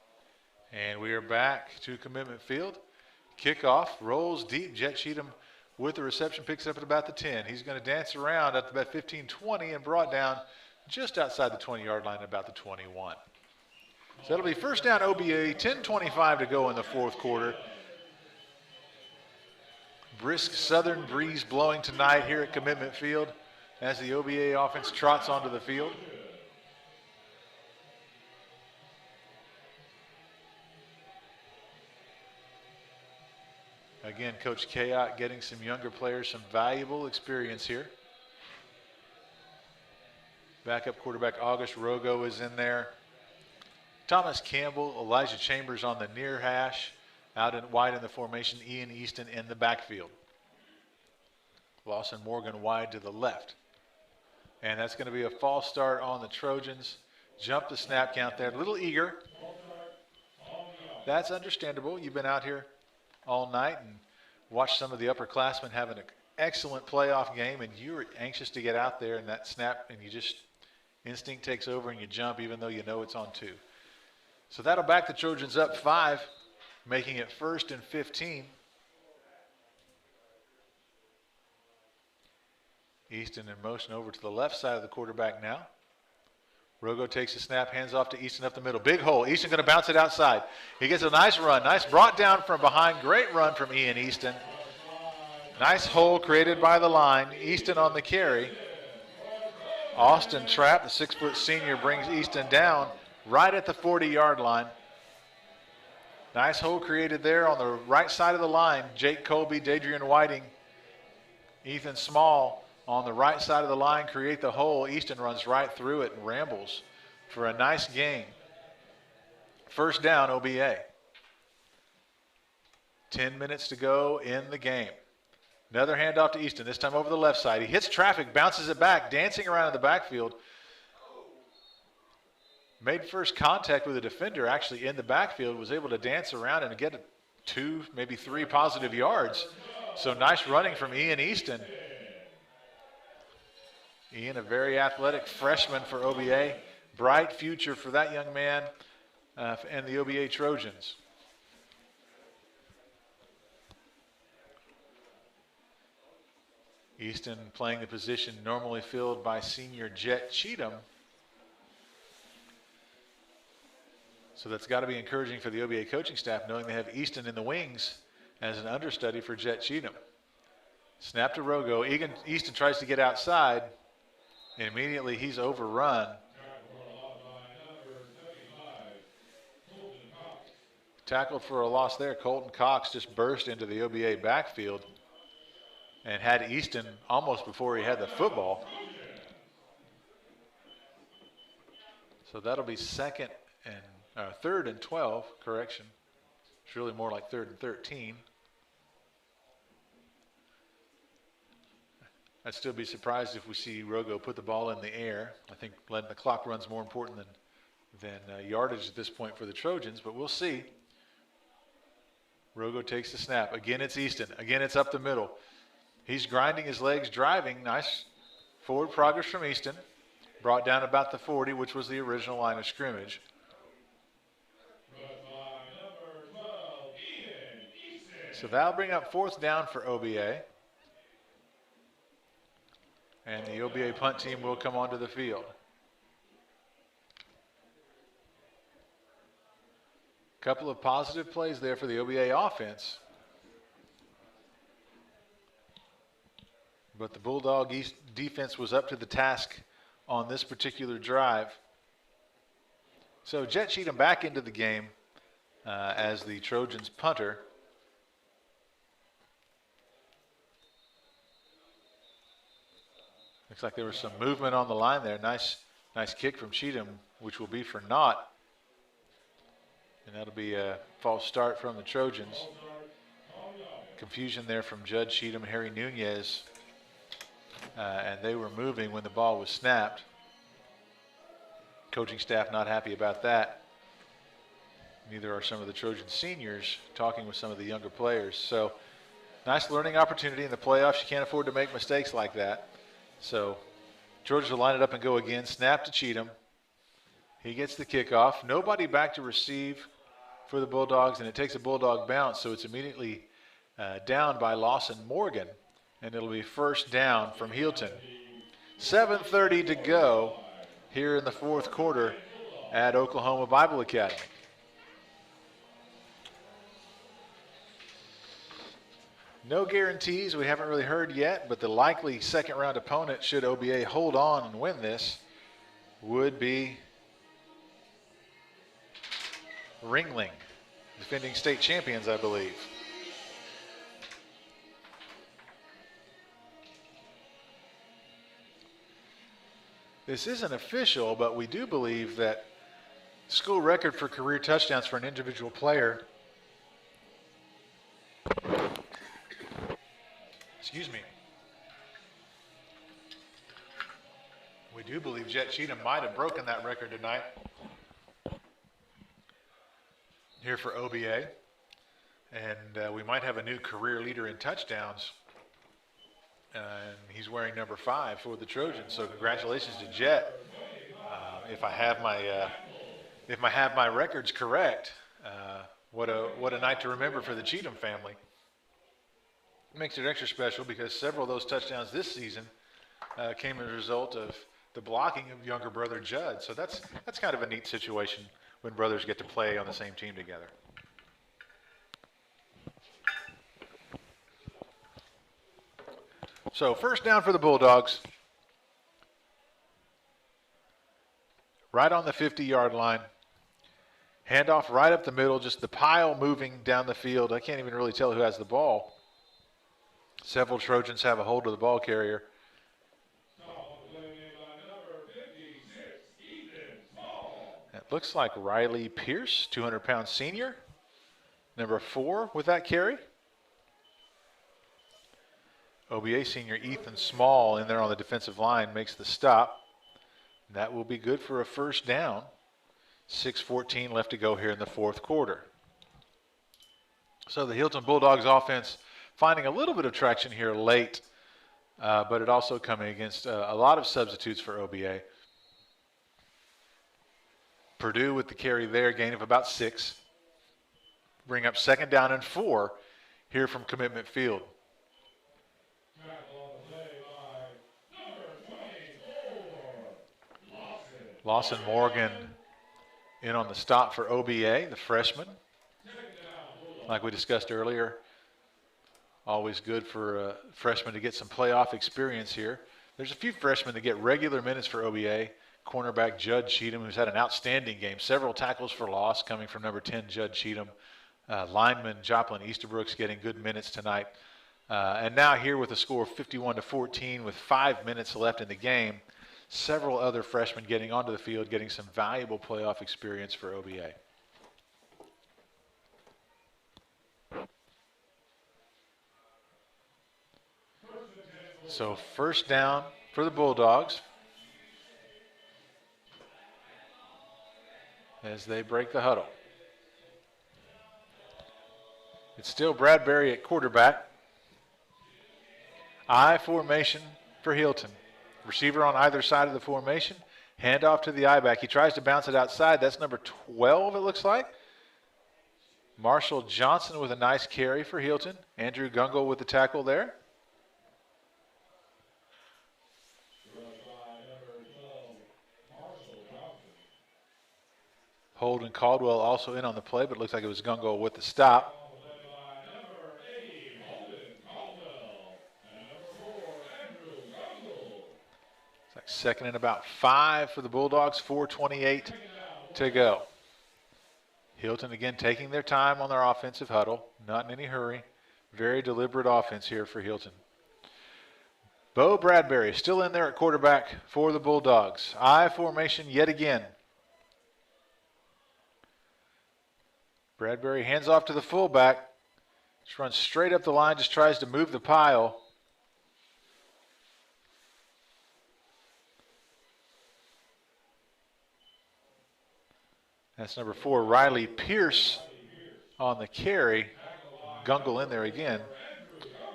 And we are back to Commitment Field. Kickoff, rolls deep. Jet Cheatham with the reception, picks up at about the 10. He's going to dance around at about 15-20 and brought down just outside the 20-yard line, about the 21. So that'll be first down OBA, 10:25 to go in the fourth quarter. Brisk southern breeze blowing tonight here at Commitment Field as the OBA offense trots onto the field. Again, Coach Kayak getting some younger players some valuable experience here. Backup quarterback August Rogo is in there. Thomas Campbell, Elijah Chambers on the near hash. Out in wide in the formation, Ian Easton in the backfield. Lawson Morgan wide to the left. And that's going to be a false start on the Trojans. Jump the snap count there. A little eager. That's understandable. You've been out here all night and watched some of the upperclassmen have an excellent playoff game, and you're anxious to get out there and that snap, and you just, instinct takes over and you jump even though you know it's on 2. So that'll back the Trojans up 5, making it 1st and 15. Easton in motion over to the left side of the quarterback now. Rogo takes the snap, hands off to Easton up the middle. Big hole. Easton going to bounce it outside. He gets a nice run. Nice brought down from behind. Great run from Ian Easton. Nice hole created by the line. Easton on the carry. Austin Trapp, the 6-foot senior, brings Easton down right at the 40-yard line. Nice hole created there on the right side of the line. Jake Colby, Dadrian Whiting, Ethan Small on the right side of the line create the hole. Easton runs right through it and rambles for a nice gain. First down, OBA. 10 minutes to go in the game. Another handoff to Easton, this time over the left side. He hits traffic, bounces it back, dancing around in the backfield. Made first contact with a defender actually in the backfield, was able to dance around and get 2, maybe 3 positive yards. So nice running from Ian Easton. Ian, a very athletic freshman for OBA. Bright future for that young man and the OBA Trojans. Easton playing the position normally filled by senior Jet Cheatham. So that's got to be encouraging for the OBA coaching staff, knowing they have Easton in the wings as an understudy for Jet Cheatham. Snap to Rogo. Easton tries to get outside, and immediately he's overrun. Tackled for a loss there. Colton Cox just burst into the OBA backfield and had Easton almost before he had the football. So that'll be third and 12, correction. It's really more like 3rd and 13. I'd still be surprised if we see Rogo put the ball in the air. I think letting the clock run's more important than yardage at this point for the Trojans, but we'll see. Rogo takes the snap. Again, it's Easton. Again, it's up the middle. He's grinding his legs, driving. Nice forward progress from Easton. Brought down about the 40, which was the original line of scrimmage. So that'll bring up 4th down for OBA. And the OBA punt team will come onto the field. Couple of positive plays there for the OBA offense. But the Bulldog defense was up to the task on this particular drive. So Jet Cheatham back into the game as the Trojans punter. Looks like there was some movement on the line there. Nice kick from Cheatham, which will be for naught. And that'll be a false start from the Trojans. Confusion there from Judge Cheatham, Harry Nunez. And they were moving when the ball was snapped. Coaching staff not happy about that. Neither are some of the Trojan seniors talking with some of the younger players. So nice learning opportunity in the playoffs. You can't afford to make mistakes like that. So Trojans will line it up and go again. Snap to Cheatham. He gets the kickoff. Nobody back to receive for the Bulldogs, and it takes a Bulldog bounce, so it's immediately down by Lawson Morgan, and it'll be 1st down from Healdton. 7:30 to go here in the 4th quarter at Oklahoma Bible Academy. No guarantees, we haven't really heard yet, but the likely 2nd-round opponent, should OBA hold on and win this, would be Ringling, defending state champions, I believe. This isn't official, but we do believe that school record for career touchdowns for an individual player, excuse me, we do believe Jet Cheatham might have broken that record tonight here for OBA. And we might have a new career leader in touchdowns. And he's wearing number 5 for the Trojans. So congratulations to Jet. If I have my records correct, what a night to remember for the Cheatham family. It makes it extra special because several of those touchdowns this season came as a result of the blocking of younger brother Judd. So that's kind of a neat situation when brothers get to play on the same team together. So 1st down for the Bulldogs. Right on the 50-yard line. Handoff right up the middle, just the pile moving down the field. I can't even really tell who has the ball. Several Trojans have a hold of the ball carrier. It looks like Riley Pierce, 200-pound senior. Number 4 with that carry. OBA senior Ethan Small in there on the defensive line makes the stop. That will be good for a 1st down. 6:14 left to go here in the 4th quarter. So the Healdton Bulldogs offense finding a little bit of traction here late, but it also coming against a lot of substitutes for OBA. Purdue with the carry there, gain of about 6. Bring up 2nd down and 4 here from Commitment Field. Lawson Morgan in on the stop for OBA, the freshman. Like we discussed earlier, always good for freshmen to get some playoff experience here. There's a few freshmen that get regular minutes for OBA. Cornerback Judd Cheatham, who's had an outstanding game, several tackles for loss coming from number 10, Judd Cheatham. Lineman Joplin Easterbrooks getting good minutes tonight. And now here with a score of 51-14 with 5 minutes left in the game, several other freshmen getting onto the field, getting some valuable playoff experience for OBA. So first down for the Bulldogs as they break the huddle. It's still Bradbury at quarterback. I formation for Healdton. Receiver on either side of the formation. Handoff to the I-back. He tries to bounce it outside. That's number 12, it looks like. Marshall Johnson with a nice carry for Healdton. Andrew Gungle with the tackle there. Holden Caldwell also in on the play, but it looks like it was Gungle with the stop. It's like second and about 5 for the Bulldogs, 4:28 to go. Healdton again taking their time on their offensive huddle, not in any hurry. Very deliberate offense here for Healdton. Bo Bradbury still in there at quarterback for the Bulldogs. I formation yet again. Bradbury hands off to the fullback. Just runs straight up the line, just tries to move the pile. That's number 4, Riley Pierce on the carry. Gungle in there again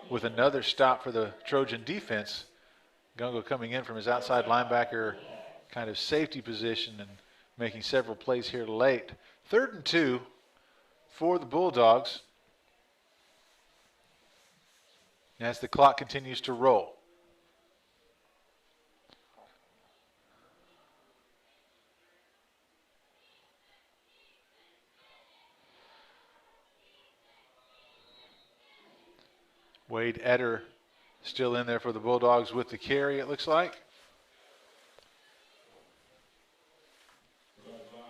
with another stop for the Trojan defense. Gungle coming in from his outside linebacker kind of safety position and making several plays here late. 3rd and 2 for the Bulldogs as the clock continues to roll. Wade Etter still in there for the Bulldogs with the carry, it looks like.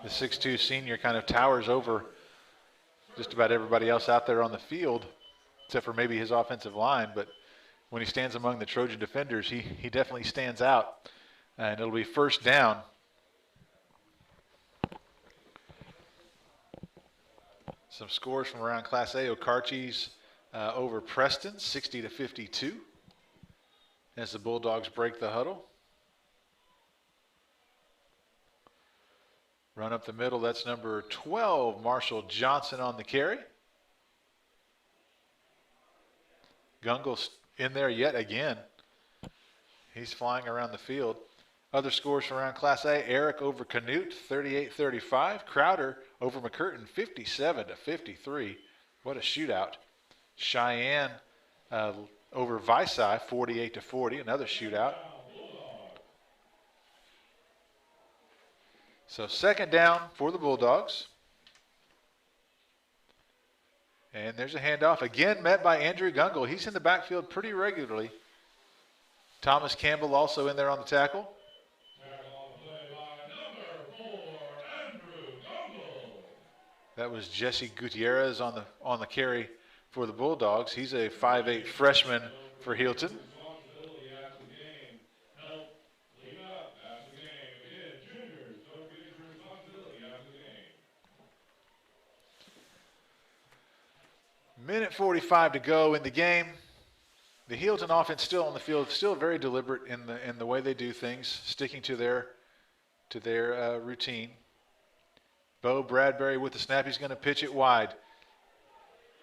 The 6'2 senior kind of towers over just about everybody else out there on the field, except for maybe his offensive line. But when he stands among the Trojan defenders, he definitely stands out. And it'll be first down. Some scores from around Class A. Okarche's over Preston, 60-52, as the Bulldogs break the huddle. Run up the middle, that's number 12, Marshall Johnson on the carry. Gungle's in there yet again. He's flying around the field. Other scores from around Class A, Eric over Canute, 38-35. Crowder over McCurtain, 57-53. What a shootout. Cheyenne over Visay, 48-40, another shootout. So second down for the Bulldogs. And there's a handoff, again met by Andrew Gungle. He's in the backfield pretty regularly. Thomas Campbell also in there on the tackle. That was Jesse Gutierrez on the carry for the Bulldogs. He's a 5'8 freshman for Healdton. Minute 45 to go in the game. The Healdton offense still on the field, still very deliberate in the way they do things, sticking to their routine. Bo Bradbury with the snap. He's going to pitch it wide.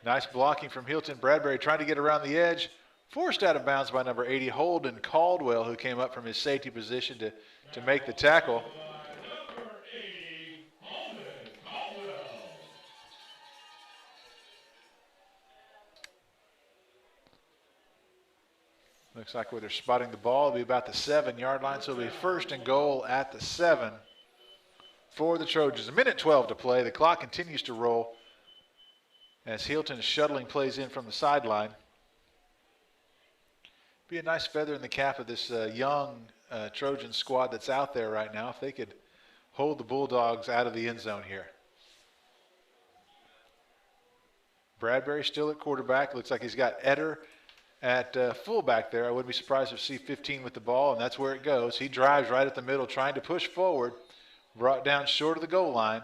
Nice blocking from Healdton. Bradbury trying to get around the edge. Forced out of bounds by number 80, Holden Caldwell, who came up from his safety position to make the tackle. Looks like where they're spotting the ball, it'll be about the 7-yard line, so it'll be first and goal at the 7. for the Trojans. 1:12 to play. The clock continues to roll as Healdton is shuttling plays in from the sideline. Be a nice feather in the cap of this young Trojan squad that's out there right now if they could hold the Bulldogs out of the end zone here. Bradbury still at quarterback. Looks like he's got Etter at fullback there. I wouldn't be surprised if see 15 with the ball, and that's where it goes. He drives right at the middle, trying to push forward. Brought down short of the goal line.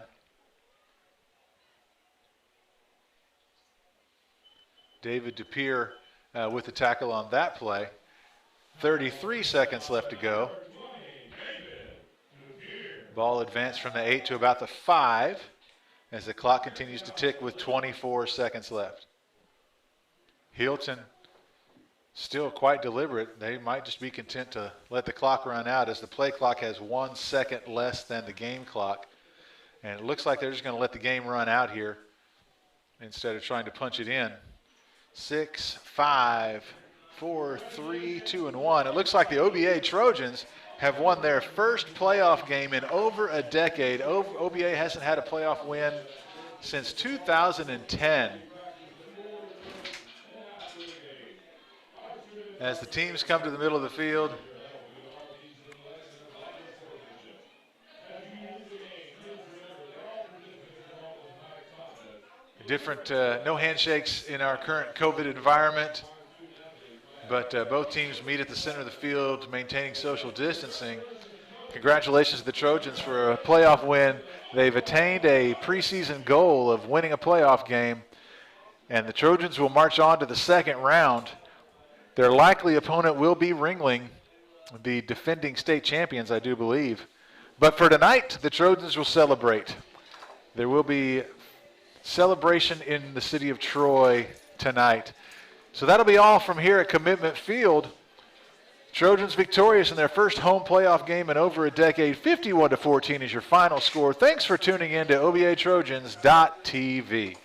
David DePere with the tackle on that play. 33 seconds left to go. Ball advanced from the 8 to about the 5 as the clock continues to tick with 24 seconds left. Healdton still quite deliberate. They might just be content to let the clock run out as the play clock has 1 second less than the game clock. And it looks like they're just going to let the game run out here instead of trying to punch it in. 6, 5, 4, 3, 2, and 1. It looks like the OBA Trojans have won their first playoff game in over a decade. OBA hasn't had a playoff win since 2010. As the teams come to the middle of the field, different, no handshakes in our current COVID environment, but both teams meet at the center of the field, maintaining social distancing. Congratulations to the Trojans for a playoff win. They've attained a preseason goal of winning a playoff game, and the Trojans will march on to the second round. Their likely opponent will be Ringling, the defending state champions, I do believe. But for tonight, the Trojans will celebrate. There will be celebration in the city of Troy tonight. So that'll be all from here at Commitment Field. Trojans victorious in their first home playoff game in over a decade. 51-14 is your final score. Thanks for tuning in to OBATrojans.tv.